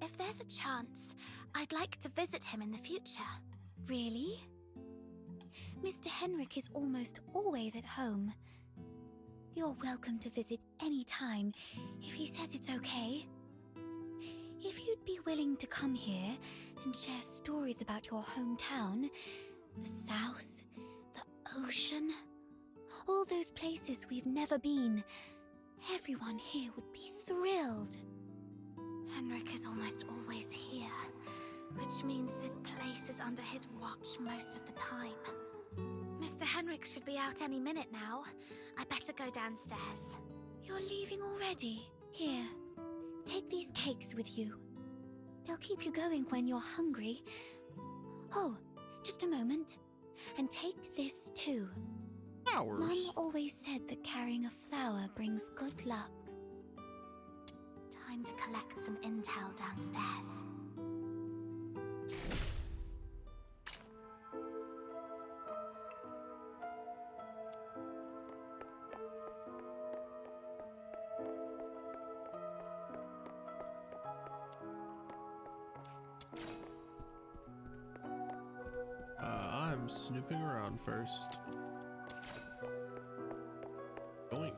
If there's a chance, I'd like to visit him in the future. Really? Mr. Henrik is almost always at home. You're welcome to visit any time, if he says it's okay. If you'd be willing to come here and share stories about your hometown, the South, the ocean, all those places we've never been, everyone here would be thrilled. Henrik is almost always here, which means this place is under his watch most of the time. Mr. Henrik should be out any minute now. I better go downstairs. You're leaving already? Here, take these cakes with you. They'll keep you going when you're hungry. Oh, just a moment. And take this too. Flowers? Mum always said that carrying a flower brings good luck. Time to collect some intel downstairs. I'm snooping around first. Yoink.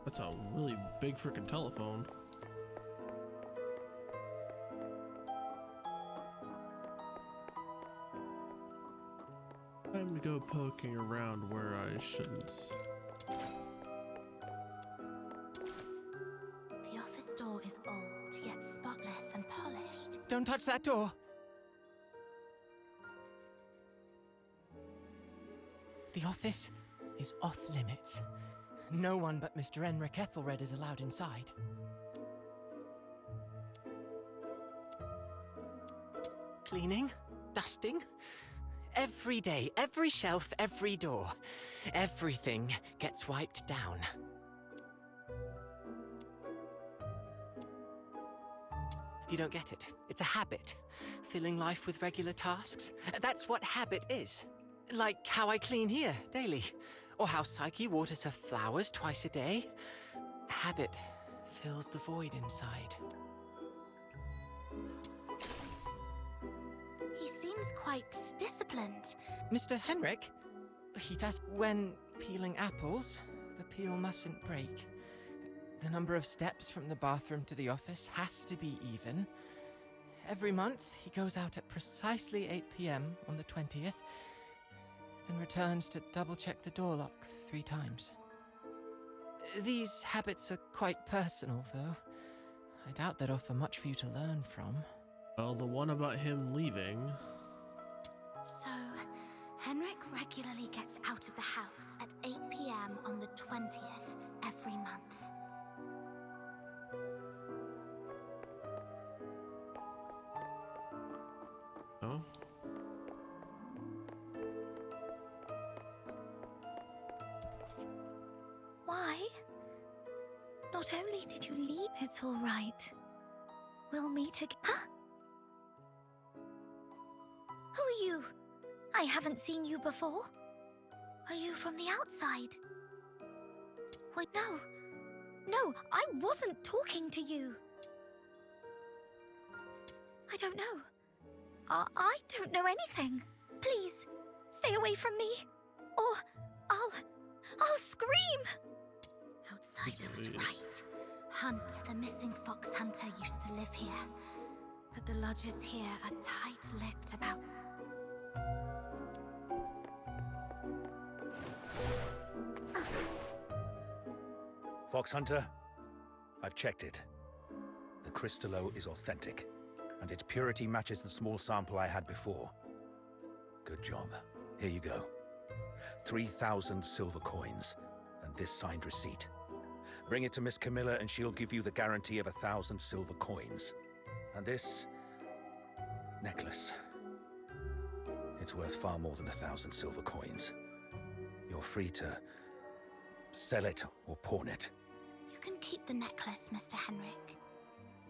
That's a really big freaking telephone. Time to go poking around where I shouldn't. The office door is old, yet spotless and polished. Don't touch that door. The office is off limits. No one but Mr. Henrik Ethelred is allowed inside. Cleaning, dusting, every day, every shelf, every door. Everything gets wiped down. You don't get it. It's a habit. Filling life with regular tasks. That's what habit is. Like how I clean here daily. Or how Psyche waters her flowers twice a day. Habit fills the void inside. He seems quite disciplined. Mr. Henrik, he does. When peeling apples, the peel mustn't break. The number of steps from the bathroom to the office has to be even. Every month, he goes out at precisely 8 p.m. on the 20th, then returns to double-check the door lock 3 times. These habits are quite personal, though. I doubt they'd offer much for you to learn from. Well, the one about him leaving. So, Henrik regularly gets out of the house at 8 p.m. on the 20th every month. Oh? Why? Not only did you leave, it's all right. We'll meet again. Huh? Who are you? I haven't seen you before. Are you from the outside? Wait, no. No, I wasn't talking to you. I don't know. I don't know anything. Please, stay away from me, or I'll scream. Outsider was right. Hunt, the missing fox hunter, used to live here. But the lodges here are tight-lipped about... Fox Hunter, I've checked it. The Crystallo is authentic, and its purity matches the small sample I had before. Good job. Here you go. 3,000 silver coins, and this signed receipt. Bring it to Miss Camilla and she'll give you the guarantee of 1,000 silver coins. And this... necklace. It's worth far more than 1,000 silver coins. You're free to... sell it or pawn it. You can keep the necklace, Mr. Henrik.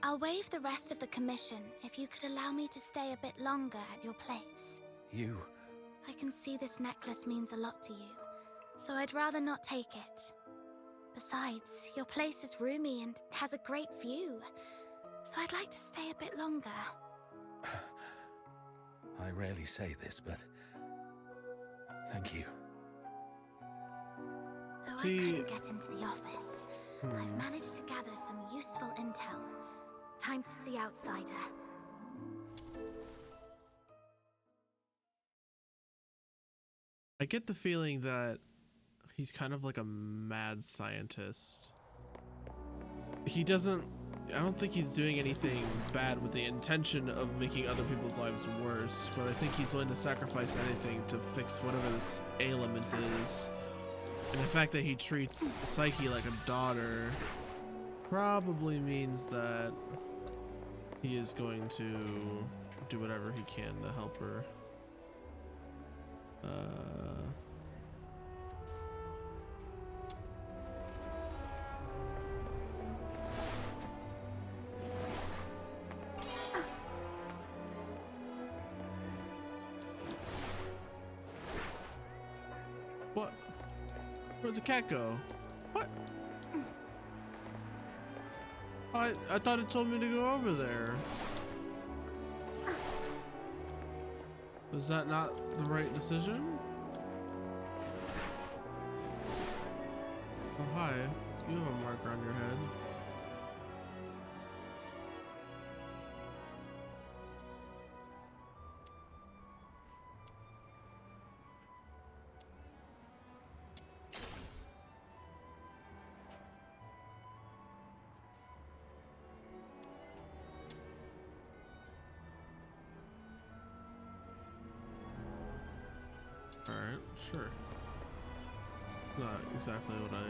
I'll waive the rest of the commission if you could allow me to stay a bit longer at your place. You... I can see this necklace means a lot to you, so I'd rather not take it. Besides, your place is roomy and has a great view, so I'd like to stay a bit longer. I rarely say this, but... thank you. Though I couldn't get into the office, I've managed to gather some useful intel. Time to see Outsider. I get the feeling that he's kind of like a mad scientist. He doesn't... I don't think he's doing anything bad with the intention of making other people's lives worse, but I think he's willing to sacrifice anything to fix whatever this ailment is. And the fact that he treats Psyche like a daughter probably means that he is going to do whatever he can to help her. What? Where'd the cat go? What? I thought it told me to go over there. Was that not the right decision? Oh, hi. You have a marker on your head. Alright, sure. Not exactly what I...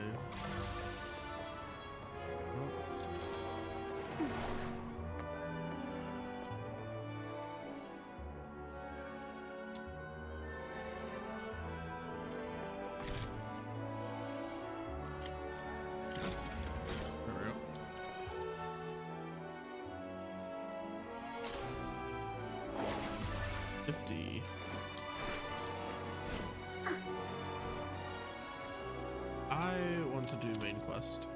There we go. $50. I want to do main quest.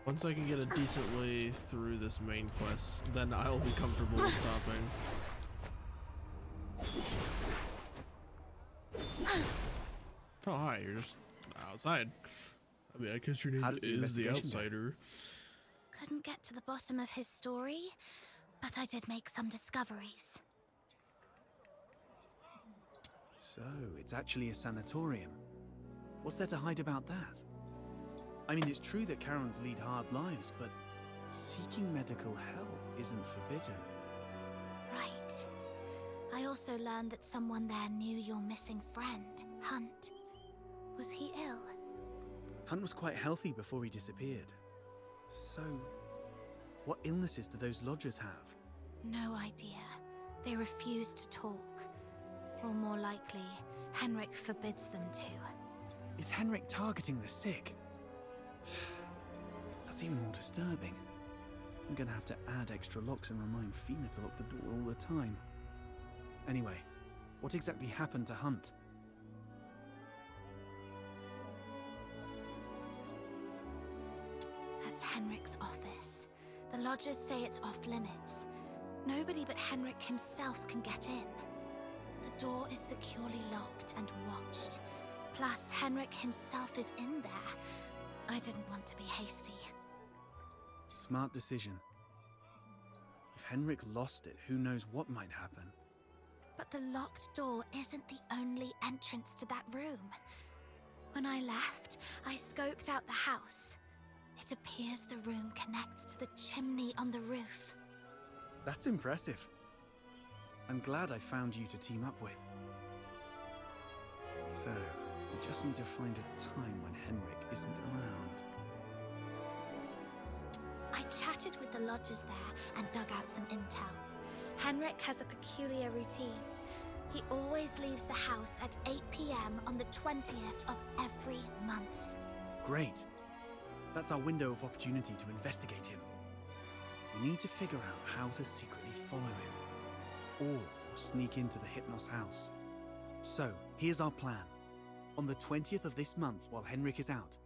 Once I can get a decent way through this main quest, then I'll be comfortable with stopping. Oh, hi, you're just outside. I mean, I guess your name is the Outsider. Couldn't get to the bottom of his story, but I did make some discoveries. So, it's actually a sanatorium. What's there to hide about that? I mean, it's true that Charons lead hard lives, but seeking medical help isn't forbidden. Right. I also learned that someone there knew your missing friend, Hunt. Was he ill? Hunt was quite healthy before he disappeared. So, what illnesses do those lodgers have? No idea. They refused to talk. Or more likely, Henrik forbids them to. Is Henrik targeting the sick? That's even more disturbing. I'm gonna have to add extra locks and remind Fina to lock the door all the time. Anyway, what exactly happened to Hunt? That's Henrik's office. The lodgers say it's off limits. Nobody but Henrik himself can get in. The door is securely locked and watched. Plus, Henrik himself is in there. I didn't want to be hasty. Smart decision. If Henrik lost it, who knows what might happen. But the locked door isn't the only entrance to that room. When I left, I scoped out the house. It appears the room connects to the chimney on the roof. That's impressive. I'm glad I found you to team up with. So, we just need to find a time when Henrik isn't around. I chatted with the lodgers there and dug out some intel. Henrik has a peculiar routine. He always leaves the house at 8 p.m. on the 20th of every month. Great. That's our window of opportunity to investigate him. We need to figure out how to secretly follow him. Or sneak into the Hypnos house. So, here's our plan. On the 20th of this month, while Henrik is out,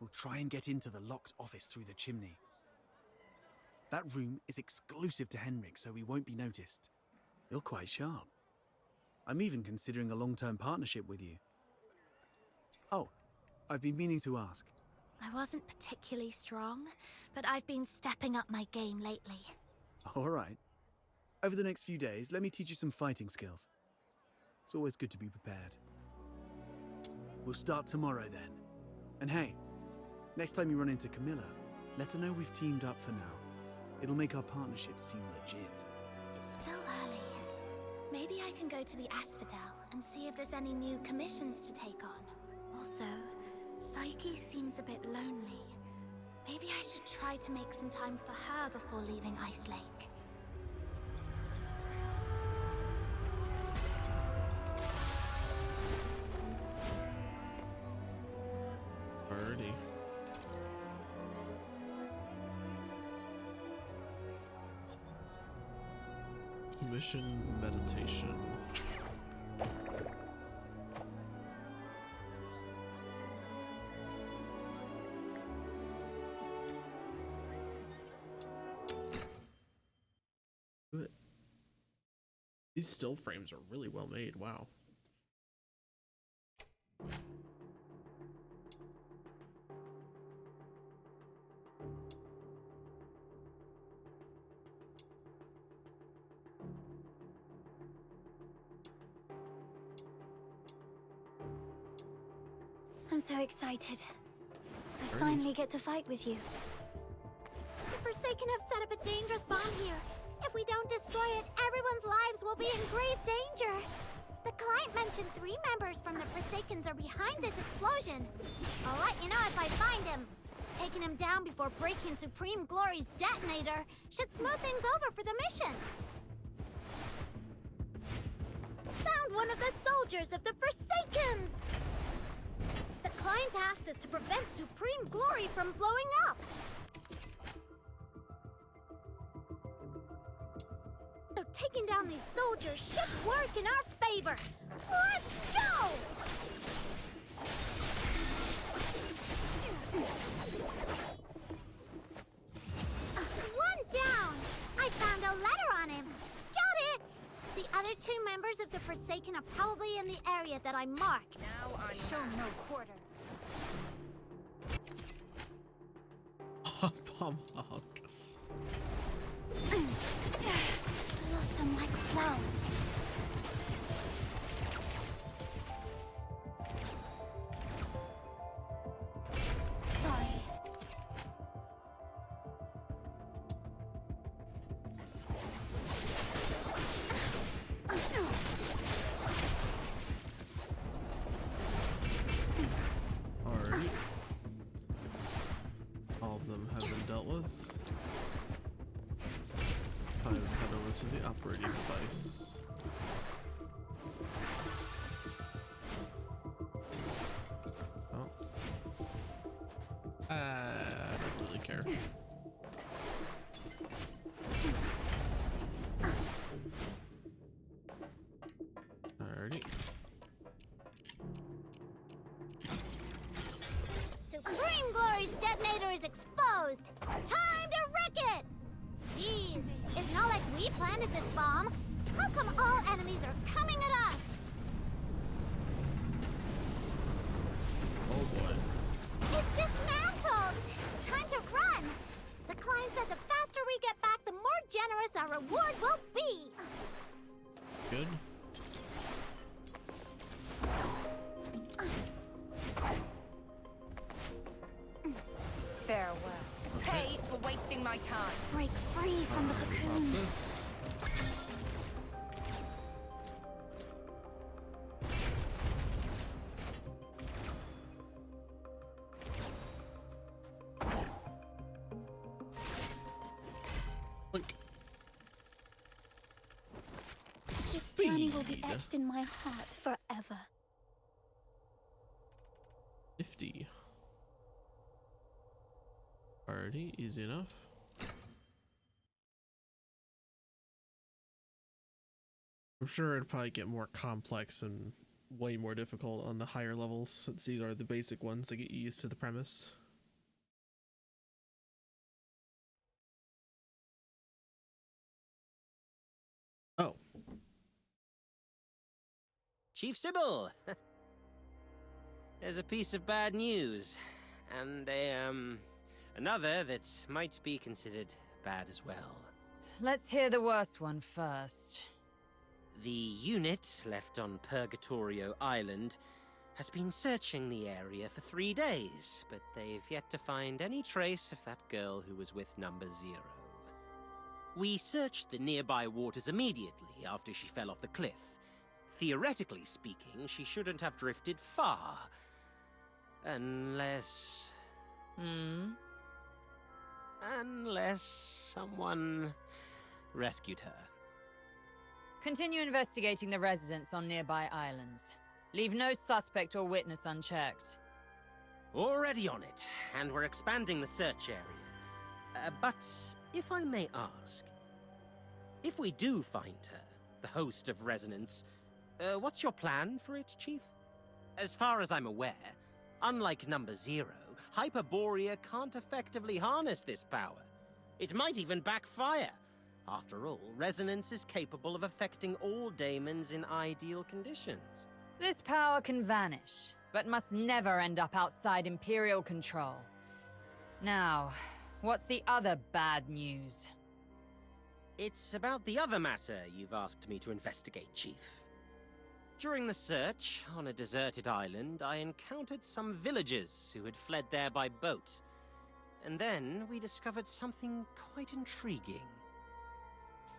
we'll try and get into the locked office through the chimney. That room is exclusive to Henrik, so we won't be noticed. You're quite sharp. I'm even considering a long-term partnership with you. Oh, I've been meaning to ask. I wasn't particularly strong, but I've been stepping up my game lately. All right. Over the next few days, let me teach you some fighting skills. It's always good to be prepared. We'll start tomorrow then. And hey, next time you run into Camilla, let her know we've teamed up for now. It'll make our partnership seem legit. It's still early. Maybe I can go to the Asphodel and see if there's any new commissions to take on. Also, Psyche seems a bit lonely. Maybe I should try to make some time for her before leaving Ice Lake. Alrighty. Mission meditation. These still frames are really well made. Wow. I'm so excited. I finally get to fight with you. The Forsaken have set up a dangerous bomb here. If we don't destroy it, everyone's lives will be in grave danger. The client mentioned 3 members from the Forsakens are behind this explosion. I'll let you know if I find him. Taking him down before breaking Supreme Glory's detonator should smooth things over for the mission. Found one of the soldiers of the Forsakens! The client asked us to prevent Supreme Glory from blowing up. So taking down these soldiers should work in our favor. Let's go! One down! I found a letter on him. Got it! The other 2 members of the Forsaken are probably in the area that I marked. Now I'm Show no quarter. Palm hog. Blossom like flowers. Sorry. Alrighty. All of them have been dealt with. Time to head over to the operating device. Alrighty. Supreme Glory's detonator is exposed! Time to wreck it! Jeez, it's not like we planted this bomb. How come all enemies are coming at us? Oh boy. It's dismantled! Time to run! The client said the faster we get back, the more generous our reward will be! Good. Farewell. Pay for wasting my time. Break free from the cocoon. This. This journey will be etched in my heart forever. 50. Alrighty, easy enough. I'm sure it'd probably get more complex and way more difficult on the higher levels, since these are the basic ones that get you used to the premise. Oh. Chief Sybil! There's a piece of bad news, and another that might be considered bad as well. Let's hear the worst one first. The unit left on Purgatorio Island has been searching the area for 3 days, but they've yet to find any trace of that girl who was with Number 0. We searched the nearby waters immediately after she fell off the cliff. Theoretically speaking, she shouldn't have drifted far. Unless... Unless someone rescued her. Continue investigating the residents on nearby islands. Leave no suspect or witness unchecked. Already on it, and we're expanding the search area. But if I may ask, if we do find her, the host of Resonance, what's your plan for it, Chief? As far as I'm aware, unlike Number 0, Hyperborea can't effectively harness this power. It might even backfire. After all, Resonance is capable of affecting all daemons in ideal conditions. This power can vanish, but must never end up outside Imperial control. Now, what's the other bad news? It's about the other matter you've asked me to investigate, Chief. During the search on a deserted island, I encountered some villagers who had fled there by boat. And then we discovered something quite intriguing.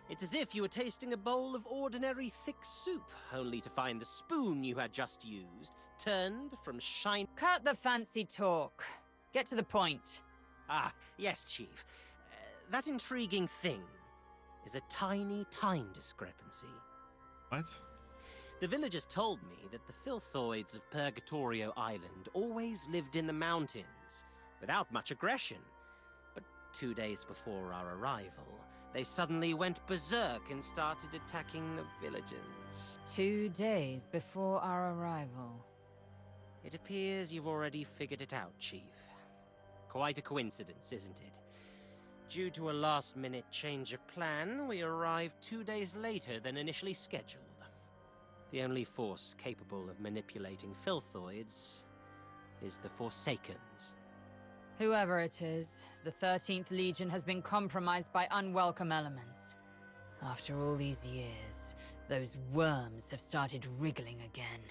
It's as if you were tasting a bowl of ordinary thick soup, only to find the spoon you had just used turned from shine— Cut the fancy talk. Get to the point. Ah, yes, Chief. That intriguing thing is a tiny time discrepancy. What? The villagers told me that the filthoids of Purgatorio Island always lived in the mountains, without much aggression. But 2 days before our arrival, they suddenly went berserk and started attacking the villagers. 2 days before our arrival. It appears you've already figured it out, Chief. Quite a coincidence, isn't it? Due to a last-minute change of plan, we arrived 2 days later than initially scheduled. The only force capable of manipulating filthoids is the Forsakens. Whoever it is, the 13th Legion has been compromised by unwelcome elements. After all these years, those worms have started wriggling again.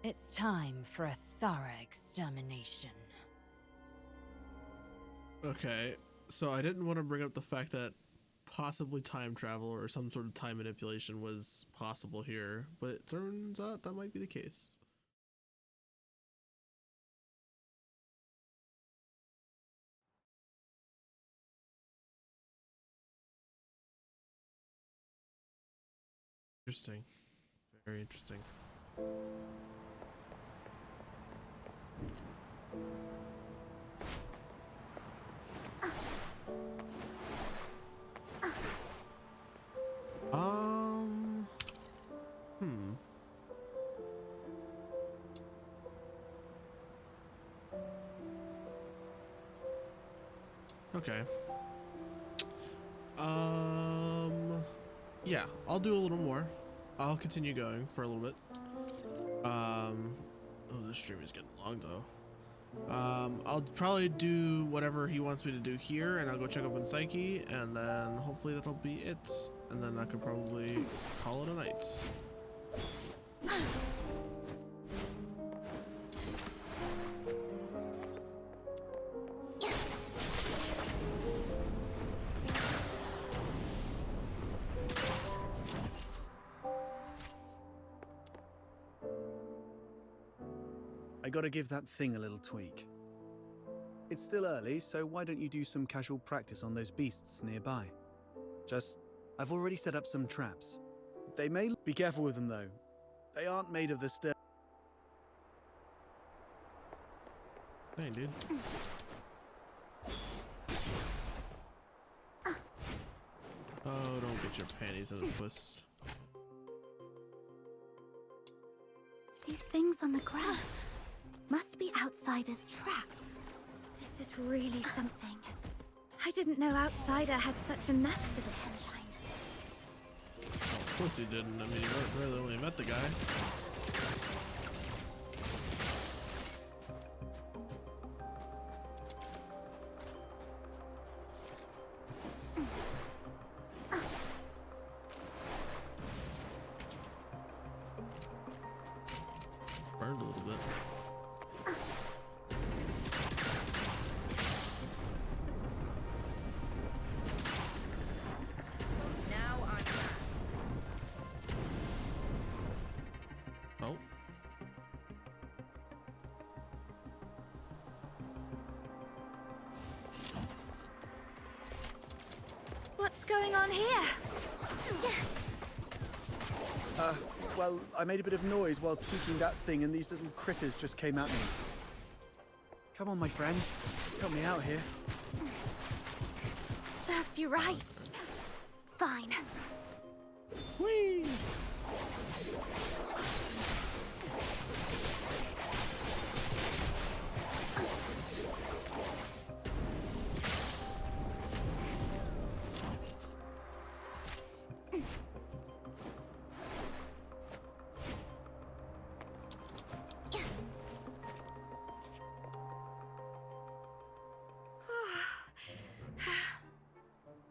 It's time for a thorough extermination. Okay, so I didn't want to bring up the fact that possibly time travel or some sort of time manipulation was possible here, but it turns out that might be the case. Interesting. Very interesting. Okay. Yeah, I'll do a little more. I'll continue going for a little bit. Oh, this stream is getting long though. I'll probably do whatever he wants me to do here, and I'll go check up on Psyche, and then hopefully that'll be it. And then I could probably call it a night. I gotta give that thing a little tweak. It's still early, so why don't you do some casual practice on those beasts nearby? I've already set up some traps. They may be careful with them though. They aren't made of the stone. Hey, dude. Oh, don't get your panties in a twist. These things on the ground must be outsiders' traps. This is really something. I didn't know Outsider had such a knack for this. Of course he didn't. I mean, you really only met the guy. Burned a little bit. Oh. What's going on here? Well, I made a bit of noise while tweaking that thing and these little critters just came at me. Come on, my friend. Help me out here. Serves you right. Fine. Whee!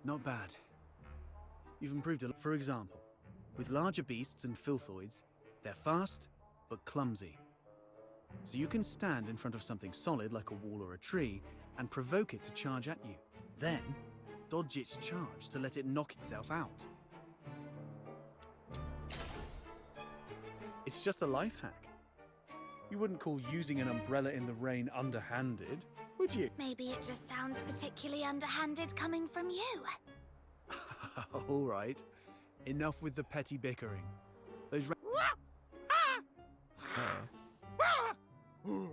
Not bad. You've improved a lot. For example, with larger beasts and filthoids, they're fast, but clumsy. So you can stand in front of something solid like a wall or a tree and provoke it to charge at you. Then, dodge its charge to let it knock itself out. It's just a life hack. You wouldn't call using an umbrella in the rain underhanded, would you? Maybe it just sounds particularly underhanded coming from you. All right. Enough with the petty bickering. Those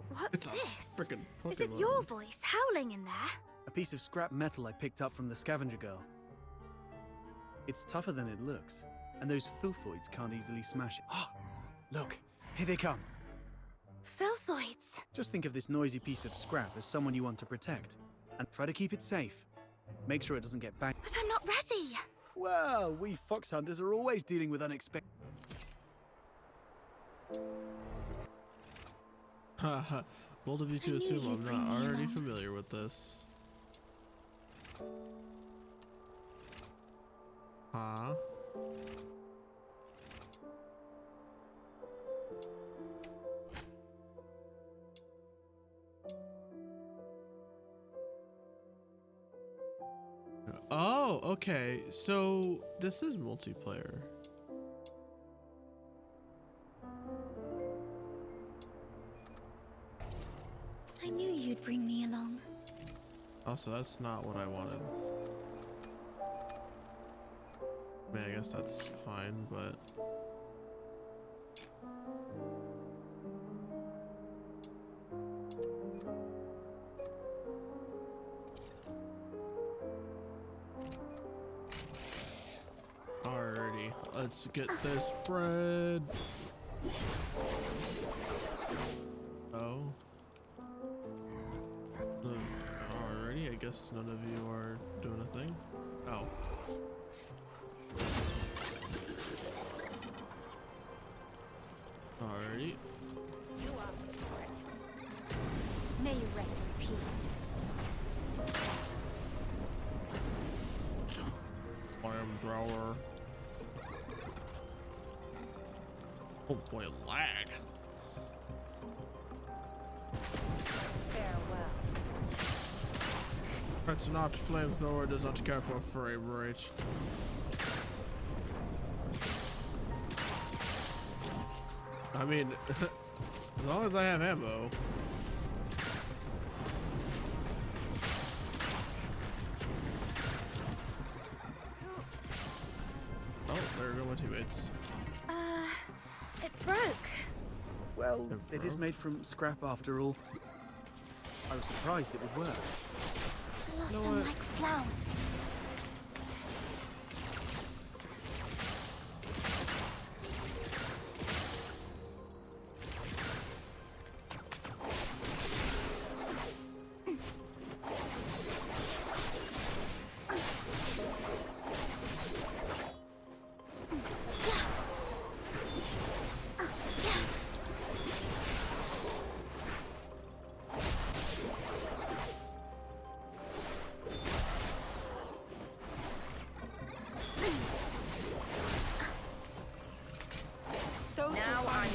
What's this? Frickin' Pokemon. Is it your voice howling in there? a piece of scrap metal I picked up from the scavenger girl. It's tougher than it looks, and those filthoids can't easily smash it. Look, here they come. Filthoids? Just think of this noisy piece of scrap as someone you want to protect, and try to keep it safe. Make sure it doesn't get banged. But I'm not ready. Well, we fox hunters are always dealing with unexpected. Haha, bold of you to assume I'm not already familiar with this. Huh? Oh, okay. So this is multiplayer. I knew you'd bring me along. Also, that's not what I wanted. I mean, I guess that's fine, but... Alrighty, let's get this bread. Oh. Alrighty, I guess none of you are doing a thing. Oh. Alrighty. You are Duet. May you rest in peace. Flamethrower. Oh boy, lag. Farewell. That's not flamethrower, does not care for frame rate. I mean, as long as I have ammo. Oh, there go my teammates. It broke. Well, it is made from scrap after all. I was surprised it would work. Blossom like flowers. Now I'm mad.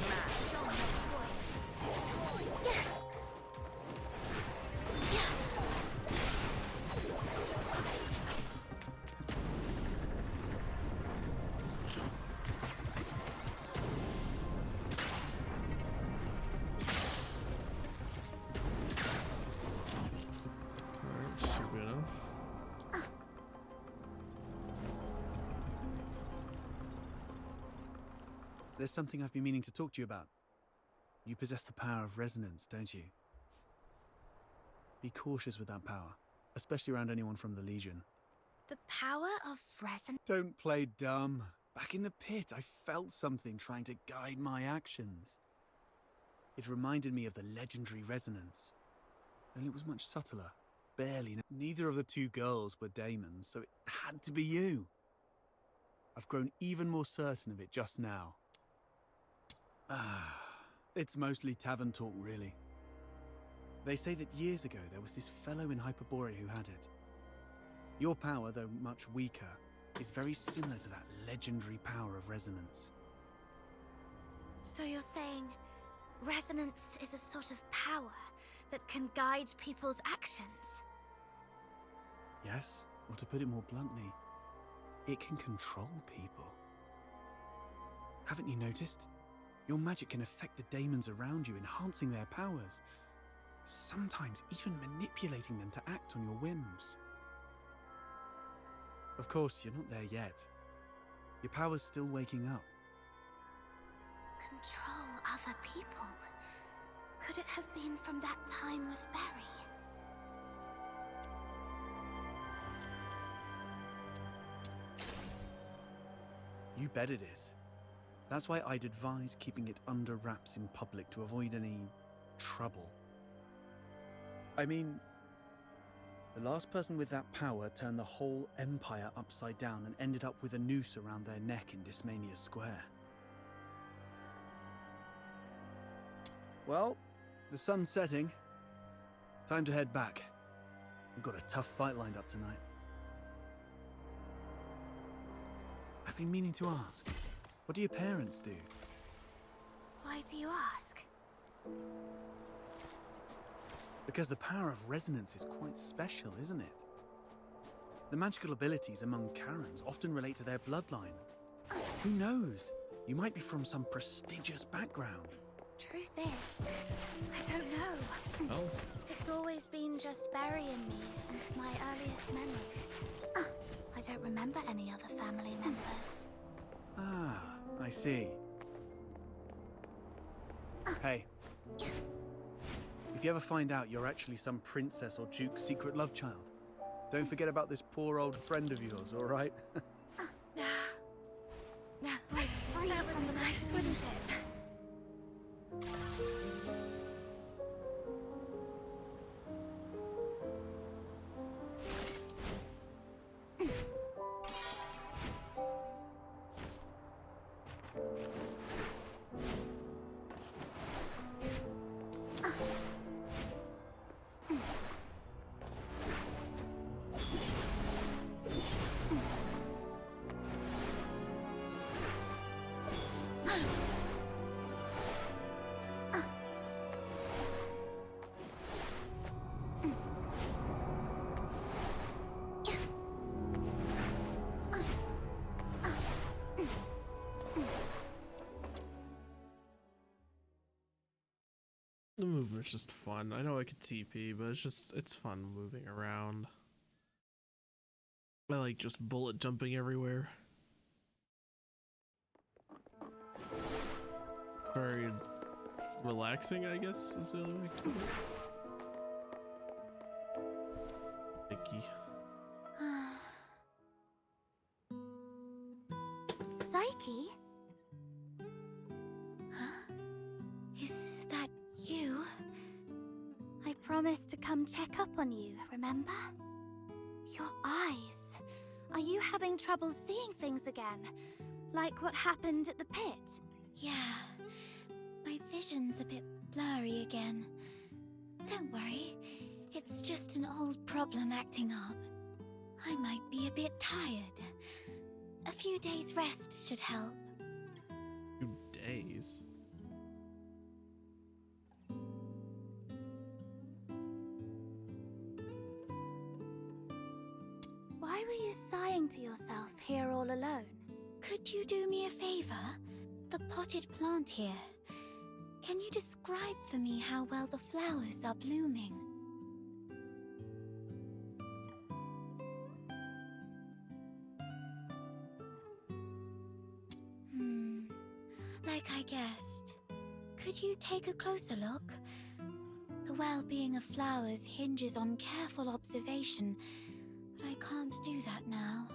Alright, should be enough. There's something I've been meaning to talk to you about. You possess the power of resonance, don't you? Be cautious with that power, especially around anyone from the Legion. The power of resonance. Don't play dumb. Back in the pit, I felt something trying to guide my actions. It reminded me of the legendary resonance. Only it was much subtler. Barely. Neither of the two girls were daemons, so it had to be you. I've grown even more certain of it just now. It's mostly tavern talk, really. They say that years ago there was this fellow in Hyperborea who had it. Your power, though much weaker, is very similar to that legendary power of resonance. So you're saying resonance is a sort of power that can guide people's actions? Yes, or to put it more bluntly, it can control people. Haven't you noticed? Your magic can affect the daemons around you, enhancing their powers. Sometimes even manipulating them to act on your whims. Of course, you're not there yet. Your power's still waking up. Control other people? Could it have been from that time with Barry? You bet it is. That's why I'd advise keeping it under wraps in public to avoid any trouble. I mean, the last person with that power turned the whole empire upside down and ended up with a noose around their neck in Dismania Square. Well, the sun's setting. Time to head back. We've got a tough fight lined up tonight. I've been meaning to ask, what do your parents do? Why do you ask? Because the power of resonance is quite special, isn't it? The magical abilities among Karens often relate to their bloodline. Who knows? You might be from some prestigious background. Truth is, I don't know. Oh. It's always been just Barry and me since my earliest memories. I don't remember any other family members. Ah, I see. Hey. If you ever find out you're actually some princess or duke's secret love child, don't forget about this poor old friend of yours, all right? Like free from the nice, wouldn't it? The movement's just fun. I know I could TP, but it's fun moving around. I like just bullet jumping everywhere. Very relaxing, I guess, is the other way to put it. Icky. Psyche? Huh? Is that you? I promised to come check up on you, remember? Your eyes. Are you having trouble seeing things again? Like what happened at the pit? Yeah, my vision's a bit blurry again. Don't worry, it's just an old problem acting up. I might be a bit tired. A few days rest should help. 2 days? Why were you sighing to yourself here all alone? Could you do me a favor? The potted plant here. Can you describe for me how well the flowers are blooming? Like I guessed. Could you take a closer look? The well-being of flowers hinges on careful observation, but I can't do that now.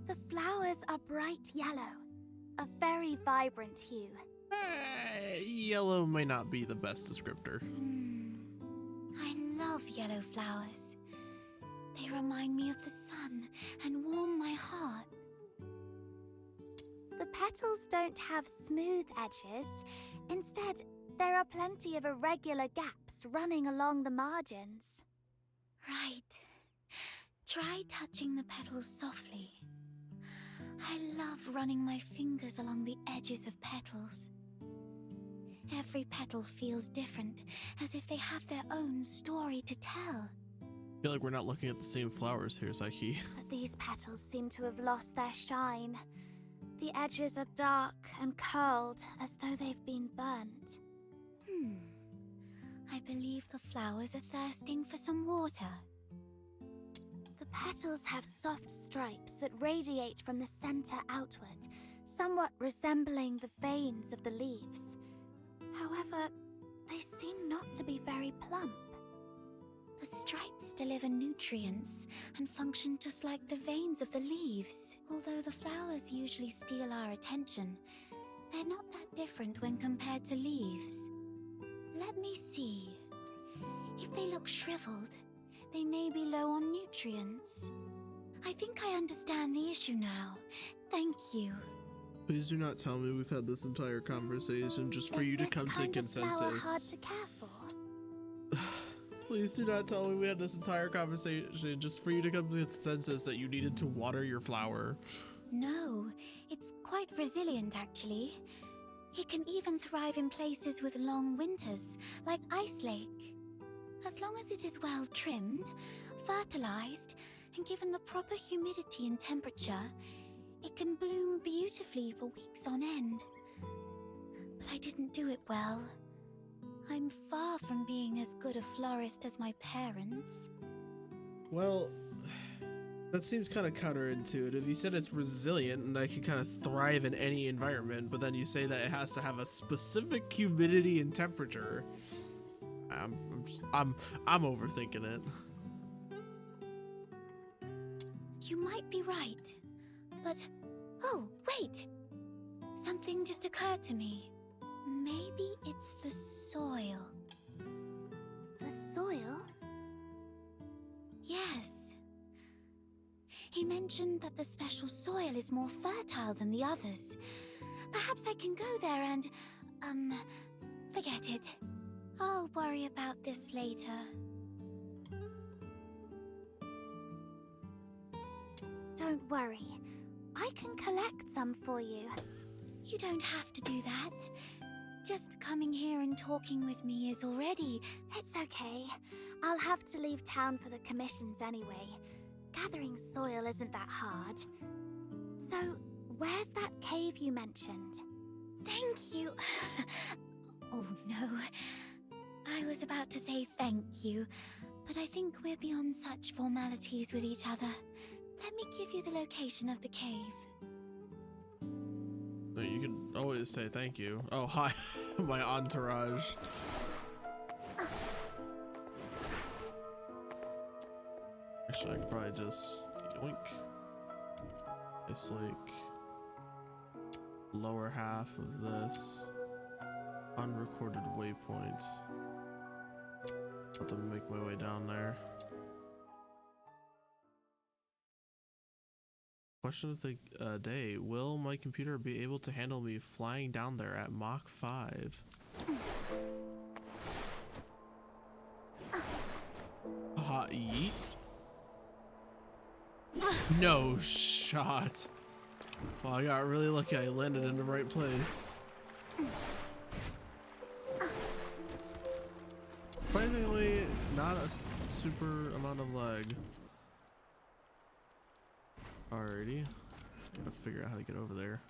The flowers are bright yellow, a very vibrant hue. Yellow may not be the best descriptor. I love yellow flowers. They remind me of the sun and warm my heart. The petals don't have smooth edges. Instead, there are plenty of irregular gaps running along the margins. Right. Try touching the petals softly. I love running my fingers along the edges of petals. Every petal feels different, as if they have their own story to tell. I feel like we're not looking at the same flowers here, Psyche. But these petals seem to have lost their shine. The edges are dark and curled, as though they've been burnt. I believe the flowers are thirsting for some water. The petals have soft stripes that radiate from the center outward, somewhat resembling the veins of the leaves. However, they seem not to be very plump. The stripes deliver nutrients and function just like the veins of the leaves. Although the flowers usually steal our attention, they're not that different when compared to leaves. Let me see. If they look shriveled, they may be low on nutrients. I think I understand the issue now. Thank you. Please do not tell me we've had this entire conversation just for you to come to consensus. Flower hard to care for? Please do not tell me we had this entire conversation just for you to come to consensus that you needed to water your flower. No, it's quite resilient actually. It can even thrive in places with long winters, like Ice Lake. As long as it is well trimmed, fertilized, and given the proper humidity and temperature, it can bloom beautifully for weeks on end. But I didn't do it well. I'm far from being as good a florist as my parents. Well, that seems kind of counterintuitive. You said it's resilient and that it can kind of thrive in any environment, but then you say that it has to have a specific humidity and temperature. I'm overthinking it. You might be right, but... Oh, wait! Something just occurred to me. Maybe it's the soil. The soil? Yes. He mentioned that the special soil is more fertile than the others. Perhaps I can go there and, forget it. I'll worry about this later. Don't worry. I can collect some for you. You don't have to do that. Just coming here and talking with me is already... It's okay. I'll have to leave town for the commissions anyway. Gathering soil isn't that hard. So, where's that cave you mentioned? Thank you. Oh no. I was about to say thank you, but I think we're beyond such formalities with each other. Let me give you the location of the cave. You can always say thank you. Oh, hi, my entourage. Actually, I could probably just yoink. It's like lower half of this unrecorded waypoints. Have to make my way down there. Question of the day: will my computer be able to handle me flying down there at Mach 5? Yeet. No shot. Well, I got really lucky. I landed in the right place. Surprisingly, not a super amount of lag. Alrighty. I gotta figure out how to get over there.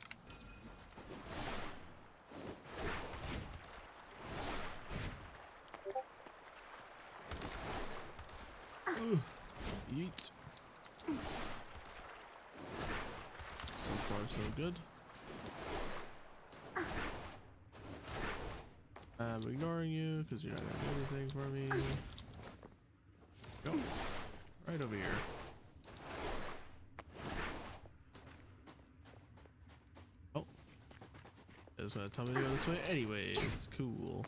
Yeet. So far, so good. I'm ignoring you because you're not gonna do anything for me. Go. Right over here. Oh. It's gonna tell me to go this way anyways. Cool.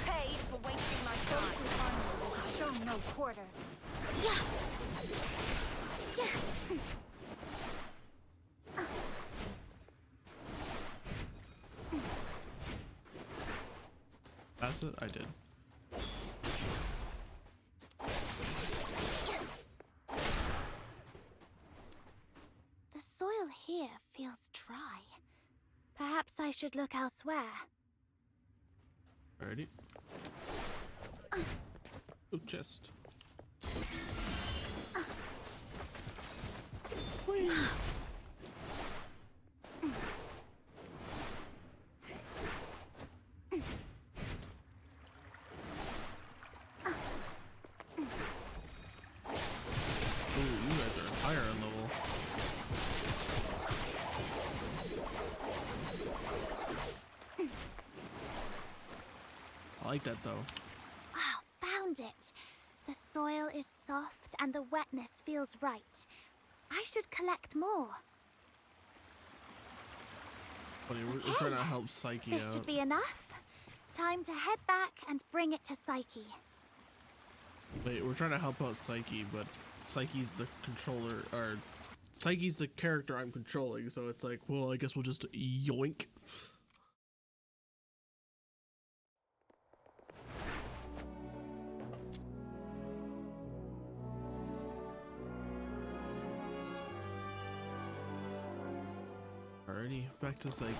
Paid for wasting my time. Show no quarter. Yeah. Yeah. Pass it? I did. The soil here feels dry. Perhaps I should look elsewhere. Alrighty. Oh, chest. Whee. Ooh, you guys are higher in level. I like that though. Wow, found it. The soil is soft and the wetness feels right. I should collect more. Buddy, we're trying to help Psyche This out. should be enough. Time to head back and bring it to Psyche. Wait, we're trying to help out Psyche, but Psyche's the controller, or Psyche's the character I'm controlling, so it's like, well, I guess we'll just yoink. Alrighty, back to Psyche.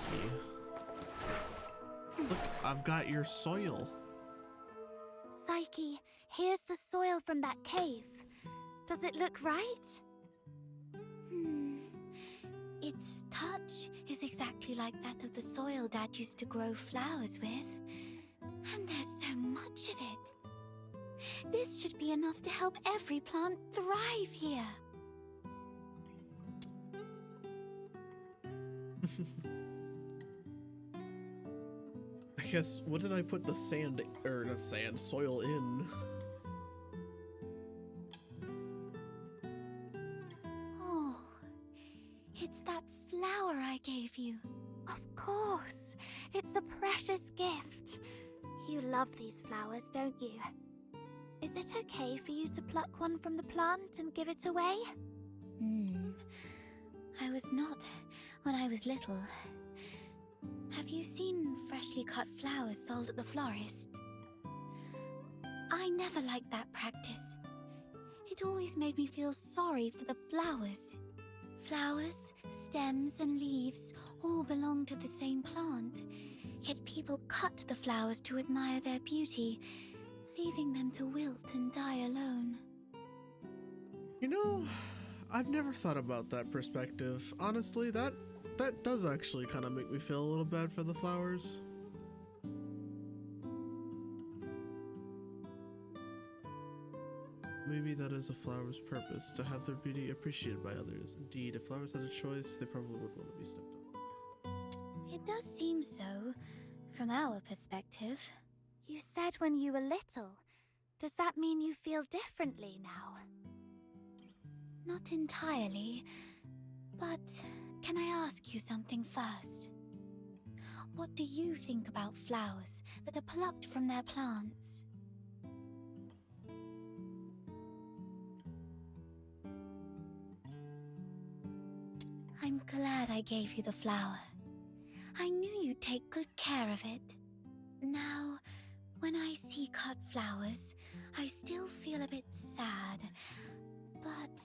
Look, I've got your soil. Psyche, here's the soil from that cave. Does it look right? Its touch is exactly like that of the soil Dad used to grow flowers with. And there's so much of it. This should be enough to help every plant thrive here. I guess, what did I put the sand, or not sand, soil in? Oh, it's that flower I gave you. Of course. It's a precious gift. You love these flowers, don't you? Is it okay for you to pluck one from the plant and give it away? I was not when I was little. Have you seen freshly cut flowers sold at the florist? I never liked that practice. It always made me feel sorry for the flowers. Flowers, stems, and leaves all belong to the same plant, yet people cut the flowers to admire their beauty, leaving them to wilt and die alone. You know, I've never thought about that perspective. Honestly, that does actually kind of make me feel a little bad for the flowers. Maybe that is a flower's purpose, to have their beauty appreciated by others. Indeed, if flowers had a choice, they probably would want to be stepped on. It does seem so, from our perspective. You said when you were little. Does that mean you feel differently now? Not entirely, but can I ask you something first? What do you think about flowers that are plucked from their plants? I'm glad I gave you the flower. I knew you'd take good care of it. Now, when I see cut flowers, I still feel a bit sad. But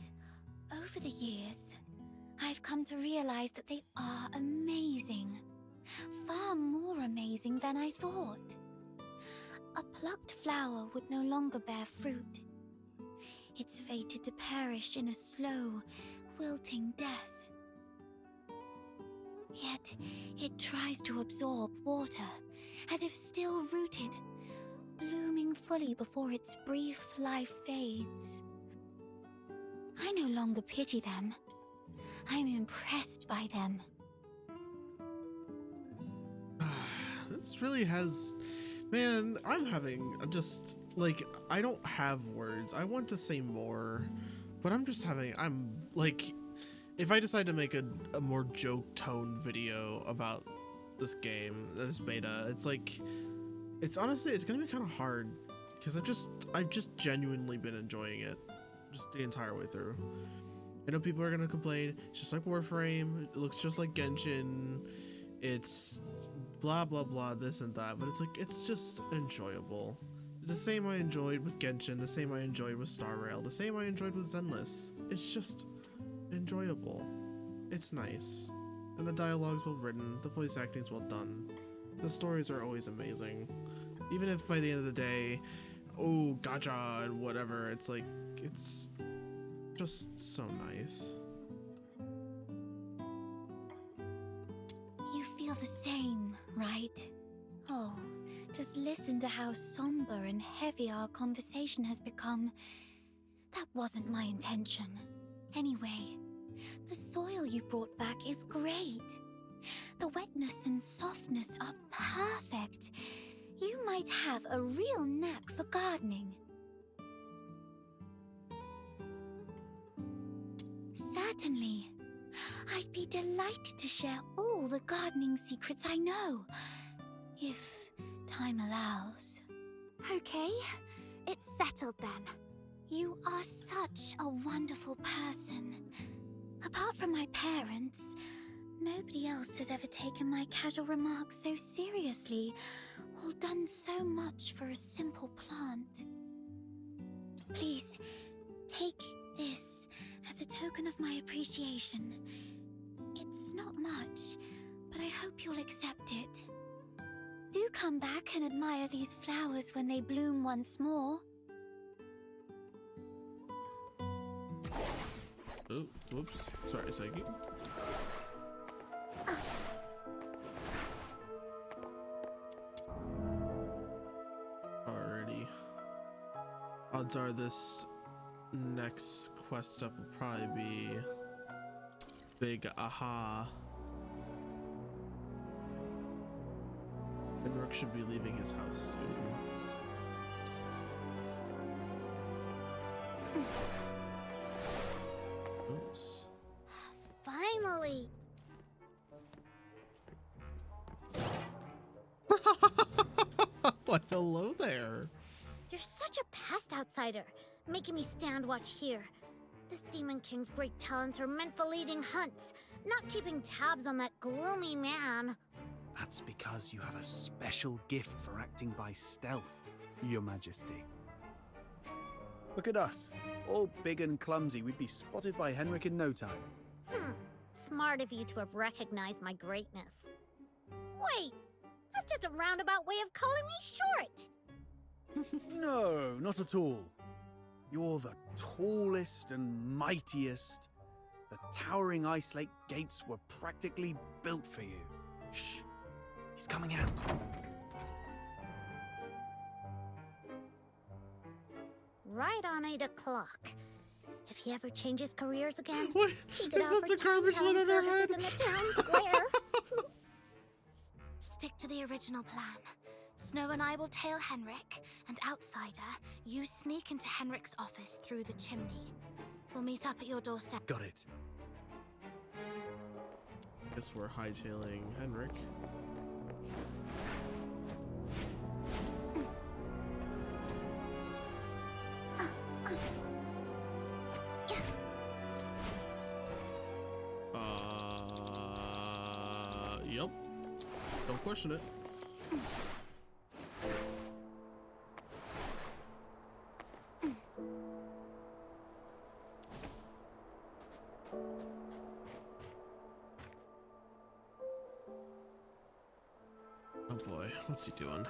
over the years, I've come to realize that they are amazing. Far more amazing than I thought. A plucked flower would no longer bear fruit. It's fated to perish in a slow, wilting death. Yet, it tries to absorb water, as if still rooted, blooming fully before its brief life fades. I no longer pity them. I'm impressed by them. This really has... Man, I'm having just... Like, I don't have words. I want to say more, but I'm like... If I decide to make a more joke tone video about this game, this beta, it's like... It's honestly, it's gonna be kind of hard, because I've just genuinely been enjoying it, just the entire way through. I know people are gonna complain, it's just like Warframe, it looks just like Genshin, it's blah blah blah, this and that, but it's like, it's just enjoyable. The same I enjoyed with Genshin, the same I enjoyed with Star Rail, the same I enjoyed with Zenless. It's just enjoyable. It's nice. And the dialogue's well written, the voice acting's well done. The stories are always amazing. Even if by the end of the day, oh, gacha and whatever, it's like, it's just so nice. You feel the same, right? Oh, just listen to how somber and heavy our conversation has become. That wasn't my intention. Anyway, the soil you brought back is great. The wetness and softness are perfect. You might have a real knack for gardening. Certainly. I'd be delighted to share all the gardening secrets I know, if time allows. Okay, it's settled then. You are such a wonderful person. Apart from my parents, nobody else has ever taken my casual remarks so seriously, or done so much for a simple plant. Please, take this as a token of my appreciation. It's not much, but I hope you'll accept it. Do come back and admire these flowers when they bloom once more. Oh, whoops. Sorry, Psyche. Alrighty. Odds are this next quest step will probably be big aha. And Rook should be leaving his house soon. Oops. Finally! Why, hello there. You're such a past outsider, making me stand watch here. This Demon King's great talents are meant for leading hunts, not keeping tabs on that gloomy man. That's because you have a special gift for acting by stealth, Your Majesty. Look at us, all big and clumsy. We'd be spotted by Henrik in no time. Smart of you to have recognized my greatness. Wait, that's just a roundabout way of calling me short. No, not at all. You're the tallest and mightiest The towering ice lake gates were practically built for you. Shh. He's coming out. Right on 8 o'clock. If he ever changes careers again, Wait, he could is that offer the garbage time lid on her head? services in the town square. Stick to the original plan. Snow and I will tail Henrik, and Outsider, you sneak into Henrik's office through the chimney. We'll meet up at your doorstep. Got it. Guess we're hightailing Henrik. Yep. Don't question it. Oh boy, what's he doing?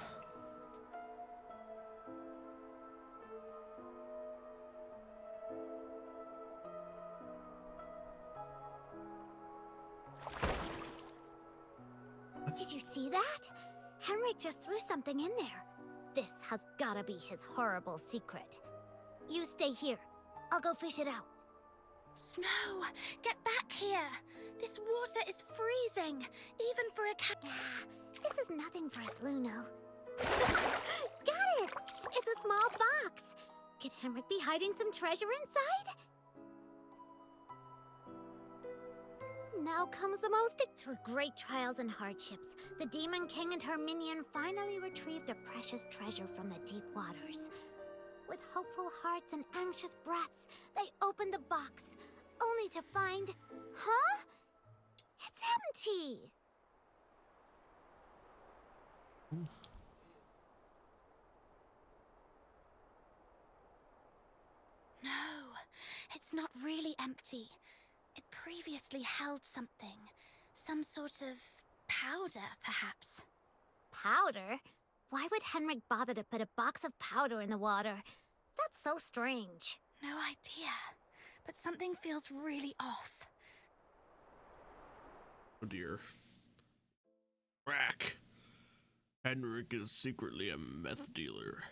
Did you see that? Henrik just threw something in there. This has gotta be his horrible secret. You stay here. I'll go fish it out. Snow, get back here! This water is freezing, even for a cat. This is nothing for us, Luno. Got it! It's a small box. Could Henrik be hiding some treasure inside? Now comes the most. Through great trials and hardships, the Demon King and her minion finally retrieved a precious treasure from the deep waters. With hopeful hearts and anxious breaths, they opened the box, only to find... Huh? It's empty! No, it's not really empty. It previously held something. Some sort of powder, perhaps. Powder? Why would Henrik bother to put a box of powder in the water? That's so strange. No idea. But something feels really off. Oh dear. Rack. Henrik is secretly a meth dealer.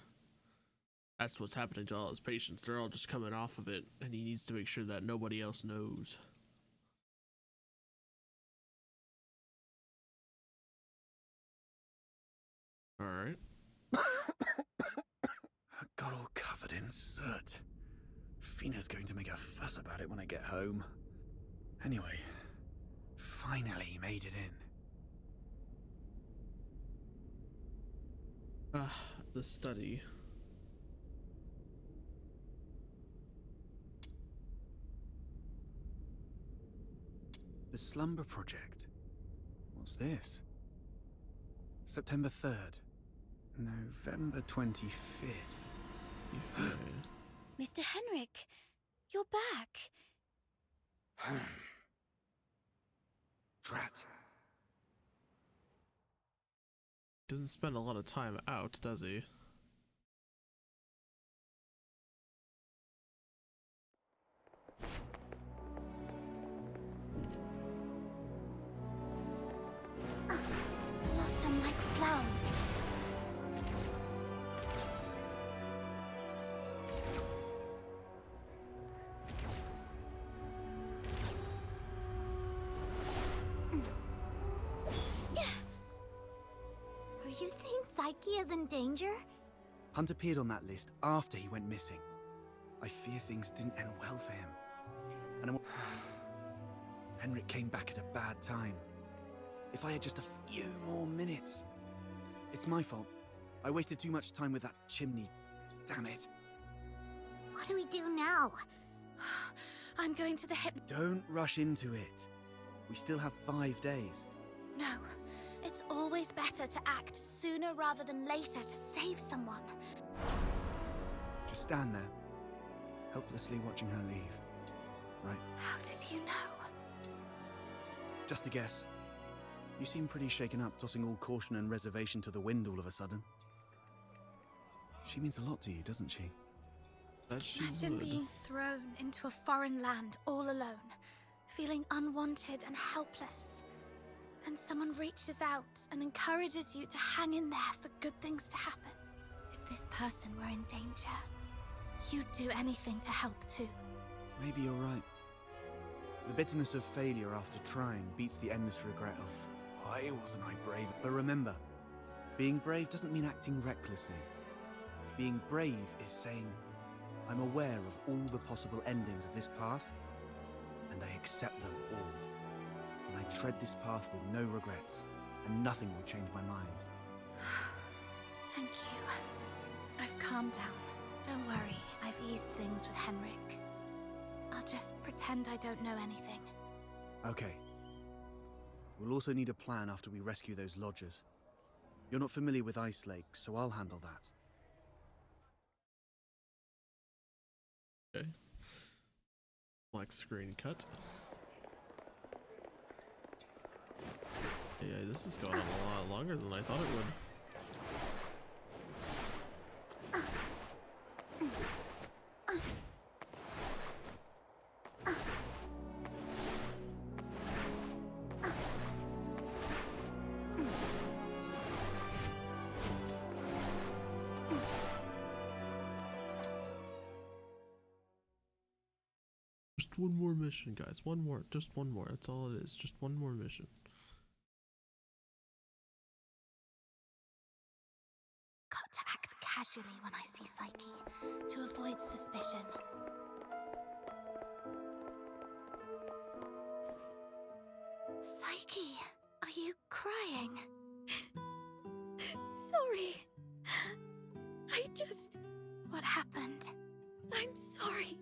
That's what's happening to all his patients. They're all just coming off of it, and he needs to make sure that nobody else knows. Alright. I got all covered in soot. Fina's going to make a fuss about it when I get home. Anyway, finally made it in. The study. The Slumber Project. What's this? September 3rd. November 25th. Mr. Henrik, you're back. Drat. Doesn't spend a lot of time out, does he? Blossom like flowers. Are you saying Psyche is in danger? Hunt appeared on that list after he went missing. I fear things didn't end well for him. And Henrik came back at a bad time. If I had just a few more minutes. It's my fault. I wasted too much time with that chimney. Damn it. What do we do now? I'm going to the Don't rush into it. We still have 5 days. No, it's always better to act sooner rather than later to save someone. Just stand there, helplessly watching her leave. Right? How did you know? Just a guess. You seem pretty shaken up, tossing all caution and reservation to the wind all of a sudden. She means a lot to you, doesn't she? That she Imagine would. being thrown into a foreign land all alone, feeling unwanted and helpless. Then someone reaches out and encourages you to hang in there for good things to happen. If this person were in danger, you'd do anything to help too. Maybe you're right. The bitterness of failure after trying beats the endless regret of, why wasn't I brave? But remember, being brave doesn't mean acting recklessly. Being brave is saying, I'm aware of all the possible endings of this path, and I accept them all. And I tread this path with no regrets, and nothing will change my mind. Thank you. I've calmed down. Don't worry, I've eased things with Henrik. I'll just pretend I don't know anything. Okay. We'll also need a plan after we rescue those lodgers. You're not familiar with Ice Lake, so I'll handle that. Okay. Black screen cut. Yeah, this is going on a lot longer than I thought it would. Just one more mission, guys. One more. Just one more. That's all it is. Just one more mission. Got to act casually when I see Psyche, to avoid suspicion. Psyche, are you crying? Sorry. I just... What happened? I'm sorry.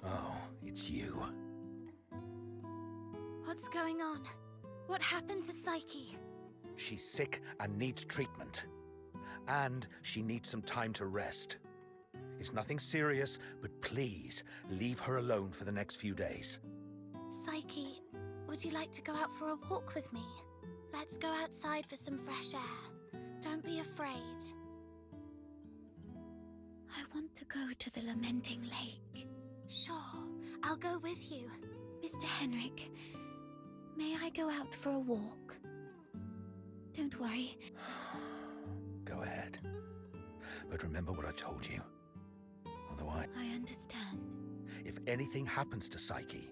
Oh, it's you. What's going on? What happened to Psyche? She's sick and needs treatment. And she needs some time to rest. It's nothing serious, but please, leave her alone for the next few days. Psyche, would you like to go out for a walk with me? Let's go outside for some fresh air. Don't be afraid. I want to go to the Lamenting Lake. Sure, I'll go with you. Mr. Henrik, may I go out for a walk? Don't worry. Go ahead. But remember what I've told you. Otherwise... I understand. If anything happens to Psyche,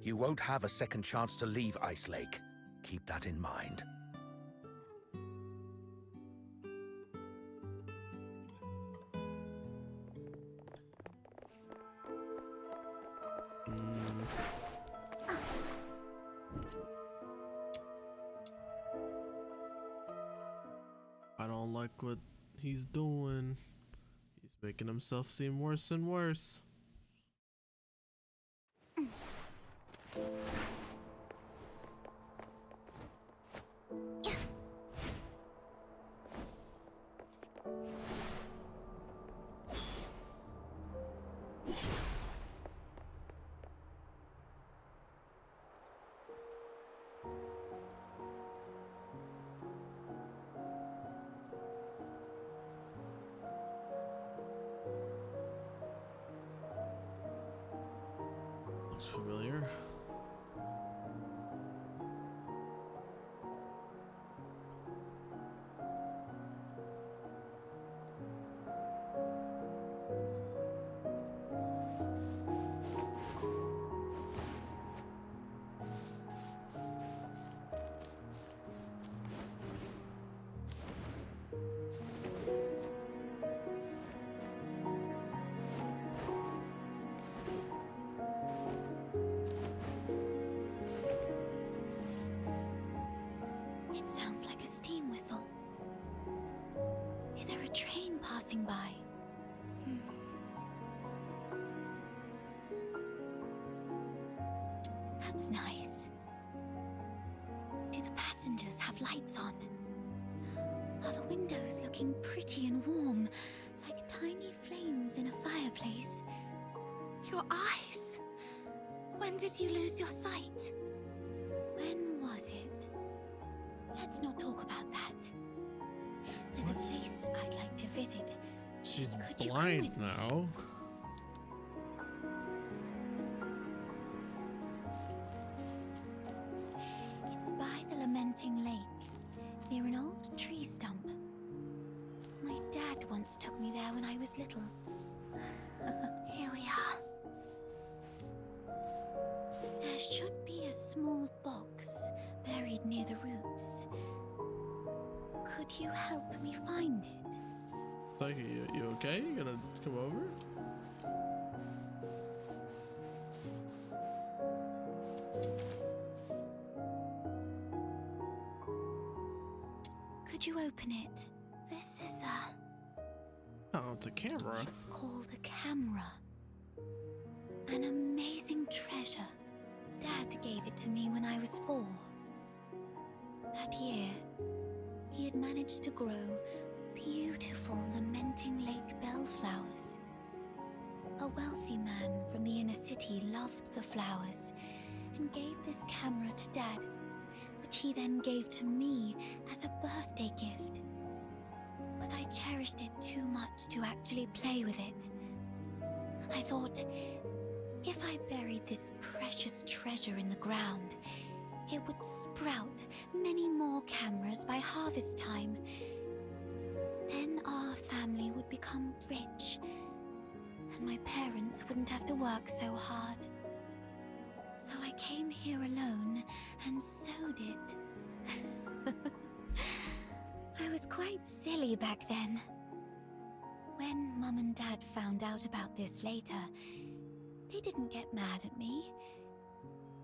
you won't have a second chance to leave Ice Lake. Keep that in mind. I don't like what he's doing. He's making himself seem worse and worse. Looks familiar. It sounds like a steam whistle. Is there a train passing by? That's nice. Do the passengers have lights on? Are the windows looking pretty and warm, like tiny flames in a fireplace? Your eyes! When did you lose your sight? When was it? Let's not talk about that. There's a place I'd like to visit. She's Could you come blind with me? now. lamenting lake, near an old tree stump. My dad once took me there when I was little. Here we are. There should be a small box buried near the roots. Could you help me find it? Psyche, you okay? You gonna come over? Could you open it? This is Oh, it's a camera. It's called a camera. An amazing treasure. Dad gave it to me when I was 4. That year, he had managed to grow beautiful lamenting lake bellflowers. A wealthy man from the inner city loved the flowers and gave this camera to Dad, which he then gave to me as a birthday gift. But I cherished it too much to actually play with it. I thought, if I buried this precious treasure in the ground, it would sprout many more cameras by harvest time. Then our family would become rich, and my parents wouldn't have to work so hard. So I came here alone and sewed it. I was quite silly back then. When Mum and Dad found out about this later, they didn't get mad at me.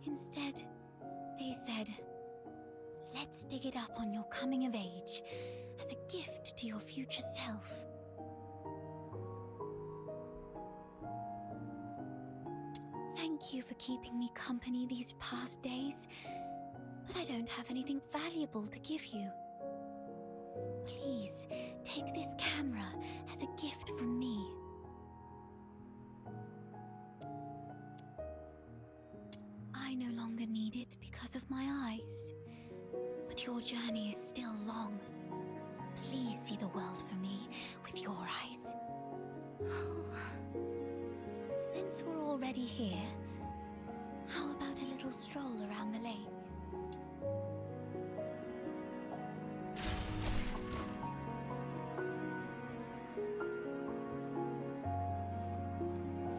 Instead, they said, "Let's dig it up on your coming of age, as a gift to your future self." Thank you for keeping me company these past days, but I don't have anything valuable to give you. Please, take this camera as a gift from me. I no longer need it because of my eyes, but your journey is still long. Please see the world for me with your eyes. Since we're already here, how about a little stroll around the lake?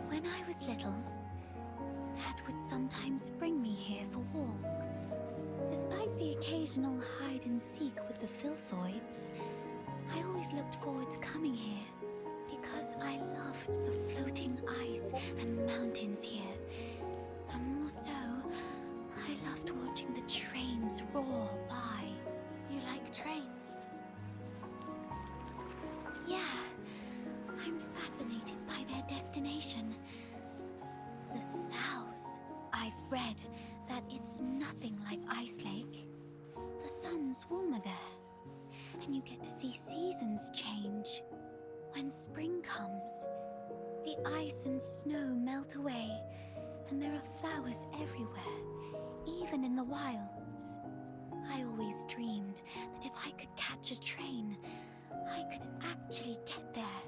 When I was little, Dad would sometimes bring me here for walks. Despite the occasional hide and seek with the filthoids, I always looked forward to coming here because I loved the floating ice and mountains here. And more so, I loved watching the trains roar by. You like trains? Yeah, I'm fascinated by their destination. The South. I've read that it's nothing like Ice Lake. The sun's warmer there, and you get to see seasons change. When spring comes, the ice and snow melt away, and there are flowers everywhere, even in the wilds. I always dreamed that if I could catch a train, I could actually get there.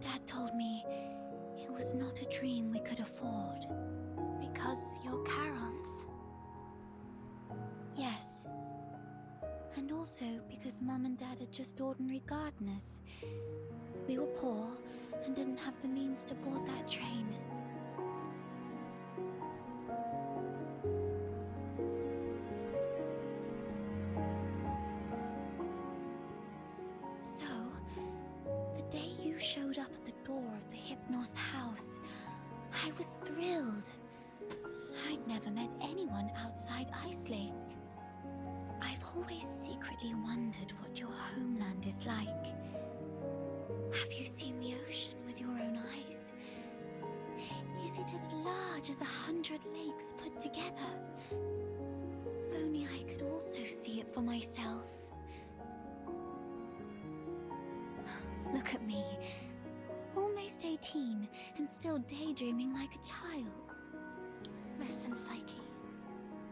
Dad told me it was not a dream we could afford. Because you're Charons? Yes. And also because Mum and Dad are just ordinary gardeners. We were poor and didn't have the means to board that train. So, the day you showed up at the door of the Hypnos house, I was thrilled. I'd never met anyone outside Ice Lake. I've always secretly wondered what your homeland is like. Have you seen the ocean with your own eyes? Is it as large as 100 lakes put together? If only I could also see it for myself. Look at me. Almost 18 and still daydreaming like a child. Listen, Psyche.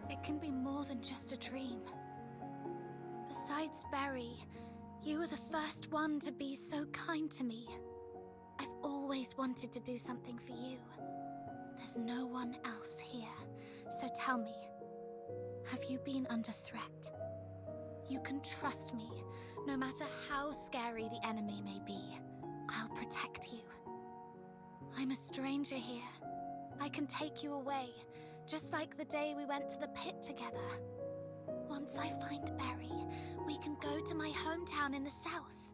It can be more than just a dream. Besides Barry, you were the first one to be so kind to me. I've always wanted to do something for you. There's no one else here, so tell me, have you been under threat? You can trust me. No matter how scary the enemy may be, I'll protect you. I'm a stranger here. I can take you away, just like the day we went to the pit together. Once I find Berry, we can go to my hometown in the south,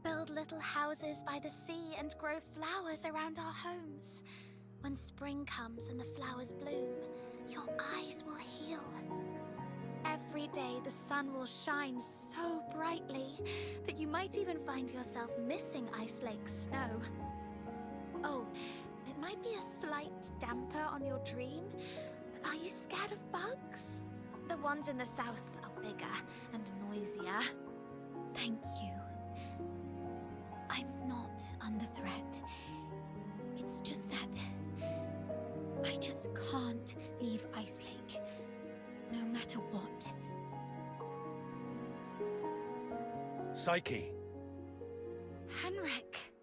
build little houses by the sea and grow flowers around our homes. When spring comes and the flowers bloom, your eyes will heal. Every day the sun will shine so brightly that you might even find yourself missing Ice Lake's snow. Oh, it might be a slight damper on your dream, but are you scared of bugs? The ones in the south are bigger and noisier. Thank you. I'm not under threat. It's just that I just can't leave Ice Lake, no matter what. Psyche. Henrik.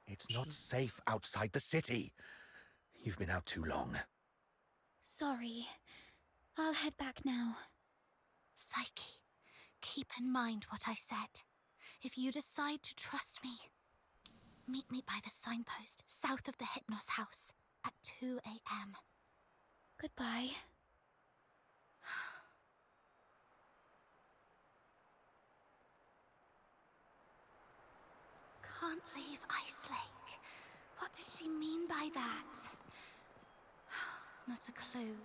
It's not safe outside the city. You've been out too long. Sorry. I'll head back now. Psyche, keep in mind what I said. If you decide to trust me, meet me by the signpost south of the Hypnos house at 2 a.m. Goodbye. Can't leave Ice Lake. What does she mean by that? Not a clue.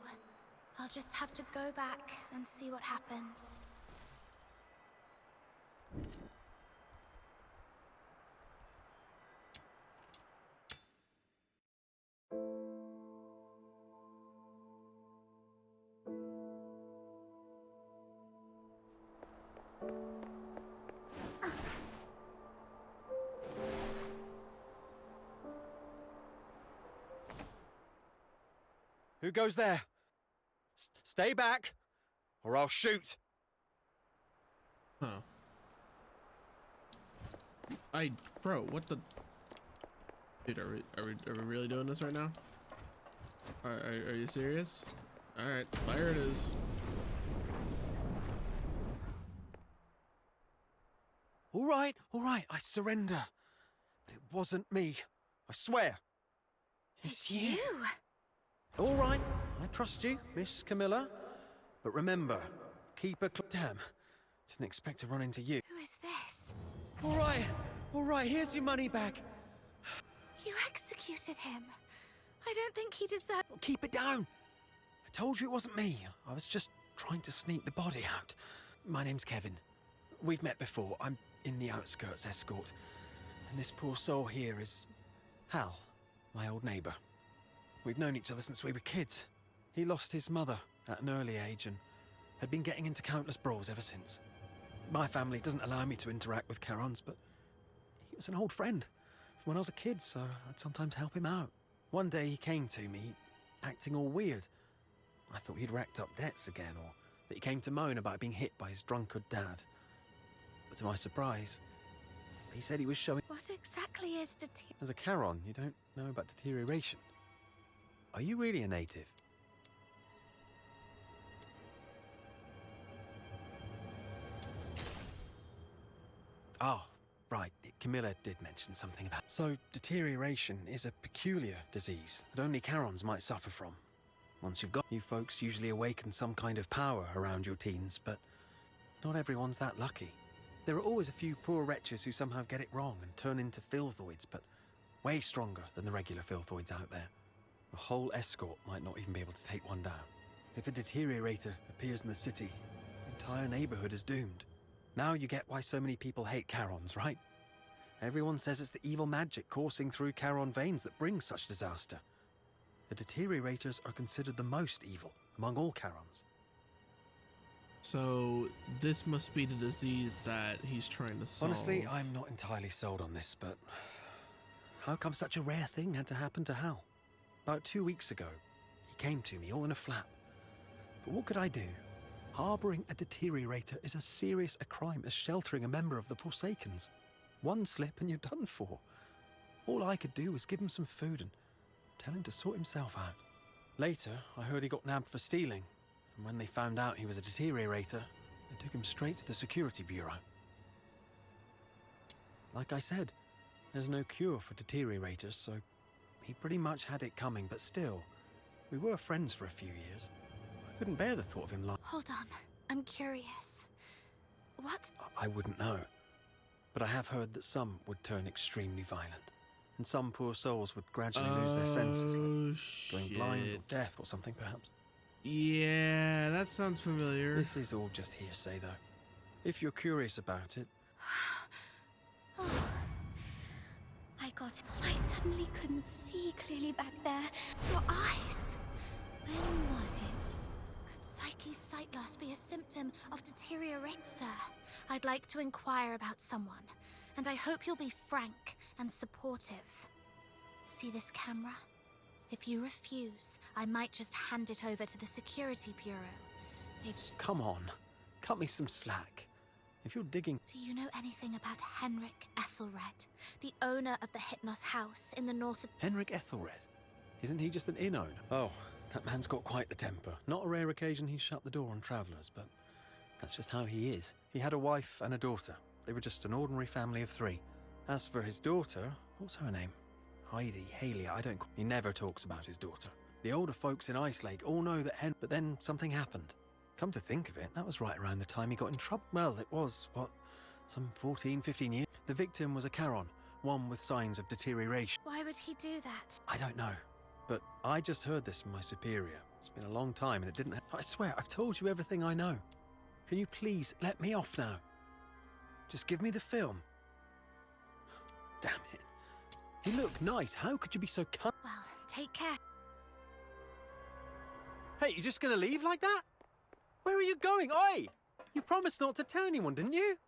I'll just have to go back and see what happens. Who goes there? Stay back, or I'll shoot. Huh. Bro, what the? Dude, are we really doing this right now? Are you serious? All right, fire it is. All right, I surrender. But it wasn't me. I swear. It's you. All right, I trust you, Miss Camilla. But remember, keep a damn. Didn't expect to run into you. Who is this? All right, here's your money back. You executed him. I don't think he deserved... Keep it down. I told you it wasn't me. I was just trying to sneak the body out. My name's Kevin. We've met before. I'm in the outskirts escort. And this poor soul here is Hal, my old neighbor. We've known each other since we were kids. He lost his mother at an early age and had been getting into countless brawls ever since. My family doesn't allow me to interact with Charons, but he was an old friend from when I was a kid, so I'd sometimes help him out. One day he came to me, acting all weird. I thought he'd racked up debts again, or that he came to moan about being hit by his drunkard dad. But to my surprise, he said he was showing... What exactly is As a Charon, you don't know about deterioration. Are you really a native? Oh, right. Camilla did mention something about... So, deterioration is a peculiar disease that only Charons might suffer from. Once you've got... You folks usually awaken some kind of power around your teens, but not everyone's that lucky. There are always a few poor wretches who somehow get it wrong and turn into filthoids, but way stronger than the regular filthoids out there. A whole escort might not even be able to take one down. If a deteriorator appears in the city, the entire neighborhood is doomed. Now you get why so many people hate Charons, right? Everyone says it's the evil magic coursing through Charon veins that brings such disaster. The deteriorators are considered the most evil among all Charons. So this must be the disease that he's trying to solve. Honestly, I'm not entirely sold on this, but how come such a rare thing had to happen to Hal? About 2 weeks ago, he came to me all in a flap. But what could I do? Harboring a deteriorator is as serious a crime as sheltering a member of the Forsakens. One slip and you're done for. All I could do was give him some food and tell him to sort himself out. Later, I heard he got nabbed for stealing. And when they found out he was a deteriorator, they took him straight to the Security Bureau. Like I said, there's no cure for deteriorators, so he pretty much had it coming, but still, we were friends for a few years. I couldn't bear the thought of him lying. Hold on, I'm curious. What? I wouldn't know, but I have heard that some would turn extremely violent, and some poor souls would gradually lose their senses, like going blind or deaf or something, perhaps. Yeah, that sounds familiar. This is all just hearsay, though. If you're curious about it... I got it. I suddenly couldn't see clearly back there. Your eyes. When was it? Could Psyche's sight loss be a symptom of deterioration, sir? I'd like to inquire about someone, and I hope you'll be frank and supportive. See this camera? If you refuse, I might just hand it over to the Security Bureau. Come on, cut me some slack. If you're digging... Do you know anything about Henrik Ethelred, the owner of the Hypnos house in the north of... Henrik Ethelred? Isn't he just an inn owner? Oh, that man's got quite the temper. Not a rare occasion he's shut the door on travellers, but that's just how he is. He had a wife and a daughter. They were just an ordinary family of 3. As for his daughter, what's her name? Heidi, Haley, I don't... He never talks about his daughter. The older folks in Ice Lake all know that but then something happened. Come to think of it, that was right around the time he got in trouble. Well, it was, what, some 14, 15 years? The victim was a Charon, one with signs of deterioration. Why would he do that? I don't know, but I just heard this from my superior. It's been a long time and it didn't... I swear, I've told you everything I know. Can you please let me off now? Just give me the film. Damn it. You look nice. How could you be so Well, take care. Hey, you just gonna leave like that? Where are you going? Oi! You promised not to tell anyone, didn't you?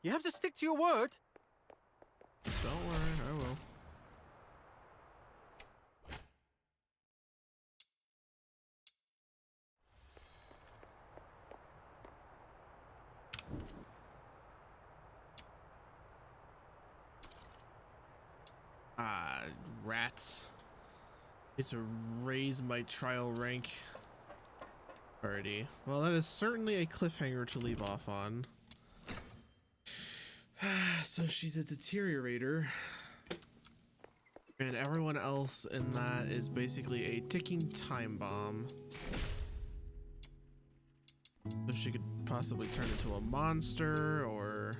You have to stick to your word. Don't worry, I will. Rats. It's to raise my trial rank. Alrighty. Well, that is certainly a cliffhanger to leave off on. So she's a deteriorator. And everyone else in that is basically a ticking time bomb. So she could possibly turn into a monster, or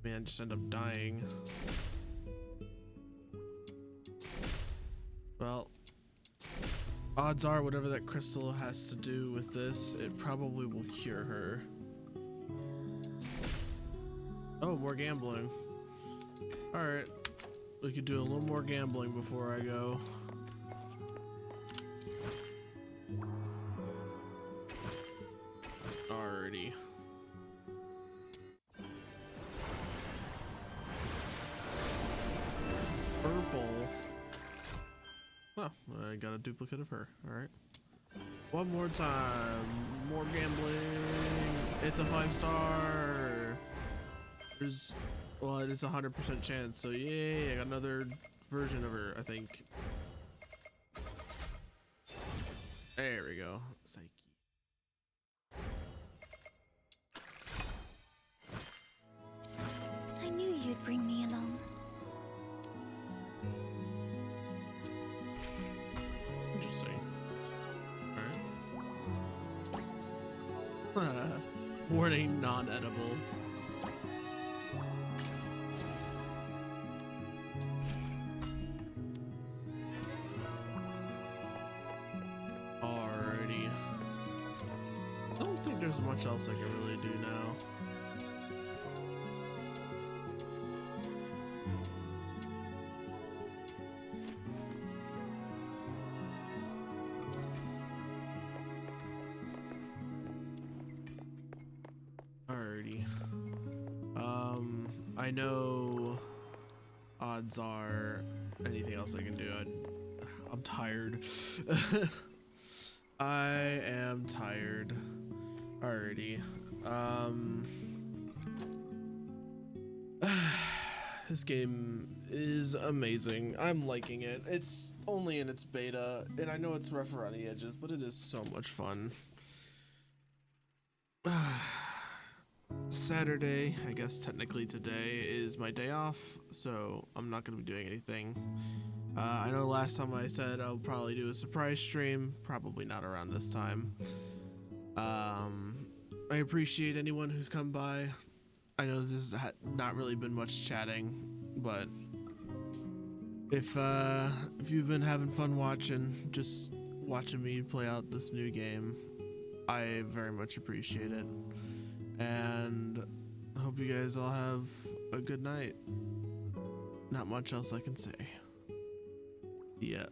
man, just end up dying. Well, odds are whatever that crystal has to do with this, it probably will cure her. Oh, more gambling. Alright. We could do a little more gambling before I go. Alrighty. Purple. Oh, I got a duplicate of her. Alright. One more time. More gambling. It's a 5-star. Well, it is a 100% chance, so yay, I got another version of her, I think. There we go. Psyche. I knew you'd bring me along. Interesting. Alright. Warning, non-edible. Alrighty. I don't think there's much else I can really do now. Alrighty. I know odds are anything else I can do. I'm tired. I am tired. Alrighty. This game is amazing. I'm liking it. It's only in its beta, and I know it's rough around the edges, but it is so much fun. Saturday, I guess technically today, is my day off, so I'm not going to be doing anything. I know last time I said I'll probably do a surprise stream, probably not around this time. I appreciate anyone who's come by. I know this has not really been much chatting, but if you've been having fun watching me play out this new game, I very much appreciate it. And I hope you guys all have a good night. Not much else I can say. Yeah.